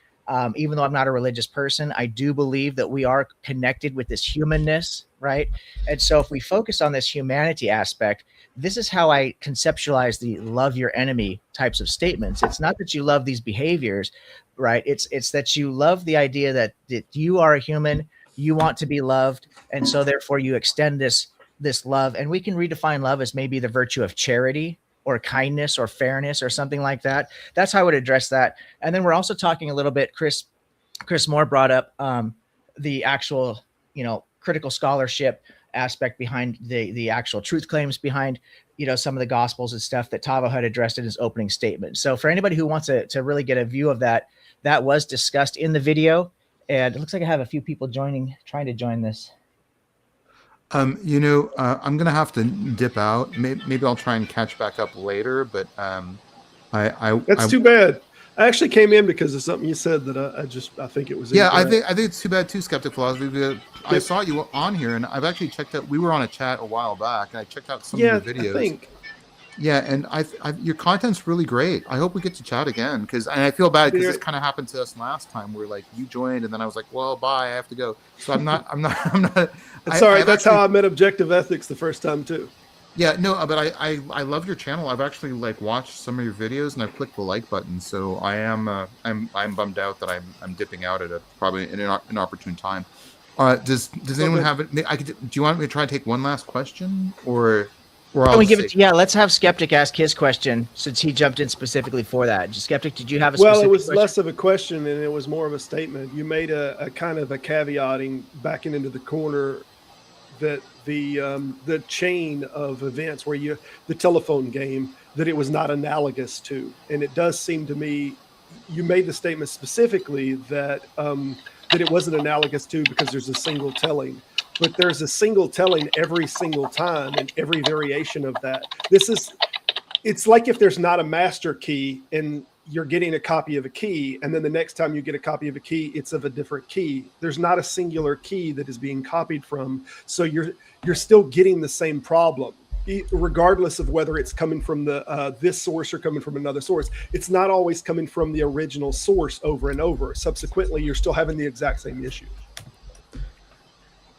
Even though I'm not a religious person, I do believe that we are connected with this humanness, right? And so if we focus on this humanity aspect, this is how I conceptualize the love your enemy types of statements. It's not that you love these behaviors, right? It's that you love the idea that you are a human, you want to be loved, and so therefore you extend this love. And we can redefine love as maybe the virtue of charity or kindness or fairness or something like that. That's how I would address that. And then we're also talking a little bit, Chris Moore brought up the actual, critical scholarship aspect behind the actual truth claims behind, some of the gospels and stuff that Tavo had addressed in his opening statement. So for anybody who wants to really get a view of that was discussed in the video. And it looks like I have a few people trying to join this. I'm going to have to dip out. Maybe I'll try and catch back up later, but That's too bad. I actually came in because of something you said that I think it was. Yeah, incorrect. I think it's too bad too, Skeptic Philosophy. Because I saw you on here, and I've actually checked out. We were on a chat a while back, and I checked out some of your videos. I think. Yeah, and your content's really great. I hope we get to chat again, and I feel bad because this kind of happened to us last time, where like you joined, and then I was like, well, bye, I have to go. So I'm not. It's all right. That's how I met Objective Ethics the first time too. Yeah, no, but I love your channel. I've actually watched some of your videos, and I've clicked the like button. So I'm bummed out that I'm dipping out at probably an inopportune time. Does anyone have it? Do you want me to try to take one last question, or can we give it? Yeah, let's have Skeptic ask his question since he jumped in specifically for that. Skeptic, did you have a specific Well, it was question? less of a question and it was more of a statement. You made a kind of a caveating backing into the corner that the chain of events where the telephone game, that it was not analogous to. And it does seem to me you made the statement specifically that it wasn't analogous to because there's a single telling. But there's a single telling every single time and every variation of that. It's like if there's not a master key and you're getting a copy of a key, and then the next time you get a copy of a key, it's of a different key. There's not a singular key that is being copied from. So you're still getting the same problem, regardless of whether it's coming from this source or coming from another source. It's not always coming from the original source over and over. Subsequently, you're still having the exact same issue.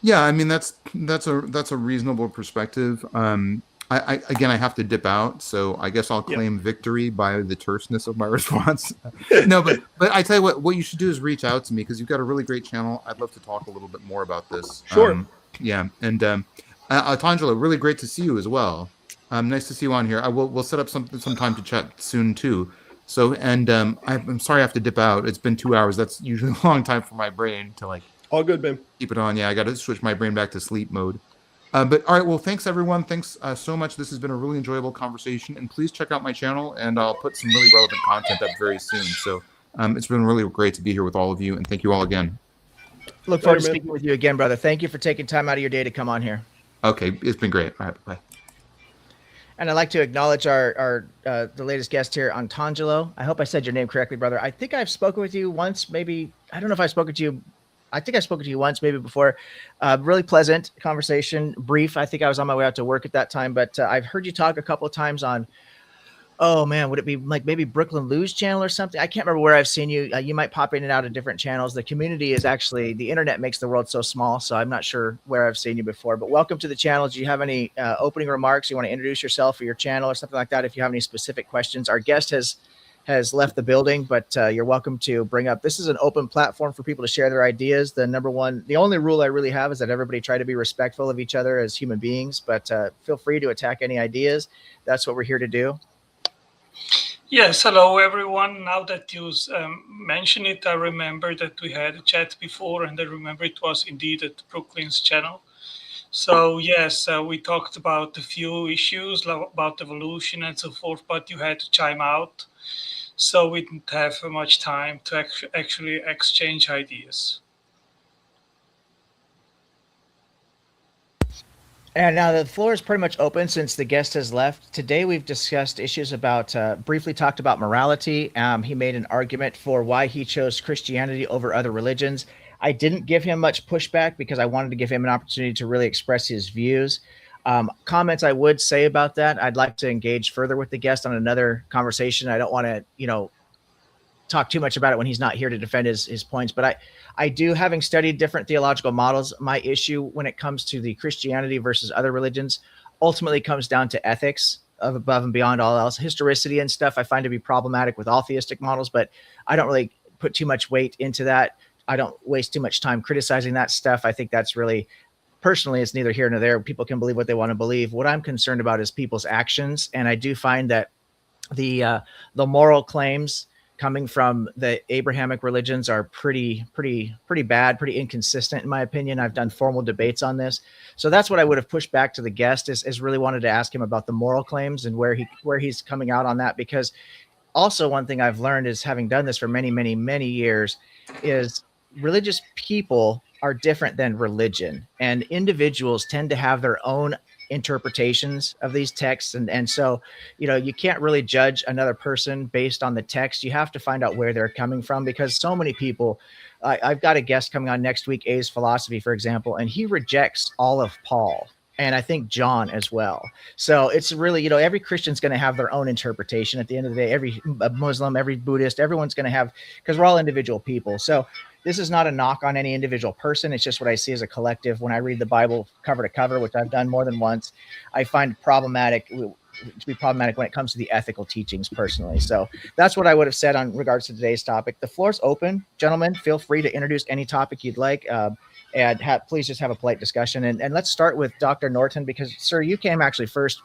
Yeah, I mean that's a reasonable perspective. I have to dip out, so I guess I'll claim victory by the terseness of my response. No, but I tell you what you should do is reach out to me, because you've got a really great channel. I'd love to talk a little bit more about this. Sure. And Tangelo, really great to see you as well. Nice to see you on here. We'll set up some time to chat soon too. So, and I'm sorry I have to dip out. It's been 2 hours. That's usually a long time for my brain to like. All good, Ben. Keep it on. Yeah, I got to switch my brain back to sleep mode. But all right, well, thanks everyone. Thanks so much. This has been a really enjoyable conversation, and please check out my channel, and I'll put some really relevant content up very soon. So it's been really great to be here with all of you, and thank you all again. Look forward to speaking with you again, brother. Thank you for taking time out of your day to come on here. Okay, it's been great. All right, bye. And I'd like to acknowledge our the latest guest here, Antangelo. I hope I said your name correctly, brother. I think I've spoken with you once, maybe. I don't know if I've spoken to you. I think I spoke to you once, maybe before. Really pleasant conversation, brief. I think I was on my way out to work at that time, but I've heard you talk a couple of times on, oh man, would it be like maybe Brooklyn Lou's channel or something? I can't remember where I've seen you. You might pop in and out of different channels. The community is actually, the internet makes the world so small, so I'm not sure where I've seen you before, but welcome to the channel. Do you have any opening remarks? You want to introduce yourself or your channel or something like that? If you have any specific questions, our guest has left the building, but you're welcome to bring up. This is an open platform for people to share their ideas. The only rule I really have is that everybody try to be respectful of each other as human beings, but feel free to attack any ideas. That's what we're here to do. Yes, hello everyone. Now that you mention it, I remember that we had a chat before, and I remember it was indeed at Brooklyn's channel. So yes, we talked about a few issues about evolution and so forth, but you had to chime out. So we didn't have much time to actually exchange ideas. And now the floor is pretty much open since the guest has left. Today we've discussed issues about, briefly talked about morality. He made an argument for why he chose Christianity over other religions. I didn't give him much pushback because I wanted to give him an opportunity to really express his views. Comments I would say about that, I'd like to engage further with the guest on another conversation. I don't want to, talk too much about it when he's not here to defend his points, but I do, having studied different theological models, my issue when it comes to the Christianity versus other religions ultimately comes down to ethics of above and beyond all else. Historicity and stuff I find to be problematic with all theistic models, but I don't really put too much weight into that. I don't waste too much time criticizing that stuff. I think that's really, personally, it's neither here nor there. People can believe what they want to believe. What I'm concerned about is people's actions. And I do find that the moral claims coming from the Abrahamic religions are pretty bad, pretty inconsistent, in my opinion. I've done formal debates on this. So that's what I would have pushed back to the guest is really wanted to ask him about the moral claims and where he's coming out on that. Because also one thing I've learned is, having done this for many, many, many years, is religious people are different than religion, and individuals tend to have their own interpretations of these texts. And so, you can't really judge another person based on the text. You have to find out where they're coming from, because so many people, I've got a guest coming on next week, A's Philosophy, for example, and he rejects all of Paul. And I think John as well. So it's really, every Christian's going to have their own interpretation at the end of the day. Every Muslim, every Buddhist, everyone's going to have, because we're all individual people. So this is not a knock on any individual person. It's just what I see as a collective. When I read the Bible cover to cover, which I've done more than once, I find to be problematic when it comes to the ethical teachings personally. So that's what I would have said on regards to today's topic. The floor's open. Gentlemen, feel free to introduce any topic you'd like. And please just have a polite discussion. And let's start with Dr. Norton, because, sir, you came actually first.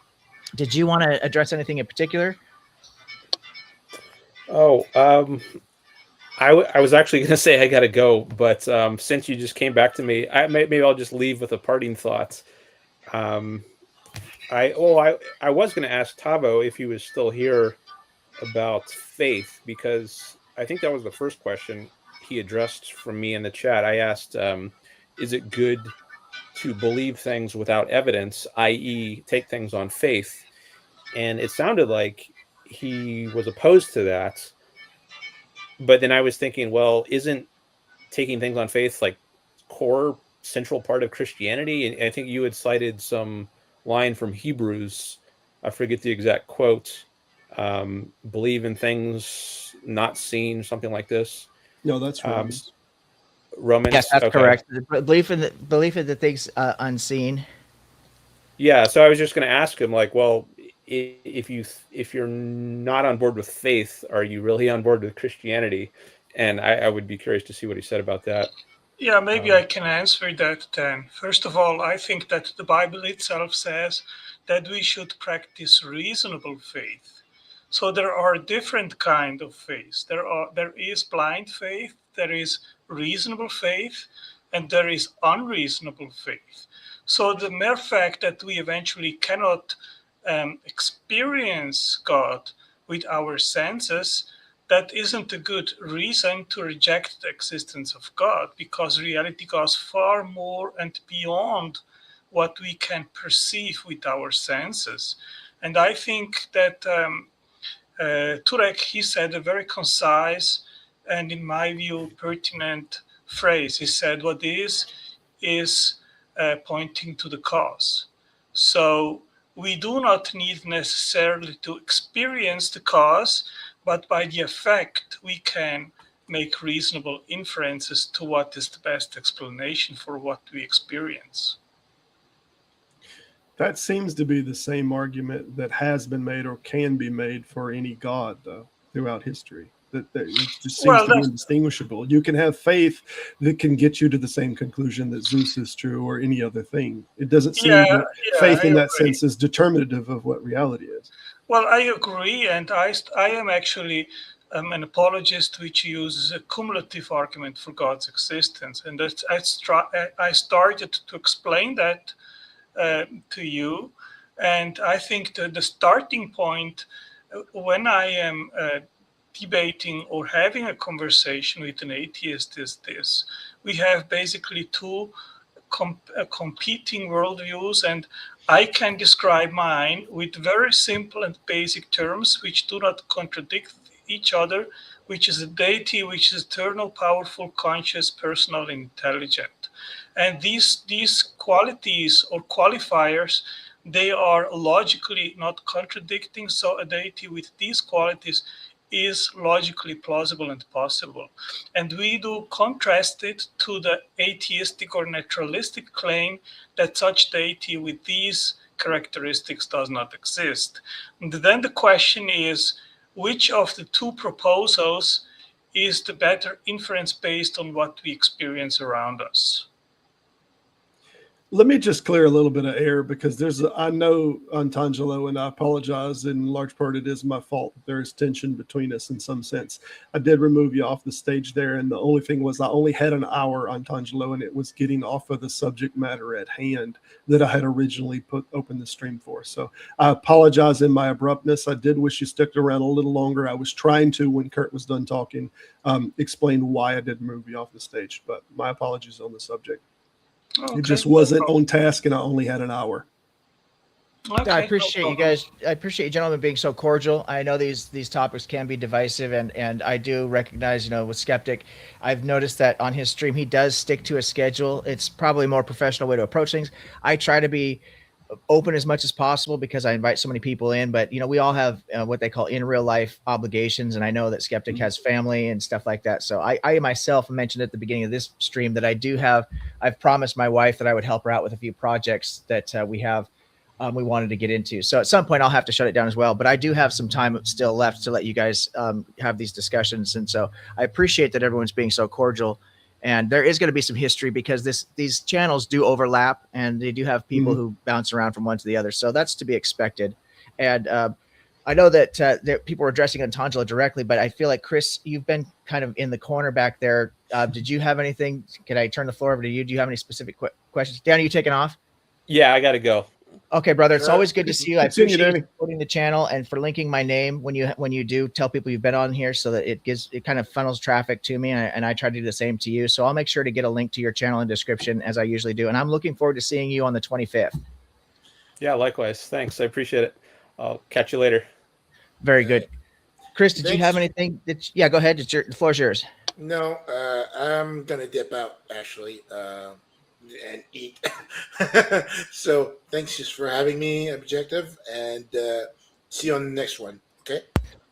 Did you want to address anything in particular? I was actually going to say I got to go, but since you just came back to me, maybe I'll just leave with a parting thought. I was going to ask Tavo if he was still here about faith, because I think that was the first question he addressed from me in the chat. I asked, is it good to believe things without evidence, i.e. take things on faith? And it sounded like he was opposed to that. but then I was thinking, well, isn't taking things on faith like core central part of Christianity? And I think you had cited some line from Hebrews. I forget the exact quote. Believe in things not seen, something like this. No, that's Romans. Romans. Yes, that's Okay. correct. Belief in the things unseen. Yeah. So I was just going to ask him, like, well, if you're not on board with faith, are you really on board with Christianity? And I would be curious to see what he said about that. Yeah, maybe I can answer that then. First of all, I think that the Bible itself says that we should practice reasonable faith. So there are different kind of faith. There is blind faith, there is reasonable faith, and there is unreasonable faith. So the mere fact that we eventually cannot experience God with our senses, that isn't a good reason to reject the existence of God, because reality goes far more and beyond what we can perceive with our senses. And I think that Turek, he said a very concise and, in my view, pertinent phrase. He said, what is pointing to the cause. So we do not need necessarily to experience the cause, but by the effect, we can make reasonable inferences to what is the best explanation for what we experience. That seems to be the same argument that has been made or can be made for any God, though, throughout history. That it just seems to be indistinguishable. You can have faith that can get you to the same conclusion that Zeus is true or any other thing. It doesn't seem that faith in that sense is determinative of what reality is. Well, I agree, and I am actually an apologist which uses a cumulative argument for God's existence, and I started to explain that to you, and I think that the starting point when I am debating or having a conversation with an atheist is this: we have basically two competing worldviews, and I can describe mine with very simple and basic terms which do not contradict each other, which is a deity which is eternal, powerful, conscious, personal, intelligent. And these qualities or qualifiers, they are logically not contradicting. So a deity with these qualities is logically plausible and possible. And we do contrast it to the atheistic or naturalistic claim that such deity with these characteristics does not exist. And then the question is, which of the two proposals is the better inference based on what we experience around us? Let me just clear a little bit of air, because I know, Antangelo, and I apologize, in large part it is my fault that there is tension between us in some sense. I did remove you off the stage there, and the only thing was I only had an hour, Antangelo, and it was getting off of the subject matter at hand that I had originally opened the stream for. So I apologize in my abruptness. I did wish you stuck around a little longer. I was trying to, when Kurt was done talking, explain why I did remove you off the stage, but my apologies on the subject. Okay. It just wasn't on task, and I only had an hour. Okay, I appreciate you guys. I appreciate you gentlemen being so cordial. I know these topics can be divisive, and I do recognize, with Skeptic, I've noticed that on his stream he does stick to a schedule. It's probably a more professional way to approach things. I try to be open as much as possible because I invite so many people in, but we all have what they call in real life obligations, and I know that Skeptic has family and stuff like that. So I myself mentioned at the beginning of this stream that I've promised my wife that I would help her out with a few projects that we wanted to get into. So at some point I'll have to shut it down as well, but I do have some time still left to let you guys have these discussions. And so I appreciate that everyone's being so cordial. And there is going to be some history because these channels do overlap, and they do have people who bounce around from one to the other. So that's to be expected. And I know that people were addressing Antangelo directly, but I feel like, Chris, you've been kind of in the corner back there. Did you have anything? Can I turn the floor over to you? Do you have any specific questions? Dan, are you taking off? Yeah, I got to go. Okay, brother. It's always good to see you. I appreciate you supporting the channel and for linking my name when you do tell people you've been on here, so that it kind of funnels traffic to me, and I try to do the same to you. So I'll make sure to get a link to your channel in the description, as I usually do. And I'm looking forward to seeing you on the 25th. Yeah, likewise. Thanks. I appreciate it. I'll catch you later. Very good. Chris, did you Thanks. have anything yeah, go ahead. The floor is yours. No, I'm gonna dip out actually and eat. So thanks just for having me, Objective, and see you on the next one. Okay.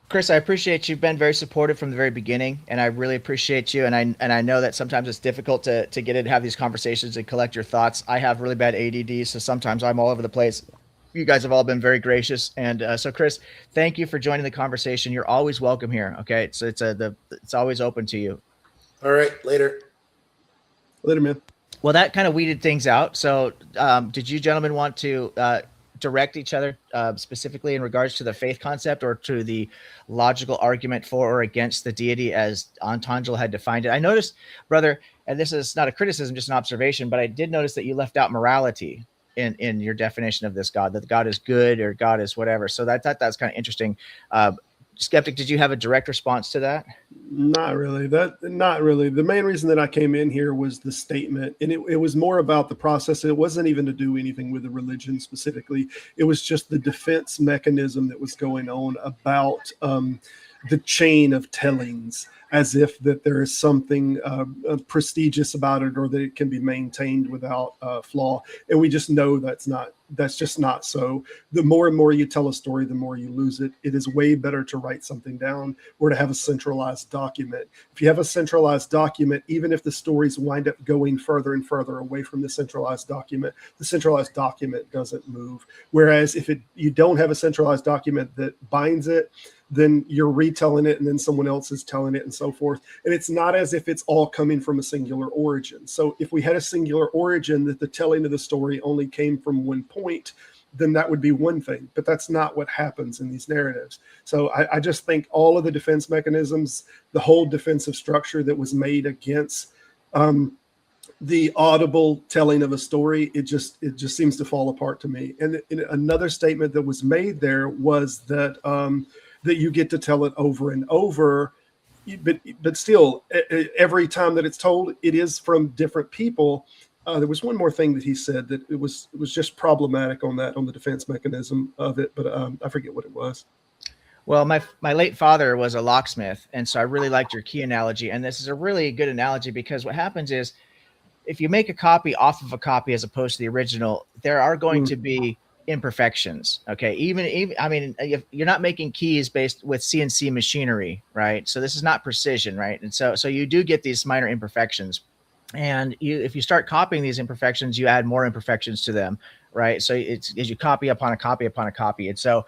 Chris, I appreciate you've been very supportive from the very beginning, and I really appreciate you. And I know that sometimes it's difficult to get in, have these conversations, and collect your thoughts. I have really bad ADD, so sometimes I'm all over the place. You guys have all been very gracious, and so Chris, thank you for joining the conversation. You're always welcome here. Okay, so it's always open to you. All right. Later. Later, man. Well, that kind of weeded things out. So, did you gentlemen want to direct each other specifically in regards to the faith concept or to the logical argument for or against the deity as Antangelo had defined it? I noticed, brother, and this is not a criticism, just an observation, but I did notice that you left out morality in your definition of this God, that God is good or God is whatever. So that's kind of interesting. Skeptic, did you have a direct response to that? Not really. Not really. The main reason that I came in here was the statement, and it was more about the process. It wasn't even to do anything with the religion specifically. It was just the defense mechanism that was going on about the chain of tellings, as if that there is something prestigious about it, or that it can be maintained without flaw. And we just know that's just not so. The more and more you tell a story, the more you lose it. It is way better to write something down or to have a centralized document. If you have a centralized document, even if the stories wind up going further and further away from the centralized document doesn't move. Whereas if you don't have a centralized document that binds it, then you're retelling it, and then someone else is telling it, and so forth. And it's not as if it's all coming from a singular origin. So if we had a singular origin that the telling of the story only came from one point, then that would be one thing. But that's not what happens in these narratives. So I just think all of the defense mechanisms, the whole defensive structure that was made against the audible telling of a story, it just seems to fall apart to me. And another statement that was made there was that that you get to tell it over and over, but still, every time that it's told, it is from different people. There was one more thing that he said that it was just problematic on the defense mechanism of it, but I forget what it was. Well, my late father was a locksmith, and so I really liked your key analogy. And this is a really good analogy because what happens is, if you make a copy off of a copy as opposed to the original, there are going to be imperfections. Okay. Even, I mean, you're not making keys based with CNC machinery, right? So this is not precision, right? And so you do get these minor imperfections, and if you start copying these imperfections, you add more imperfections to them, right? So it's as you copy upon a copy upon a copy. And so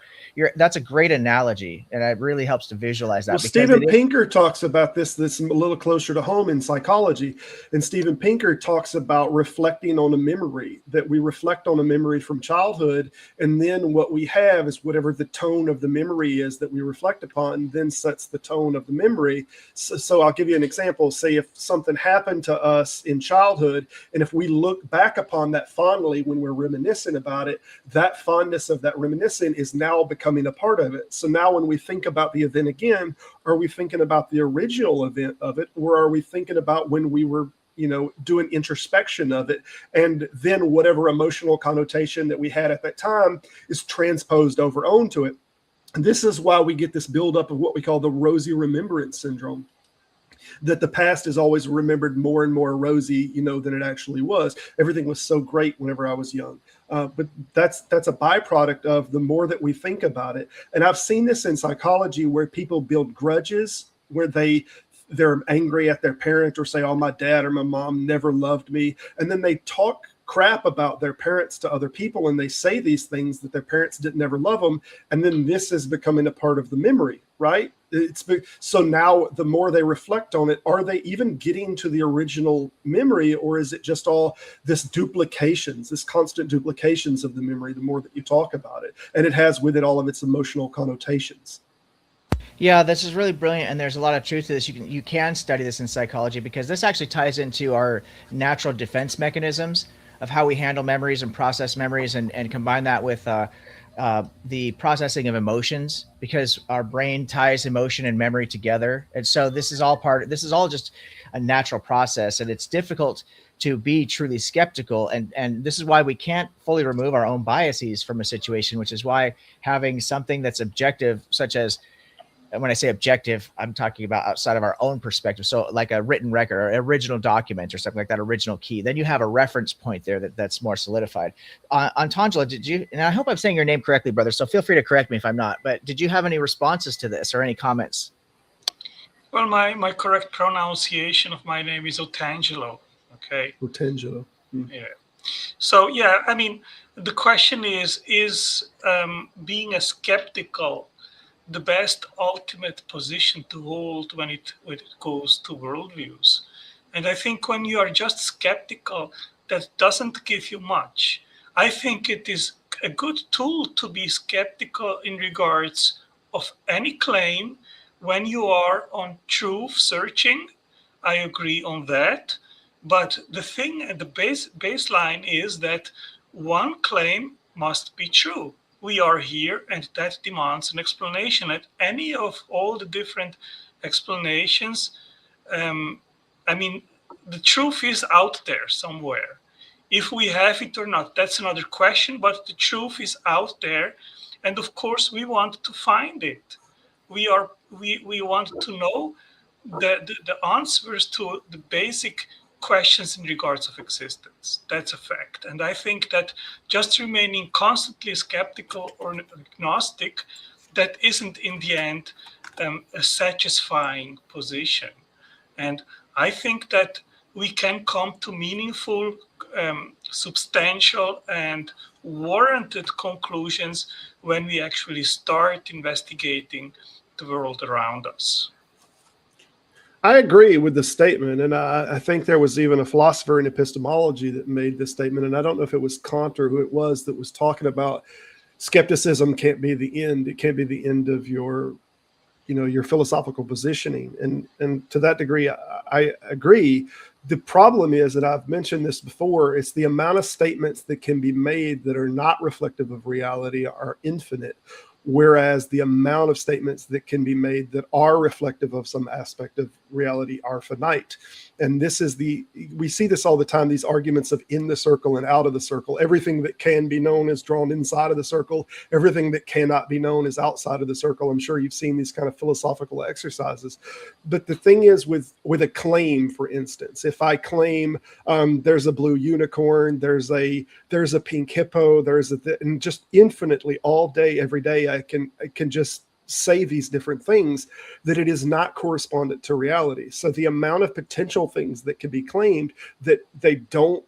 that's a great analogy, and it really helps to visualize that. Well, Steven Pinker talks about this a little closer to home in psychology. And Steven Pinker talks about reflecting on a memory, that we reflect on a memory from childhood. And then what we have is whatever the tone of the memory is that we reflect upon, then sets the tone of the memory. So I'll give you an example. Say if something happened to us in childhood, and if we look back upon that fondly when we're reminiscing about it, that fondness of that reminiscing is now becoming a part of it. So now when we think about the event again, are we thinking about the original event of it, or are we thinking about when we were doing introspection of it, and then whatever emotional connotation that we had at that time is transposed over onto it? And this is why we get this buildup of what we call the rosy remembrance syndrome, that the past is always remembered more and more rosy, than it actually was. Everything was so great whenever I was young. But that's a byproduct of the more that we think about it. And I've seen this in psychology where people build grudges, where they're angry at their parent, or say, oh, my dad or my mom never loved me. And then they talk crap about their parents to other people, and they say these things that their parents didn't ever love them. And then this is becoming a part of the memory, right? So now the more they reflect on it, are they even getting to the original memory, or is it just all this constant duplications of the memory the more that you talk about it? And it has with it all of its emotional connotations. Yeah, this is really brilliant, and there's a lot of truth to this. You can study this in psychology, because this actually ties into our natural defense mechanisms of how we handle memories and process memories, and combine that with the processing of emotions, because our brain ties emotion and memory together. And so this is all just a natural process, and it's difficult to be truly skeptical. And this is why we can't fully remove our own biases from a situation, which is why having something that's objective, such as and when I say objective, I'm talking about outside of our own perspective. So like a written record or original document or something like that, original key. Then you have a reference point there that's more solidified. Tangela, did you, and I hope I'm saying your name correctly, brother, so feel free to correct me if I'm not, but did you have any responses to this or any comments? Well, my correct pronunciation of my name is Otangelo. Okay. Otangelo. Yeah. So yeah, I mean, the question is being a skeptical the best ultimate position to hold when it goes to worldviews? And I think when you are just skeptical, that doesn't give you much. I think it is a good tool to be skeptical in regards of any claim when you are on truth searching. I agree on that. But the thing at the baseline is that one claim must be true. We are here, and that demands an explanation. And any of all the different explanations, I mean, the truth is out there somewhere. If we have it or not, that's another question, but the truth is out there. And of course, we want to find it. We want to know the answers to the basic questions in regards of existence. That's a fact. And I think that just remaining constantly skeptical or agnostic, that isn't in the end a satisfying position. And I think that we can come to meaningful, substantial, and warranted conclusions when we actually start investigating the world around us. I agree with the statement, and I think there was even a philosopher in epistemology that made this statement, and I don't know if it was Kant or who it was that was talking about skepticism can't be the end. It can't be the end of your philosophical positioning, and to that degree, I agree. The problem is that I've mentioned this before. It's the amount of statements that can be made that are not reflective of reality are infinite, whereas the amount of statements that can be made that are reflective of some aspect of reality are finite. And this is we see this all the time, these arguments of in the circle and out of the circle. Everything that can be known is drawn inside of the circle. Everything that cannot be known is outside of the circle. I'm sure you've seen these kind of philosophical exercises. But the thing is with a claim, for instance, if I claim there's a blue unicorn, there's a pink hippo, and just infinitely all day, every day, I can just say these different things, that it is not correspondent to reality. So the amount of potential things that can be claimed that they don't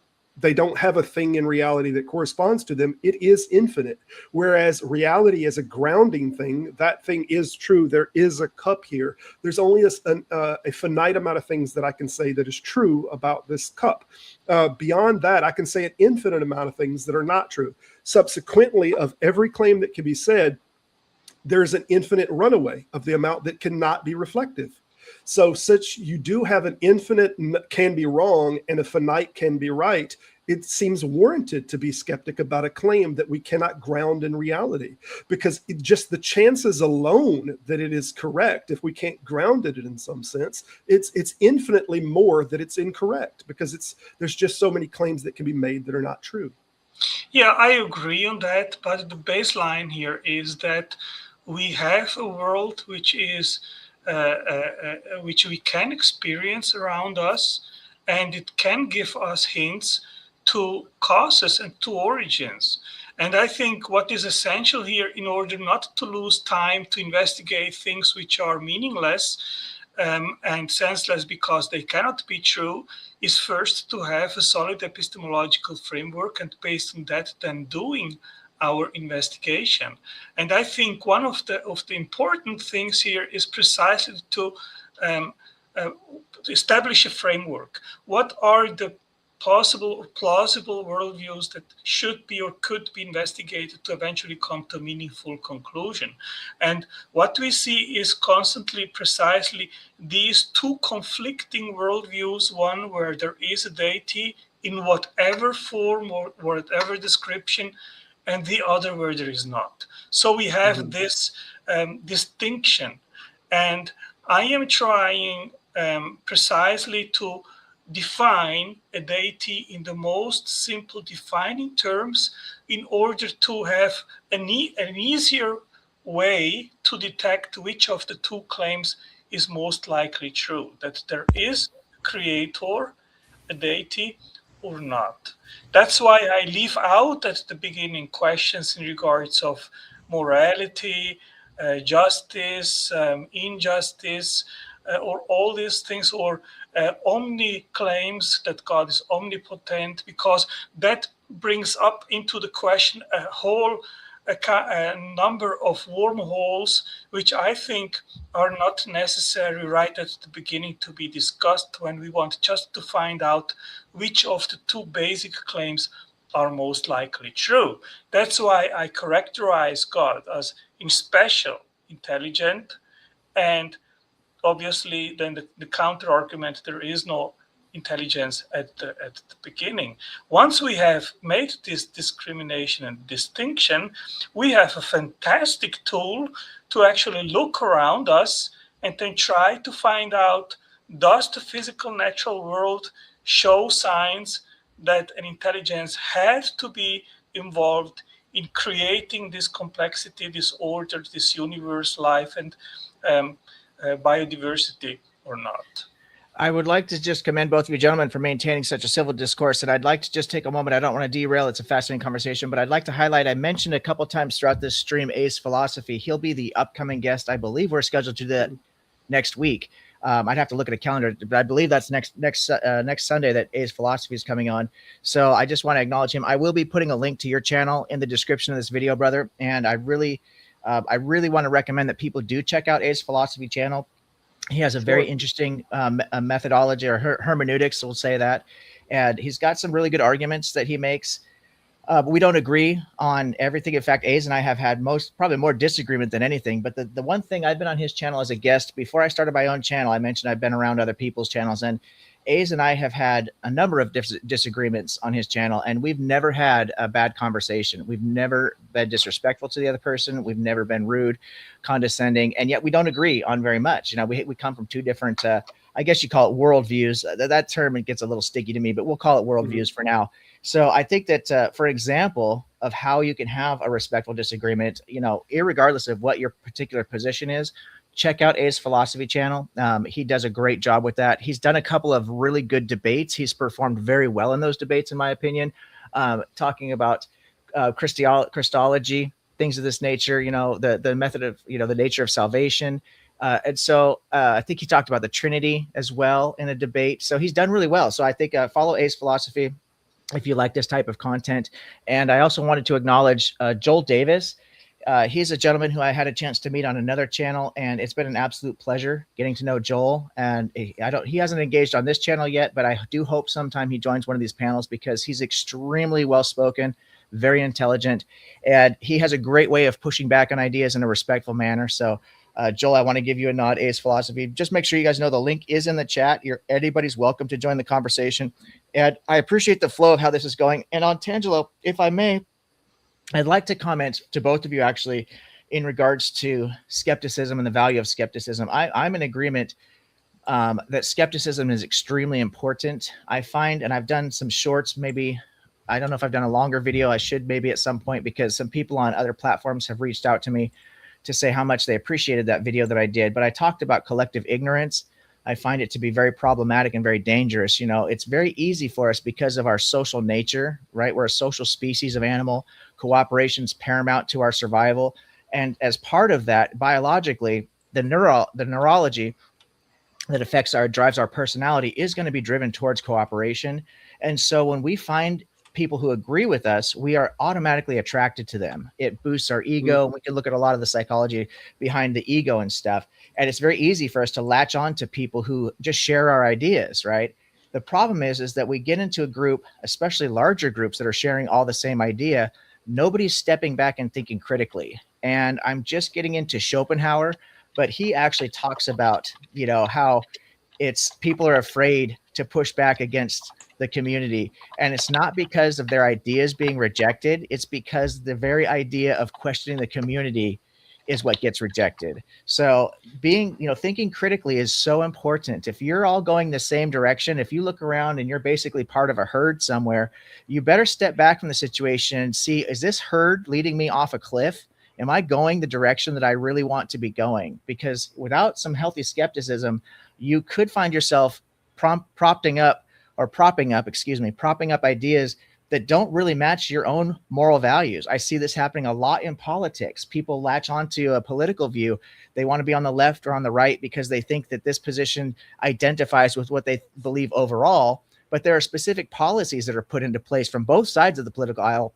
have a thing in reality that corresponds to them, it is infinite. Whereas reality is a grounding thing. That thing is true. There is a cup here. There's only a finite amount of things that I can say that is true about this cup. Beyond that, I can say an infinite amount of things that are not true. Subsequently, of every claim that can be said, there's an infinite runaway of the amount that cannot be reflective. So such you do have an infinite can be wrong and a finite can be right. It seems warranted to be skeptic about a claim that we cannot ground in reality, because just the chances alone that it is correct, if we can't ground it in some sense, it's infinitely more that it's incorrect, because there's just so many claims that can be made that are not true. Yeah, I agree on that, but the baseline here is that we have a world which is which we can experience around us, and it can give us hints to causes and to origins. And I think what is essential here, in order not to lose time to investigate things which are meaningless and senseless because they cannot be true, is first to have a solid epistemological framework, and based on that, then doing our investigation. And I think one of the important things here is precisely to establish a framework. What are the possible or plausible worldviews that should be or could be investigated to eventually come to a meaningful conclusion? And what we see is constantly precisely these two conflicting worldviews, one where there is a deity in whatever form or whatever description, and the other where there is not. So we have this distinction. And I am trying precisely to define a deity in the most simple defining terms in order to have an easier way to detect which of the two claims is most likely true, that there is a creator, a deity, or not. That's why I leave out at the beginning questions in regards of morality, justice, injustice, or all these things, or omni claims that God is omnipotent, because that brings up into the question a whole a number of wormholes, which I think are not necessary right at the beginning to be discussed when we want just to find out which of the two basic claims are most likely true. That's why I characterize God as in special, intelligent, and obviously then the counter argument, there is no intelligence at the beginning. Once we have made this discrimination and distinction, we have a fantastic tool to actually look around us and then try to find out, does the physical natural world show signs that an intelligence has to be involved in creating this complexity, this order, this universe, life, and biodiversity or not? I would like to just commend both of you gentlemen for maintaining such a civil discourse. And I'd like to just take a moment. I don't want to derail. It's a fascinating conversation, but I'd like to highlight, I mentioned a couple times throughout this stream, Ace Philosophy. He'll be the upcoming guest. I believe we're scheduled to do that next week. I'd have to look at a calendar, but I believe that's next Sunday that Ace Philosophy is coming on. So I just want to acknowledge him. I will be putting a link to your channel in the description of this video, brother. And I really want to recommend that people do check out Ace Philosophy channel. He has a very interesting methodology or hermeneutics, we'll say that. And he's got some really good arguments that he makes. But we don't agree on everything. In fact, Ace and I have had probably more disagreement than anything. But the one thing, I've been on his channel as a guest before I started my own channel. I mentioned I've been around other people's channels, and Ace and I have had a number of disagreements on his channel, and we've never had a bad conversation. We've never been disrespectful to the other person. We've never been rude, condescending, and yet we don't agree on very much. You know, we come from two different, I guess you call it worldviews. That term, it gets a little sticky to me, but we'll call it worldviews for now. So I think that, for example, of how you can have a respectful disagreement, you know, irregardless of what your particular position is, check out Ace Philosophy channel. He does a great job with that. He's done a couple of really good debates. He's performed very well in those debates, in my opinion, talking about Christology, things of this nature, you know, the method of, you know, the nature of salvation. And so I think he talked about the Trinity as well in a debate. So he's done really well. So I think follow Ace Philosophy if you like this type of content. And I also wanted to acknowledge Joel Davis. He's a gentleman who I had a chance to meet on another channel, and it's been an absolute pleasure getting to know Joel. And he hasn't engaged on this channel yet, but I do hope sometime he joins one of these panels, because he's extremely well-spoken, very intelligent, and he has a great way of pushing back on ideas in a respectful manner. So Joel, I want to give you a nod, Ace Philosophy. Just make sure you guys know the link is in the chat. Anybody's welcome to join the conversation. And I appreciate the flow of how this is going. And on Tangelo, if I may, I'd like to comment to both of you actually in regards to skepticism and the value of skepticism. I'm in agreement that skepticism is extremely important. I find, and I've done some shorts, maybe, I don't know if I've done a longer video. I should maybe at some point, because some people on other platforms have reached out to me to say how much they appreciated that video that I did. But I talked about collective ignorance. I find it to be very problematic and very dangerous. You know, it's very easy for us because of our social nature, right? We're a social species of animal. Cooperation is paramount to our survival. And as part of that, biologically, the neurology that drives our personality is going to be driven towards cooperation. And so when we find people who agree with us, we are automatically attracted to them. It boosts our ego. We can look at a lot of the psychology behind the ego and stuff. And it's very easy for us to latch on to people who just share our ideas, right? The problem is that we get into a group, especially larger groups that are sharing all the same idea. Nobody's stepping back and thinking critically. And I'm just getting into Schopenhauer, but he actually talks about, you know, how people are afraid to push back against the community. And it's not because of their ideas being rejected. It's because the very idea of questioning the community is what gets rejected. So thinking critically is so important. If you're all going the same direction, if you look around and you're basically part of a herd somewhere, you better step back from the situation and see, is this herd leading me off a cliff? Am I going the direction that I really want to be going? Because without some healthy skepticism, you could find yourself propping up ideas that don't really match your own moral values. I see this happening a lot in politics. People latch onto a political view. They want to be on the left or on the right because they think that this position identifies with what they believe overall. But there are specific policies that are put into place from both sides of the political aisle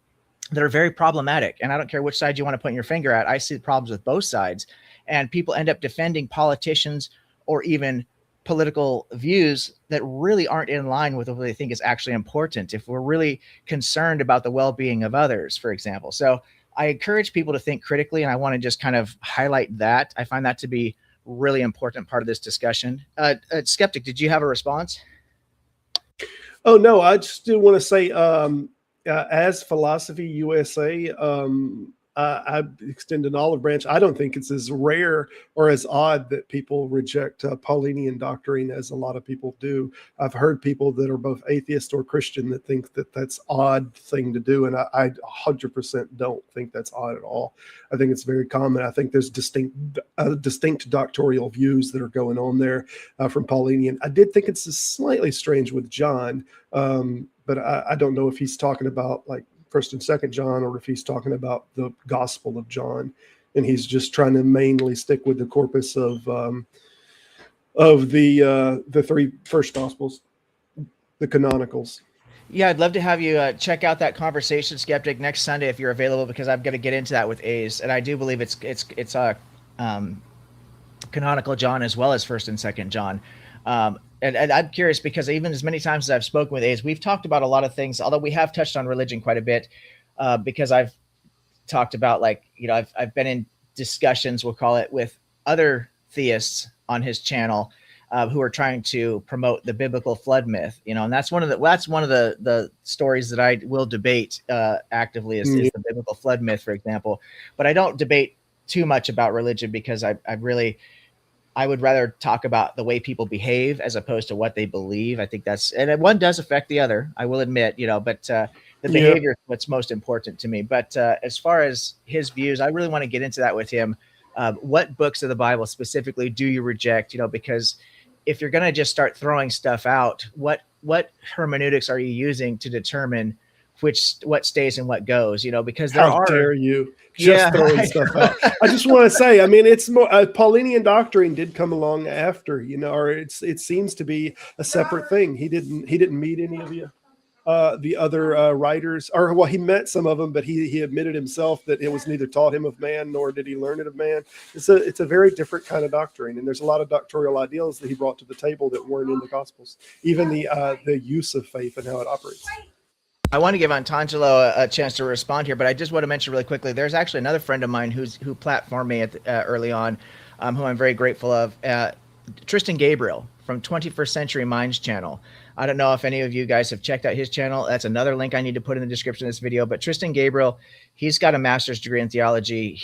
that are very problematic. And I don't care which side you want to put your finger at. I see problems with both sides. And people end up defending politicians or even political views that really aren't in line with what they think is actually important if we're really concerned about the well-being of others, for example. So I encourage people to think critically, and I want to just kind of highlight that. I find that to be really important part of this discussion. Skeptic, did you have a response? Oh, no, I just do want to say, as Philosophy USA, I extend an olive branch. I don't think it's as rare or as odd that people reject Paulinian doctrine as a lot of people do. I've heard people that are both atheist or Christian that think that that's odd thing to do, and I 100% don't think that's odd at all. I think it's very common. I think there's distinct doctoral views that are going on there from Paulinian. I did think it's slightly strange with John, but I don't know if he's talking about like 1st and 2nd John, or if he's talking about the Gospel of John, and he's just trying to mainly stick with the corpus of the 3 first Gospels, the canonicals. Yeah, I'd love to have you check out that conversation, Skeptic, next Sunday if you're available, because I'm going to get into that with A's, and I do believe it's canonical John as well as 1st and 2nd John. And I'm curious because even as many times as I've spoken with A's, we've talked about a lot of things, although we have touched on religion quite a bit, because I've talked about, like, you know, I've been in discussions, we'll call it, with other theists on his channel who are trying to promote the biblical flood myth, you know, and that's one of the stories that I will debate actively is the biblical flood myth, for example. But I don't debate too much about religion because I would rather talk about the way people behave as opposed to what they believe. I think and one does affect the other, I will admit, you know, but the behavior is what's most important to me. But as far as his views, I really want to get into that with him. What books of the Bible specifically do you reject? You know, because if you're going to just start throwing stuff out, what hermeneutics are you using to determine what stays and what goes, you know, because how dare you just throwing stuff out. I just want to say, I mean, it's more Paulinian doctrine did come along after, you know, or it seems to be a separate thing. He didn't meet any of the other writers, or well, he met some of them, but he admitted himself that it was neither taught him of man nor did he learn it of man. It's a very different kind of doctrine, and there's a lot of doctrinal ideals that he brought to the table that weren't in the Gospels, even the use of faith and how it operates. I want to give Antangelo a chance to respond here, but I just want to mention really quickly, there's actually another friend of mine who platformed me early on, who I'm very grateful of, Tristan Gabriel from 21st Century Minds channel. I don't know if any of you guys have checked out his channel. That's another link I need to put in the description of this video. But Tristan Gabriel, he's got a master's degree in theology.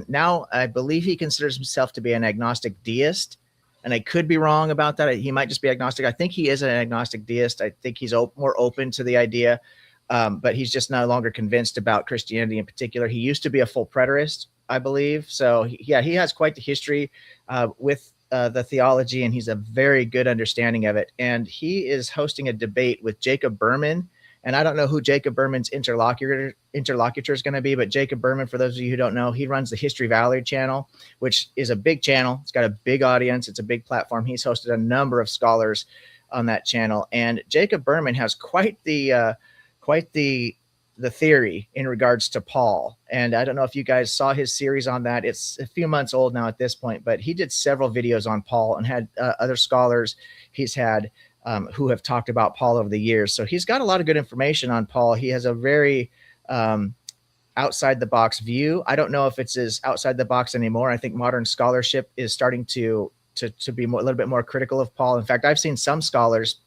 Now I believe he considers himself to be an agnostic deist. And I could be wrong about that. He might just be agnostic. I think he is an agnostic deist. I think he's more open to the idea. But he's just no longer convinced about Christianity in particular. He used to be a full preterist, I believe. So he has quite the history with the theology, and he's a very good understanding of it. And he is hosting a debate with Jacob Berman. And I don't know who Jacob Berman's interlocutor is going to be, but Jacob Berman, for those of you who don't know, he runs the History Valley channel, which is a big channel. It's got a big audience. It's a big platform. He's hosted a number of scholars on that channel. And Jacob Berman has quite the theory in regards to Paul. And I don't know if you guys saw his series on that. It's a few months old now at this point, but he did several videos on Paul and had other scholars he's had who have talked about Paul over the years. So he's got a lot of good information on Paul. He has a very outside the box view. I don't know if it's as outside the box anymore. I think modern scholarship is starting to be a little bit more critical of Paul. In fact, I've seen some scholars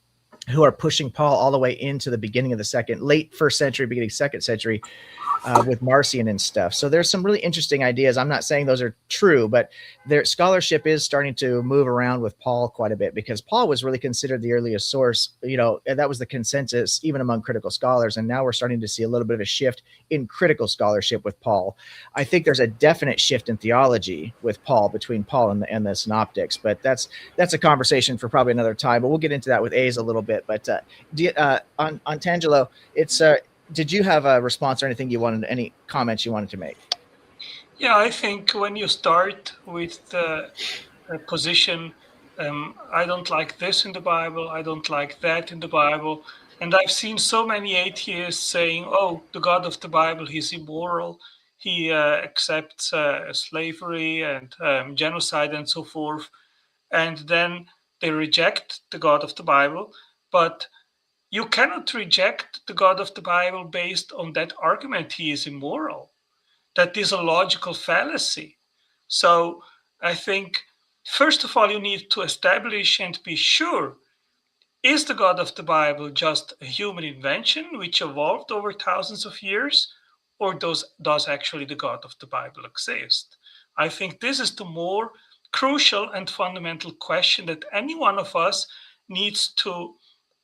who are pushing Paul all the way into the beginning of the late 1st century, beginning 2nd century, with Marcion and stuff. So there's some really interesting ideas. I'm not saying those are true, but their scholarship is starting to move around with Paul quite a bit, because Paul was really considered the earliest source. And that was the consensus even among critical scholars. And now we're starting to see a little bit of a shift in critical scholarship with Paul. I think there's a definite shift in theology with Paul, between Paul and the synoptics, but that's a conversation for probably another time. But we'll get into that with A's a little bit. But on Tangelo, it's did you have a response or any comments you wanted to make? Yeah, I think when you start with the position, I don't like this in the Bible, I don't like that in the Bible, and I've seen so many atheists saying, oh, the God of the Bible, he's immoral, he accepts slavery and genocide and so forth, and then they reject the God of the Bible. But you cannot reject the God of the Bible based on that argument, he is immoral. That is a logical fallacy. So I think, first of all, you need to establish and be sure, is the God of the Bible just a human invention which evolved over thousands of years, or does actually the God of the Bible exist? I think this is the more crucial and fundamental question that any one of us needs to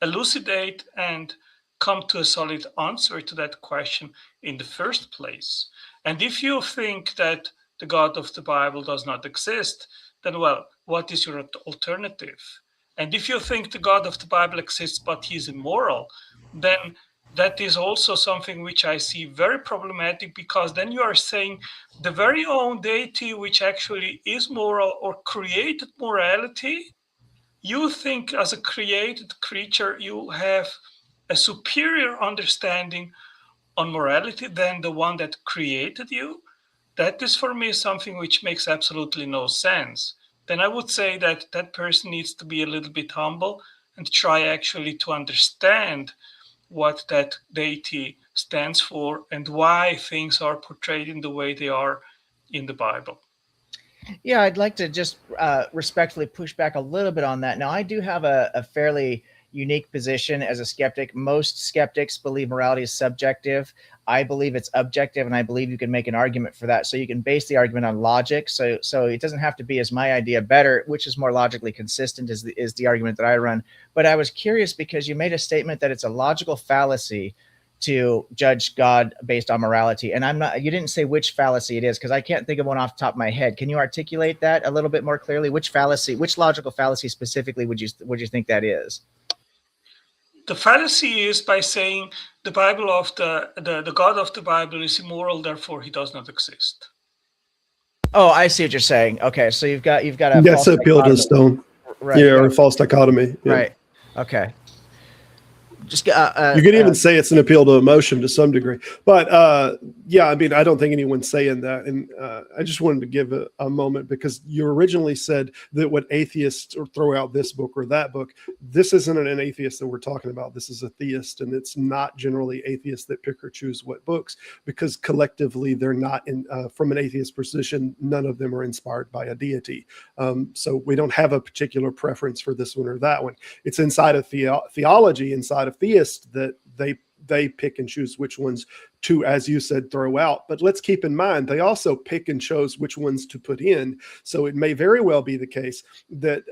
elucidate and come to a solid answer to that question in the first place. And if you think that the God of the Bible does not exist, then, well, what is your alternative? And if you think the God of the Bible exists, but he is immoral, then that is also something which I see very problematic, because then you are saying the very own deity which actually is moral or created morality, you think as a created creature you have a superior understanding on morality than the one that created you. That is for me something which makes absolutely no sense. Then I would say that that person needs to be a little bit humble and try actually to understand what that deity stands for and why things are portrayed in the way they are in the Bible. Yeah, I'd like to just respectfully push back a little bit on that. Now, I do have a fairly unique position as a skeptic. Most skeptics believe morality is subjective. I believe it's objective, and I believe you can make an argument for that. So you can base the argument on logic. So it doesn't have to be, as my idea better, which is more logically consistent, is the argument that I run. But I was curious because you made a statement that it's a logical fallacy to judge God based on morality. And you didn't say which fallacy it is, because I can't think of one off the top of my head. Can you articulate that a little bit more clearly? Which logical fallacy specifically would you think that is? The fallacy is by saying the Bible of the God of the Bible is immoral, therefore he does not exist. Oh, I see what you're saying. Okay, so you've got a that's an appeal to stone, right? Yeah, or a false dichotomy, yeah. Right. Okay. Just you could even say it's an appeal to emotion to some degree, but yeah, I mean, I don't think anyone's saying that, and I just wanted to give a moment, because you originally said that what atheists throw out this book or that book. This isn't an atheist that we're talking about. This is a theist, and it's not generally atheists that pick or choose what books, because collectively they're not in from an atheist position. None of them are inspired by a deity, so we don't have a particular preference for this one or that one. It's inside of theology, inside of theists, that they pick and choose which ones to, as you said, throw out. But let's keep in mind, they also pick and chose which ones to put in. So it may very well be the case that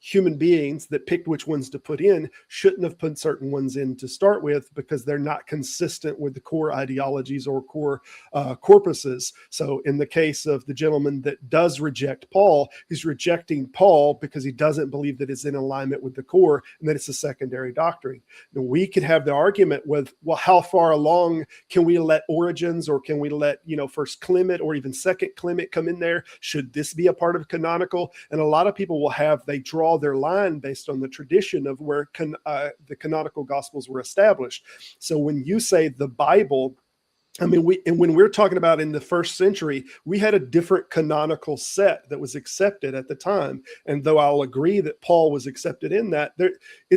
human beings that picked which ones to put in shouldn't have put certain ones in to start with, because they're not consistent with the core ideologies or core corpuses. So in the case of the gentleman that does reject Paul, he's rejecting Paul because he doesn't believe that it's in alignment with the core and that it's a secondary doctrine. Now, we could have the argument with, well, how far along can we let Origins, or can we let, First Clement or even Second Clement come in there? Should this be a part of canonical? And a lot of people they draw their line based on the tradition of where the canonical gospels were established. So when you say the Bible, I mean, when we're talking about in the first century, we had a different canonical set that was accepted at the time. And though I'll agree that Paul was accepted in that,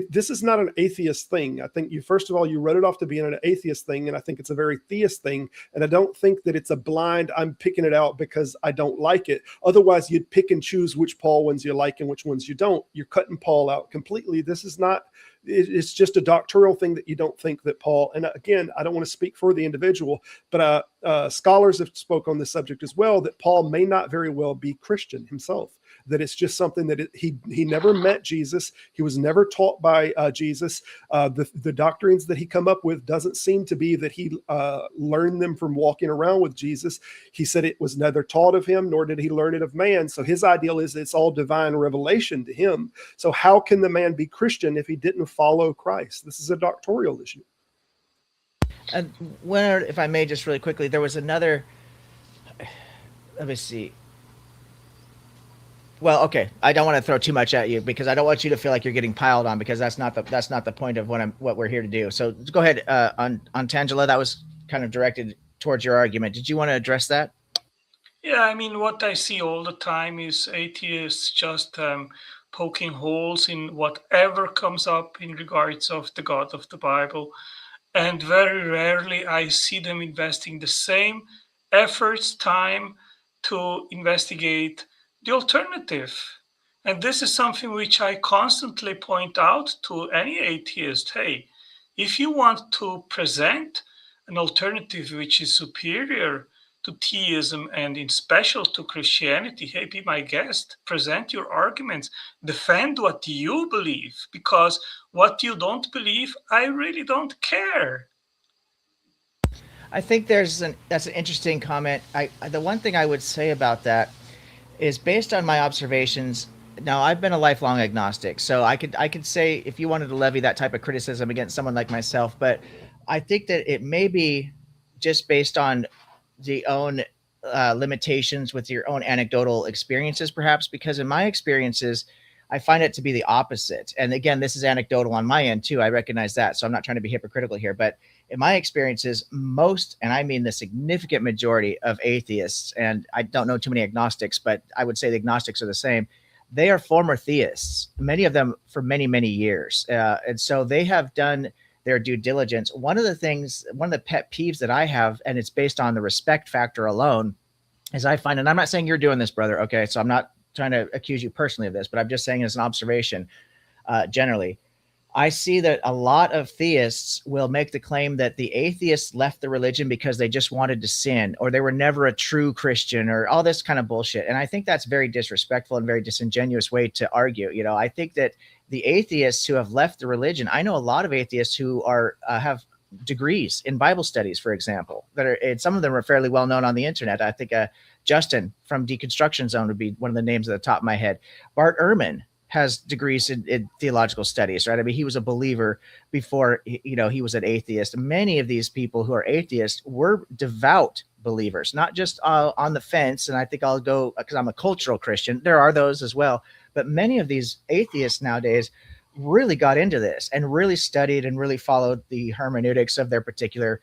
this is not an atheist thing. I think first of all, you wrote it off to being an atheist thing, and I think it's a very theist thing. And I don't think that it's a blind, I'm picking it out because I don't like it. Otherwise, you'd pick and choose which Paul ones you like and which ones you don't. You're cutting Paul out completely. This is not it's just a doctrinal thing that you don't think that Paul, and again, I don't want to speak for the individual, but scholars have spoke on this subject as well, that Paul may not very well be Christian himself, that it's just something that he never met Jesus. He was never taught by Jesus. The doctrines that he come up with doesn't seem to be that he learned them from walking around with Jesus. He said it was neither taught of him, nor did he learn it of man. So his ideal is it's all divine revelation to him. So how can the man be Christian if he didn't follow Christ? This is a doctrinal issue. And if I may, just really quickly, there was another, let me see. Well, okay. I don't want to throw too much at you because I don't want you to feel like you're getting piled on, because that's not the point of what we're here to do. So go ahead, on Tangela. That was kind of directed towards your argument. Did you want to address that? Yeah, I mean, what I see all the time is atheists just poking holes in whatever comes up in regards of the God of the Bible, and very rarely I see them investing the same efforts, time to investigate the alternative. And this is something which I constantly point out to any atheist. Hey, if you want to present an alternative which is superior to theism and in special to Christianity, hey, be my guest, present your arguments, defend what you believe, because what you don't believe, I really don't care. I think that's an interesting comment. The one thing I would say about that is, based on my observations, now I've been a lifelong agnostic, so I could say if you wanted to levy that type of criticism against someone like myself, but I think that it may be just based on the own limitations with your own anecdotal experiences, perhaps, because in my experiences, I find it to be the opposite. And again, this is anecdotal on my end too. I recognize that. So I'm not trying to be hypocritical here, but in my experiences, most, and I mean the significant majority of atheists, and I don't know too many agnostics, but I would say the agnostics are the same. They are former theists, many of them for many, many years. And so they have done their due diligence. One of the pet peeves that I have, and it's based on the respect factor alone, is I find, and I'm not saying you're doing this, brother, okay? So I'm not trying to accuse you personally of this, but I'm just saying as an observation, generally, I see that a lot of theists will make the claim that the atheists left the religion because they just wanted to sin, or they were never a true Christian, or all this kind of bullshit. And I think that's very disrespectful and very disingenuous way to argue. You know, I think that the atheists who have left the religion, I know a lot of atheists who are have degrees in Bible studies, for example, that are, and some of them are fairly well known on the internet. I think Justin from Deconstruction Zone would be one of the names at the top of my head. Bart Ehrman has degrees in theological studies, right? I mean, he was a believer before, he was an atheist. Many of these people who are atheists were devout believers, not just on the fence. And I think I'll go, because I'm a cultural Christian. There are those as well. But many of these atheists nowadays really got into this and really studied and really followed the hermeneutics of their particular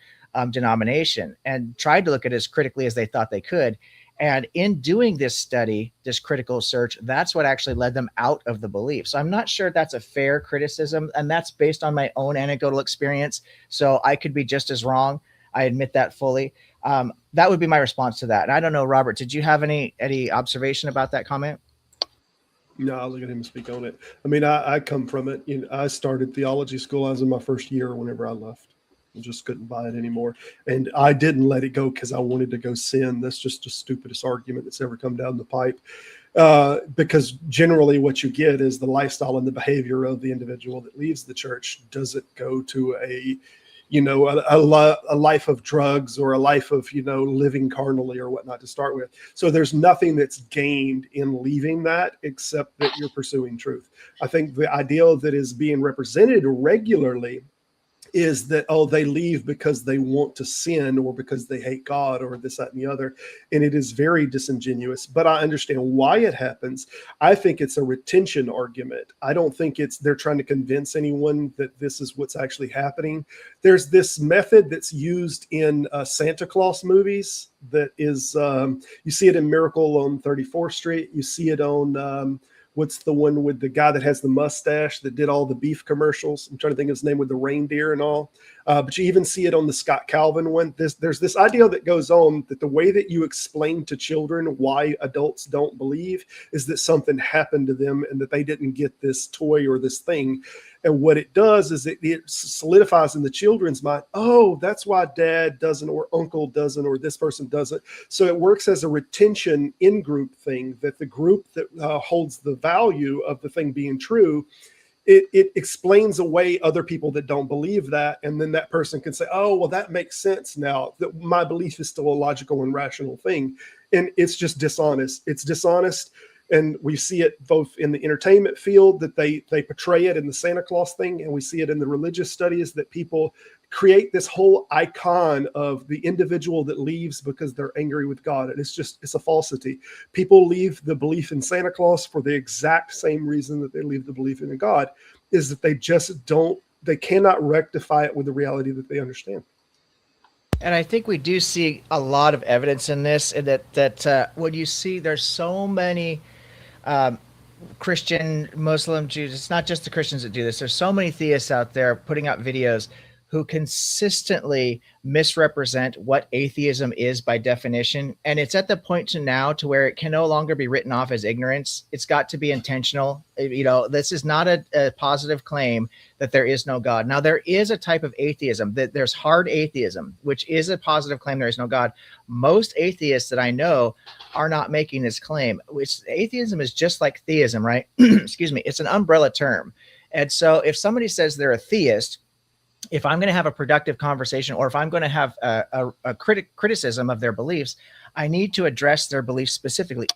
denomination and tried to look at it as critically as they thought they could. And in doing this study, this critical search, that's what actually led them out of the belief. So I'm not sure that's a fair criticism, and that's based on my own anecdotal experience. So I could be just as wrong. I admit that fully. That would be my response to that. And I don't know, Robert, did you have any observation about that comment? No, I'll look at him and speak on it. I mean, I come from it. I started theology school. I was in my first year whenever I left. I just couldn't buy it anymore. And I didn't let it go because I wanted to go sin. That's just the stupidest argument that's ever come down the pipe. Because generally what you get is the lifestyle and the behavior of the individual that leaves the church doesn't go to a life of drugs or a life of, living carnally or whatnot to start with. So there's nothing that's gained in leaving that except that you're pursuing truth. I think the ideal that is being represented regularly is that, they leave because they want to sin or because they hate God or this, that, and the other. And it is very disingenuous, but I understand why it happens. I think it's a retention argument. I don't think they're trying to convince anyone that this is what's actually happening. There's this method that's used in Santa Claus movies that is, you see it in Miracle on 34th Street. You see it on, what's the one with the guy that has the mustache that did all the beef commercials? I'm trying to think of his name, with the reindeer and all. But you even see it on the Scott Calvin one. There's this idea that goes on that the way that you explain to children why adults don't believe is that something happened to them and that they didn't get this toy or this thing. And what it does is it solidifies in the children's mind, oh, that's why dad doesn't or uncle doesn't or this person doesn't. So it works as a retention in-group thing, that the group that holds the value of the thing being true, it explains away other people that don't believe that. And then that person can say, oh, well, that makes sense now, that my belief is still a logical and rational thing. And it's just dishonest. It's dishonest. And we see it both in the entertainment field, that they portray it in the Santa Claus thing. And we see it in the religious studies, that people create this whole icon of the individual that leaves because they're angry with God. And it's a falsity. People leave the belief in Santa Claus for the exact same reason that they leave the belief in God, is that they cannot rectify it with the reality that they understand. And I think we do see a lot of evidence in this, and that when you see there's so many Christian, Muslim, Jews, it's not just the Christians that do this. There's so many theists out there putting out videos who consistently misrepresent what atheism is by definition. And it's at the point to where it can no longer be written off as ignorance. It's got to be intentional. This is not a positive claim that there is no God. Now, there is a type of atheism, that there's hard atheism, which is a positive claim there is no God. Most atheists that I know are not making this claim. Which atheism is just like theism, right? Excuse me. It's an umbrella term. And so if somebody says they're a theist, if I'm going to have a productive conversation, or if I'm going to have a criticism of their beliefs, I need to address their beliefs specifically.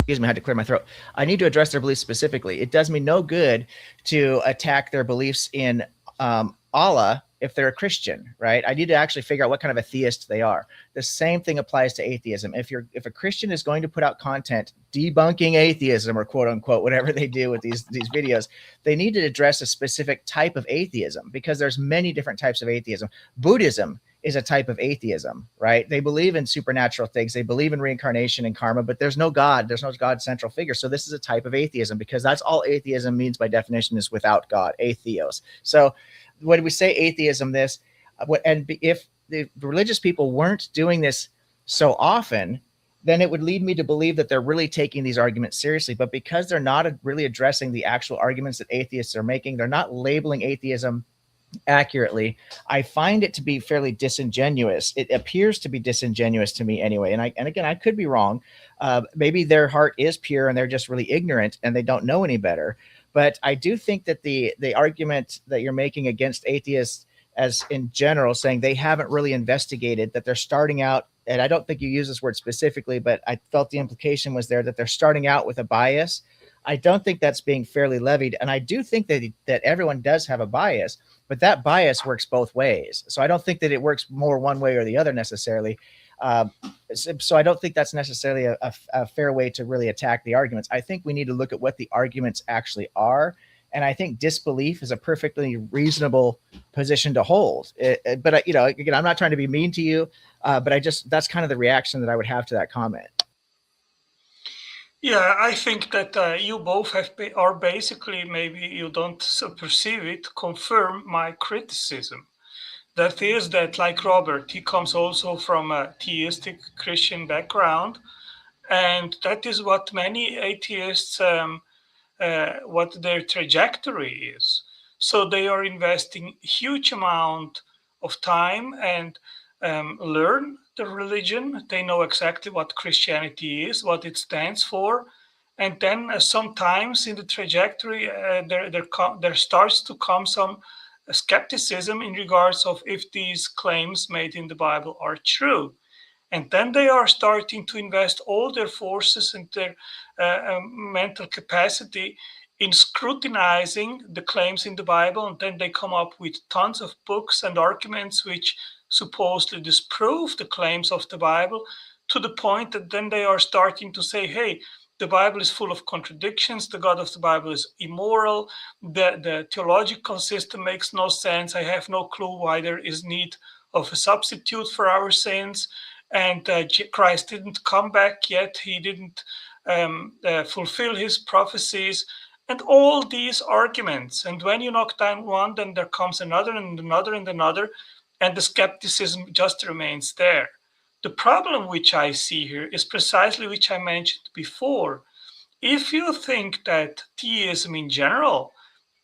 Excuse me, I had to clear my throat. I need to address their beliefs specifically. It does me no good to attack their beliefs in Allah if they're a Christian, right? I need to actually figure out what kind of a theist they are. The same thing applies to atheism. If a Christian is going to put out content debunking atheism, or quote unquote, whatever they do with these videos, they need to address a specific type of atheism, because there's many different types of atheism. Buddhism is a type of atheism, right? They believe in supernatural things. They believe in reincarnation and karma, but there's no God. There's no God central figure. So this is a type of atheism, because that's all atheism means by definition, is without God, atheos. So when we say atheism, and if the religious people weren't doing this so often, then it would lead me to believe that they're really taking these arguments seriously. But because they're not really addressing the actual arguments that atheists are making, they're not labeling atheism accurately, I find it to be fairly disingenuous. It appears to be disingenuous to me anyway. And again, I could be wrong. Maybe their heart is pure and they're just really ignorant and they don't know any better. But I do think that the argument that you're making against atheists, as in general, saying they haven't really investigated, that they're starting out, and I don't think you use this word specifically, but I felt the implication was there that they're starting out with a bias. I don't think that's being fairly levied. And I do think that everyone does have a bias, but that bias works both ways. So I don't think that it works more one way or the other necessarily. So I don't think that's necessarily a fair way to really attack the arguments. I think we need to look at what the arguments actually are. And I think disbelief is a perfectly reasonable position to hold. But again, I'm not trying to be mean to you, but that's kind of the reaction that I would have to that comment. Yeah, I think that you both are basically, maybe you don't perceive it, confirm my criticism. That is that, like Robert, he comes also from a theistic Christian background. And that is what many atheists, what their trajectory is. So they are investing huge amount of time and learn the religion. They know exactly what Christianity is, what it stands for. And then sometimes in the trajectory, there starts to come some skepticism in regards of if these claims made in the Bible are true. And then they are starting to invest all their forces and their mental capacity in scrutinizing the claims in the Bible. And then they come up with tons of books and arguments which supposedly disprove the claims of the Bible, to the point that then they are starting to say, hey, the Bible is full of contradictions. The God of the Bible is immoral. The theological system makes no sense. I have no clue why there is need of a substitute for our sins. And Christ didn't come back yet. He didn't fulfill his prophecies. And all these arguments, and when you knock down one, then there comes another and another and another, and the skepticism just remains there. The problem which I see here is precisely which I mentioned before. If you think that theism in general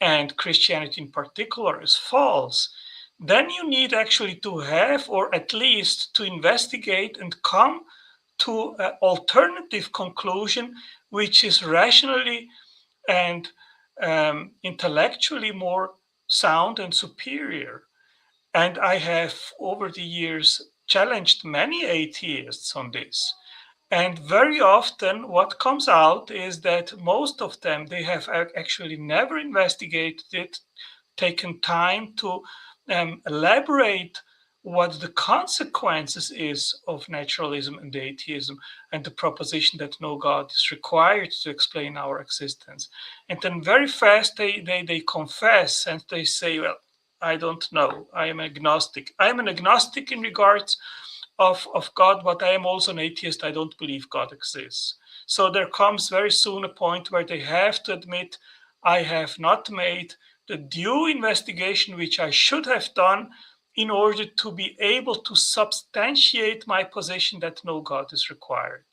and Christianity in particular is false, then you need actually to have, or at least to investigate and come to an alternative conclusion which is rationally and intellectually more sound and superior. And I have over the years challenged many atheists on this. And very often what comes out is that most of them, they have actually never investigated it, taken time to elaborate what the consequences is of naturalism and atheism and the proposition that no God is required to explain our existence. And then very fast they confess and they say, well, I don't know, I am agnostic. I am an agnostic in regards of God, but I am also an atheist. I don't believe God exists. So there comes very soon a point where they have to admit, I have not made the due investigation which I should have done in order to be able to substantiate my position that no God is required.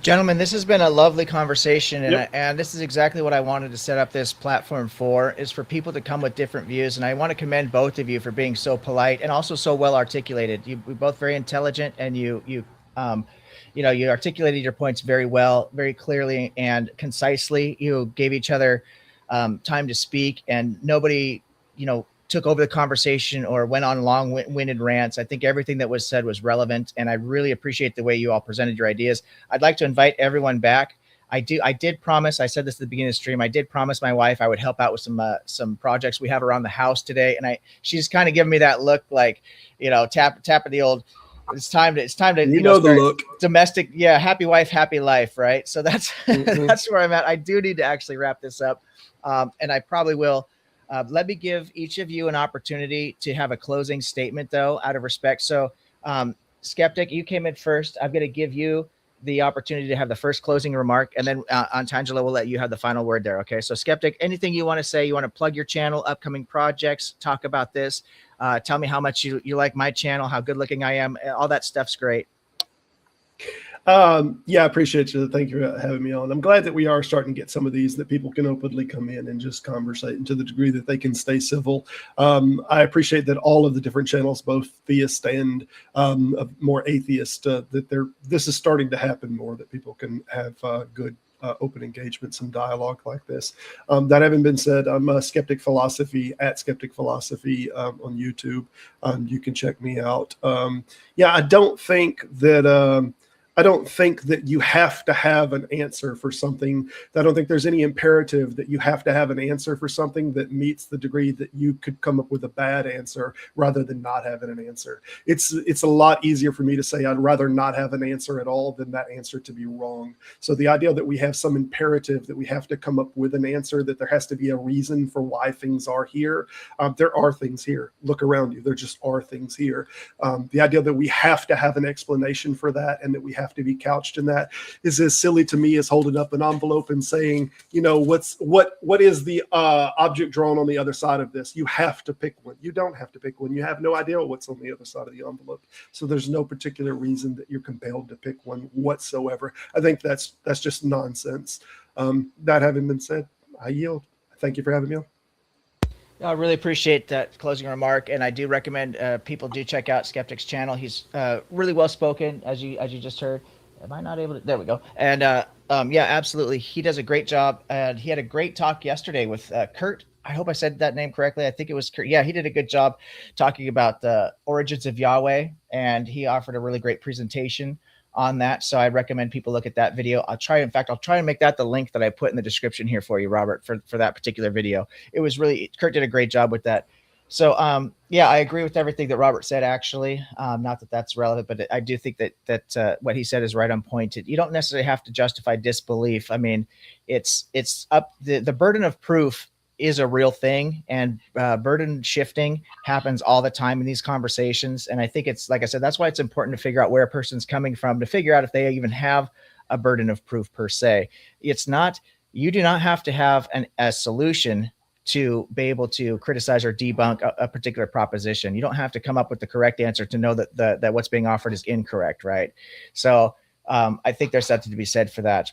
Gentlemen, this has been a lovely conversation, and, Yep. and this is exactly what I wanted to set up this platform for, is for people to come with different views. And I want to commend both of you for being so polite and also so well articulated. We're both very intelligent, and you articulated your points very well, very clearly and concisely. You gave each other time to speak, and nobody, took over the conversation or went on long-winded rants. I think everything that was said was relevant, and I really appreciate the way you all presented your ideas. I'd like to invite everyone back. I did promise, I said this at the beginning of the stream, I did promise my wife I would help out with some projects we have around the house today. And she's kind of giving me that look like, tapping the old, it's time to the look. Domestic. Yeah. Happy wife, happy life. Right. So that's, that's where I'm at. I do need to actually wrap this up. And I probably will. Let me give each of you an opportunity to have a closing statement, though, out of respect. So, Skeptic, you came in first. I'm going to give you the opportunity to have the first closing remark, and then Antangelo will let you have the final word there. Okay. So, Skeptic, anything you want to say? You want to plug your channel, upcoming projects, talk about this, tell me how much you like my channel, how good looking I am. All that stuff's great. I appreciate you. Thank you for having me on. I'm glad that we are starting to get some of these that people can openly come in and just conversate, and to the degree that they can stay civil. I appreciate that all of the different channels, both theist and more atheist, this is starting to happen more, that people can have good open engagements and dialogue like this. That having been said, I'm Skeptic Philosophy at Skeptic Philosophy on YouTube. You can check me out. I don't think that you have to have an answer for something. I don't think there's any imperative that you have to have an answer for something that meets the degree that you could come up with a bad answer rather than not having an answer. It's a lot easier for me to say I'd rather not have an answer at all than that answer to be wrong. So the idea that we have some imperative that we have to come up with an answer, that there has to be a reason for why things are here. There are things here. Look around you. There just are things here. The idea that we have to have an explanation for that and that we have to be couched in that is as silly to me as holding up an envelope and saying, what is the object drawn on the other side of this? You have to pick one. You don't have to pick one. You have no idea what's on the other side of the envelope. So there's no particular reason that you're compelled to pick one whatsoever. I think that's just nonsense. That having been said, I yield. Thank you for having me on. I really appreciate that closing remark, and I do recommend people do check out Skeptic's channel. He's really well spoken, as you just heard. Am I not able to? There we go. And absolutely, he does a great job. And he had a great talk yesterday with Kurt. I hope I said that name correctly. I think it was Kurt. Yeah, he did a good job talking about the origins of Yahweh, and he offered a really great presentation on that. So I recommend people look at that video. I'll try and make that the link that I put in the description here for you, Robert, for that particular video. It was Kurt did a great job with that. So, I agree with everything that Robert said, actually. Not that that's relevant, but I do think that what he said is right on point. You don't necessarily have to justify disbelief. I mean, it's up, the burden of proof is a real thing, and burden shifting happens all the time in these conversations. And I think it's, like I said, that's why it's important to figure out where a person's coming from, to figure out if they even have a burden of proof per se. It's not, You do not have to have a solution to be able to criticize or debunk a particular proposition. You don't have to come up with the correct answer to know that what's being offered is incorrect, right? So I think there's something to be said for that.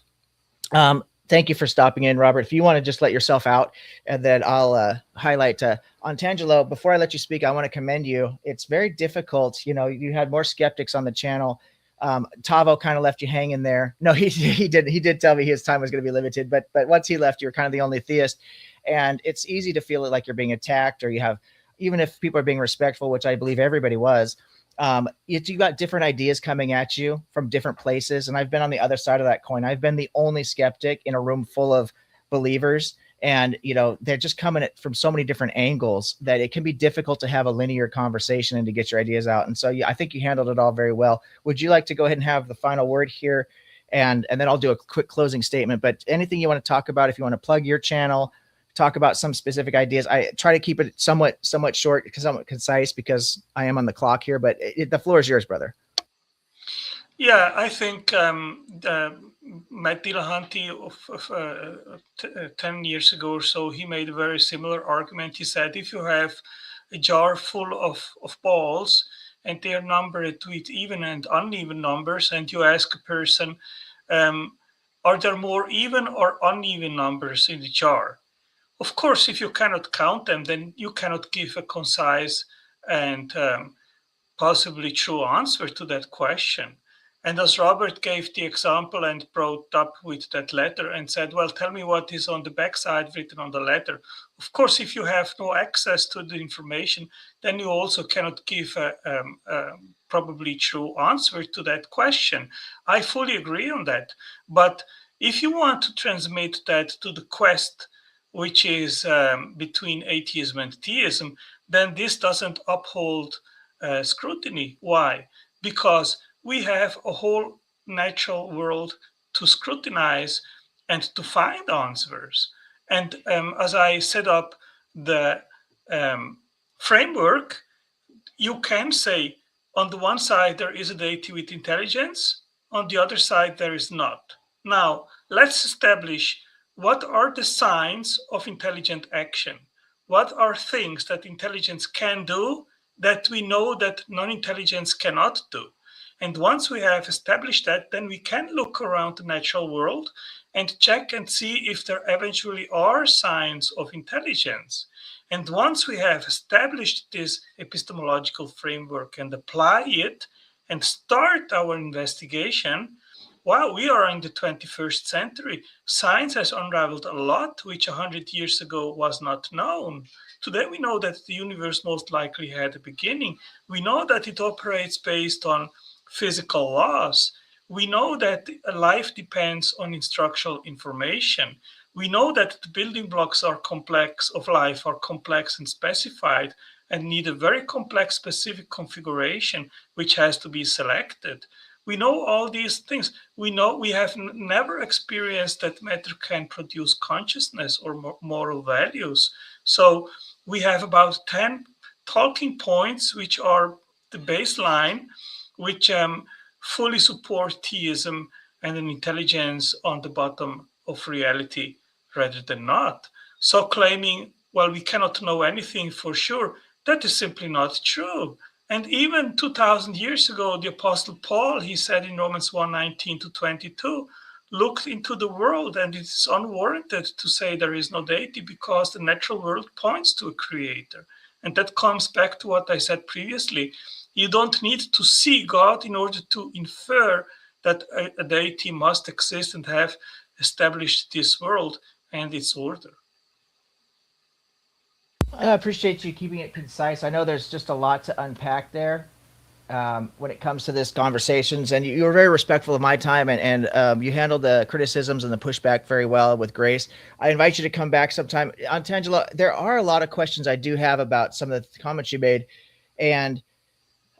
Thank you for stopping in, Robert. If you want to just let yourself out, and then I'll highlight on Tangelo. Before I let you speak, I want to commend you. It's very difficult. You know, you had more skeptics on the channel. Tavo kind of left you hanging there. No, he did tell me his time was going to be limited, but once he left, you're kind of the only theist, and it's easy to feel like you're being attacked, or you have, even if people are being respectful, which I believe everybody was. You got different ideas coming at you from different places. And I've been on the other side of that coin. I've been the only skeptic in a room full of believers. And, you know, they're just coming at from so many different angles that it can be difficult to have a linear conversation and to get your ideas out. And so yeah, I think you handled it all very well. Would you like to go ahead and have the final word here? And then I'll do a quick closing statement. But anything you want to talk about, if you want to plug your channel, talk about some specific ideas. I try to keep it somewhat short, somewhat concise, because I am on the clock here, but the floor is yours, brother. Yeah, I think Matt Dillahunty of 10 years ago or so, he made a very similar argument. He said, if you have a jar full of balls and they are numbered with even and uneven numbers, and you ask a person, are there more even or uneven numbers in the jar? Of course, if you cannot count them, then you cannot give a concise and possibly true answer to that question. And as Robert gave the example and brought up with that letter and said, well, tell me what is on the backside written on the letter. Of course, if you have no access to the information, then you also cannot give a probably true answer to that question. I fully agree on that. But if you want to transmit that to the quest, which is between atheism and theism, then this doesn't uphold scrutiny. Why? Because we have a whole natural world to scrutinize and to find answers. And as I set up the framework, you can say, on the one side, there is a deity with intelligence. On the other side, there is not. Now, let's establish what are the signs of intelligent action? What are things that intelligence can do that we know that non-intelligence cannot do? And once we have established that, then we can look around the natural world and check and see if there eventually are signs of intelligence. And once we have established this epistemological framework and apply it and start our investigation, wow, we are in the 21st century. Science has unraveled a lot, which 100 years ago was not known. Today, we know that the universe most likely had a beginning. We know that it operates based on physical laws. We know that life depends on instructional information. We know that the building blocks of life are complex and specified and need a very complex specific configuration, which has to be selected. We know all these things. We know we have never experienced that matter can produce consciousness or moral values. So we have about 10 talking points, which are the baseline, which fully support theism and an intelligence on the bottom of reality rather than not. So claiming, well, we cannot know anything for sure, that is simply not true. And even 2,000 years ago, the Apostle Paul, he said in Romans 1:19-22, looked into the world, and it's unwarranted to say there is no deity because the natural world points to a creator. And that comes back to what I said previously. You don't need to see God in order to infer that a deity must exist and have established this world and its order. I appreciate you keeping it concise. I know there's just a lot to unpack there when it comes to this conversations, and you were very respectful of my time, and you handled the criticisms and the pushback very well with grace. I invite you to come back sometime. On Tangelo, there are a lot of questions I do have about some of the comments you made, and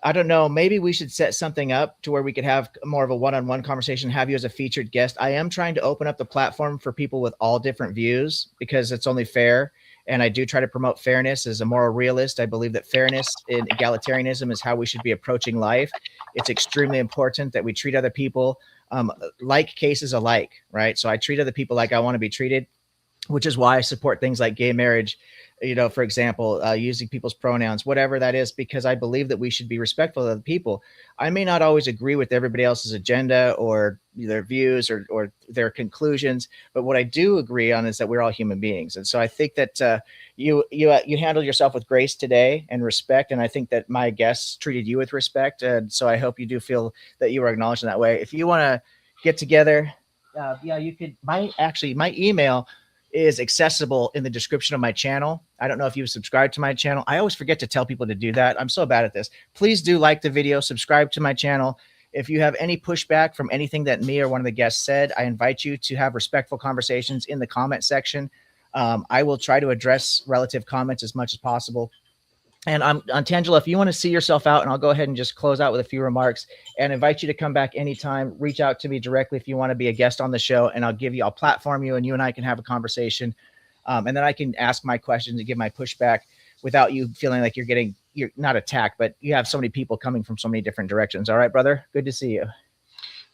I don't know, maybe we should set something up to where we could have more of a one-on-one conversation, have you as a featured guest. I am trying to open up the platform for people with all different views because it's only fair. And I do try to promote fairness. As a moral realist, I believe that fairness and egalitarianism is how we should be approaching life. It's extremely important that we treat other people like cases alike, right? So I treat other people like I want to be treated, which is why I support things like gay marriage, for example, using people's pronouns, whatever that is, because I believe that we should be respectful of other people. I may not always agree with everybody else's agenda or their views or their conclusions, but what I do agree on is that we're all human beings. And so I think that you handled yourself with grace today and respect. And I think that my guests treated you with respect. And so I hope you do feel that you were acknowledged in that way. If you want to get together, you could, my email is accessible in the description of my channel. I don't know if you've subscribed to my channel. I always forget to tell people to do that. I'm so bad at this. Please do like the video, subscribe to my channel. If you have any pushback from anything that me or one of the guests said, I invite you to have respectful conversations in the comment section. I will try to address relative comments as much as possible. And on Tangela, if you want to see yourself out, and I'll go ahead and just close out with a few remarks and invite you to come back anytime. Reach out to me directly if you want to be a guest on the show, and I'll platform you, and you and I can have a conversation. And then I can ask my questions and give my pushback without you feeling like you're not attacked, but you have so many people coming from so many different directions. All right, brother. Good to see you.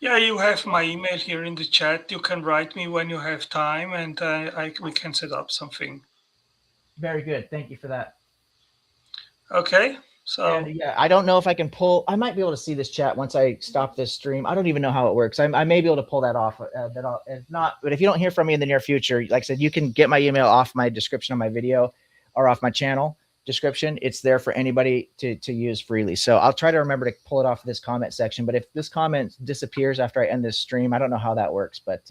Yeah, you have my email here in the chat. You can write me when you have time, and we can set up something. Very good. Thank you for that. Okay, so yeah, I don't know if I can I might be able to see this chat once I stop this stream. I don't even know how it works. I may be able to pull that off. If not, but if you don't hear from me in the near future, like I said, you can get my email off my description of my video or off my channel description. It's there for anybody to use freely. So I'll try to remember to pull it off this comment section. But if this comment disappears after I end this stream, I don't know how that works. But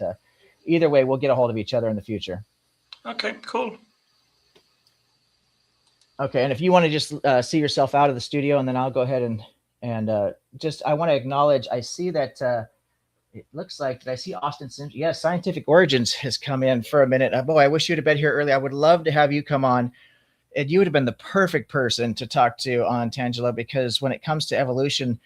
either way, we'll get a hold of each other in the future. Okay, cool. Okay, and if you want to just see yourself out of the studio, and then I'll go ahead and just I want to acknowledge. I see that it looks like, did I see Austin Sims? Yes, Scientific Origins has come in for a minute. Boy, I wish you'd have been here early. I would love to have you come on. And you would have been the perfect person to talk to on Tangela, because when it comes to evolution,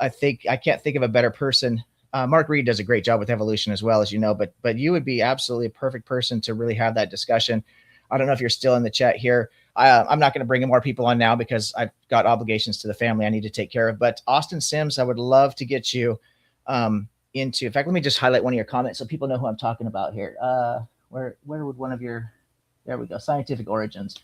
I can't think of a better person. Mark Reed does a great job with evolution as well, as you know, but you would be absolutely a perfect person to really have that discussion. I don't know if you're still in the chat here. I'm not going to bring in more people on now because I've got obligations to the family I need to take care of. But Austin Sims, I would love to get you into. In fact, let me just highlight one of your comments so people know who I'm talking about here. Where would one of your? There we go. Scientific Origins.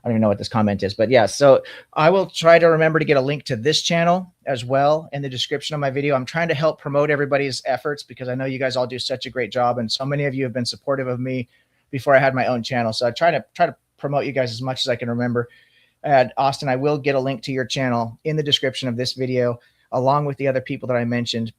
I don't even know what this comment is, but yeah. So I will try to remember to get a link to this channel as well in the description of my video. I'm trying to help promote everybody's efforts because I know you guys all do such a great job, and so many of you have been supportive of me before I had my own channel. So I try to promote you guys as much as I can remember. And Austin, I will get a link to your channel in the description of this video, along with the other people that I mentioned.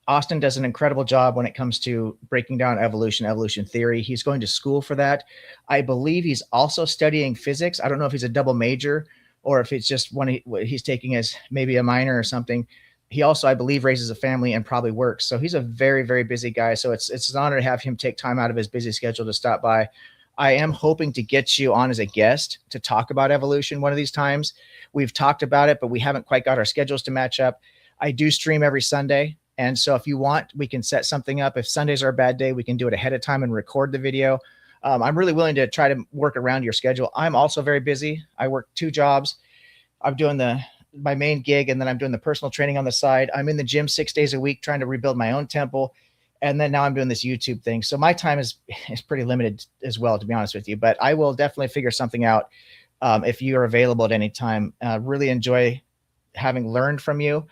Austin does an incredible job when it comes to breaking down evolution theory. He's going to school for that. I believe he's also studying physics. I don't know if he's a double major or if it's just one he's taking as maybe a minor or something. He also, I believe, raises a family and probably works. So he's a very, very busy guy. So it's an honor to have him take time out of his busy schedule to stop by. I am hoping to get you on as a guest to talk about evolution one of these times. We've talked about it, but we haven't quite got our schedules to match up. I do stream every Sunday. And so if you want, we can set something up. If Sundays are a bad day, we can do it ahead of time and record the video. I'm really willing to try to work around your schedule. I'm also very busy. I work 2 jobs. I'm doing my main gig, and then I'm doing the personal training on the side. I'm in the gym 6 days a week trying to rebuild my own temple. And then now I'm doing this YouTube thing. So my time is pretty limited as well, to be honest with you. But I will definitely figure something out if you are available at any time. Really enjoy having learned from you.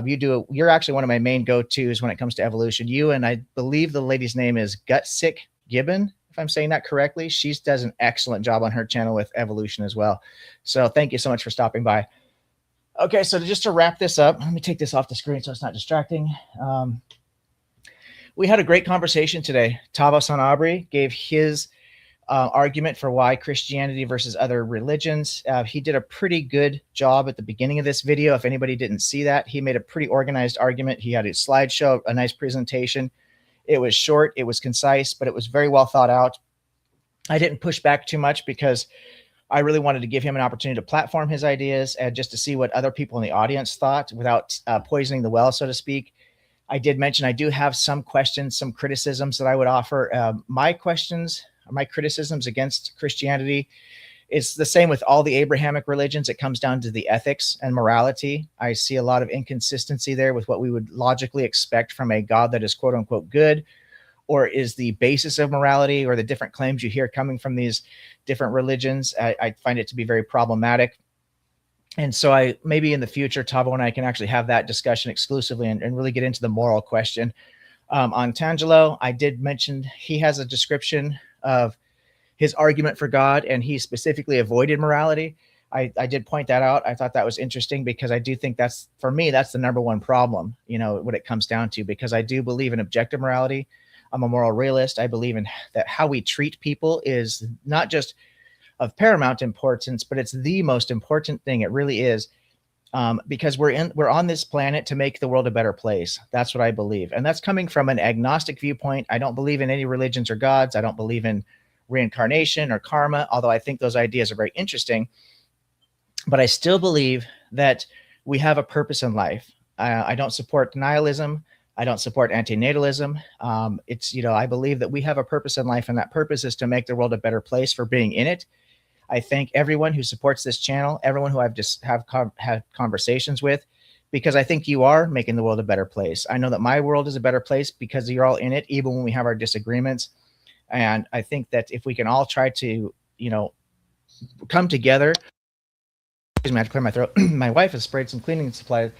You're actually one of my main go-tos when it comes to evolution. You, and I believe the lady's name is Gutsick Gibbon, if I'm saying that correctly. She does an excellent job on her channel with evolution as well. So thank you so much for stopping by. Okay, so just to wrap this up, let me take this off the screen so it's not distracting. We had a great conversation today. Tavo San Abri gave his argument for why Christianity versus other religions. He did a pretty good job at the beginning of this video. If anybody didn't see that, he made a pretty organized argument. He had a slideshow, a nice presentation. It was short, it was concise, but it was very well thought out. I didn't push back too much because I really wanted to give him an opportunity to platform his ideas and just to see what other people in the audience thought without poisoning the well, so to speak. I did mention I do have some questions, some criticisms that I would offer. My questions my criticisms against Christianity. It's the same with all the Abrahamic religions. It comes down to the ethics and morality. I see a lot of inconsistency there with what we would logically expect from a God that is quote unquote good, or is the basis of morality, or the different claims you hear coming from these different religions. I find it to be very problematic. And so maybe in the future, Tavo and I can actually have that discussion exclusively and really get into the moral question. On Tangelo, I did mention he has a description of his argument for God, and he specifically avoided morality. I did point that out. I thought that was interesting because I do think that's, for me, that's the number one problem, what it comes down to, because I do believe in objective morality. I'm a moral realist. I believe in that how we treat people is not just of paramount importance, but it's the most important thing. It really is. Because we're on this planet to make the world a better place. That's what I believe. And that's coming from an agnostic viewpoint. I don't believe in any religions or gods. I don't believe in reincarnation or karma, although I think those ideas are very interesting. But I still believe that we have a purpose in life. I don't support nihilism. I don't support antinatalism. I believe that we have a purpose in life, and that purpose is to make the world a better place for being in it. I thank everyone who supports this channel, everyone who I've just had conversations with, because I think you are making the world a better place. I know that my world is a better place because you're all in it, even when we have our disagreements. And I think that if we can all try to, come together. Excuse me, I have to clear my throat. My wife has sprayed some cleaning supply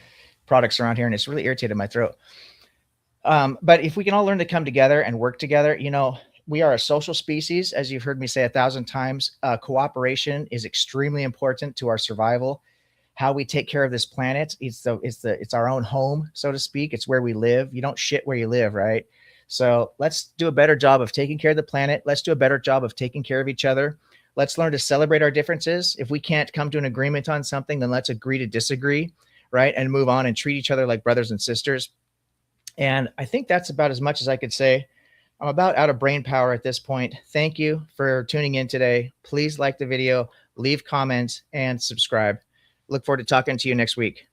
products around here, and it's really irritated my throat. But if we can all learn to come together and work together, we are a social species, as you've heard me say 1,000 times. Cooperation is extremely important to our survival. How we take care of this planet, it's our own home, so to speak. It's where we live. You don't shit where you live, right? So let's do a better job of taking care of the planet. Let's do a better job of taking care of each other. Let's learn to celebrate our differences. If we can't come to an agreement on something, then let's agree to disagree, right? And move on and treat each other like brothers and sisters. And I think that's about as much as I could say. I'm about out of brain power at this point. Thank you for tuning in today. Please like the video, leave comments, and subscribe. Look forward to talking to you next week.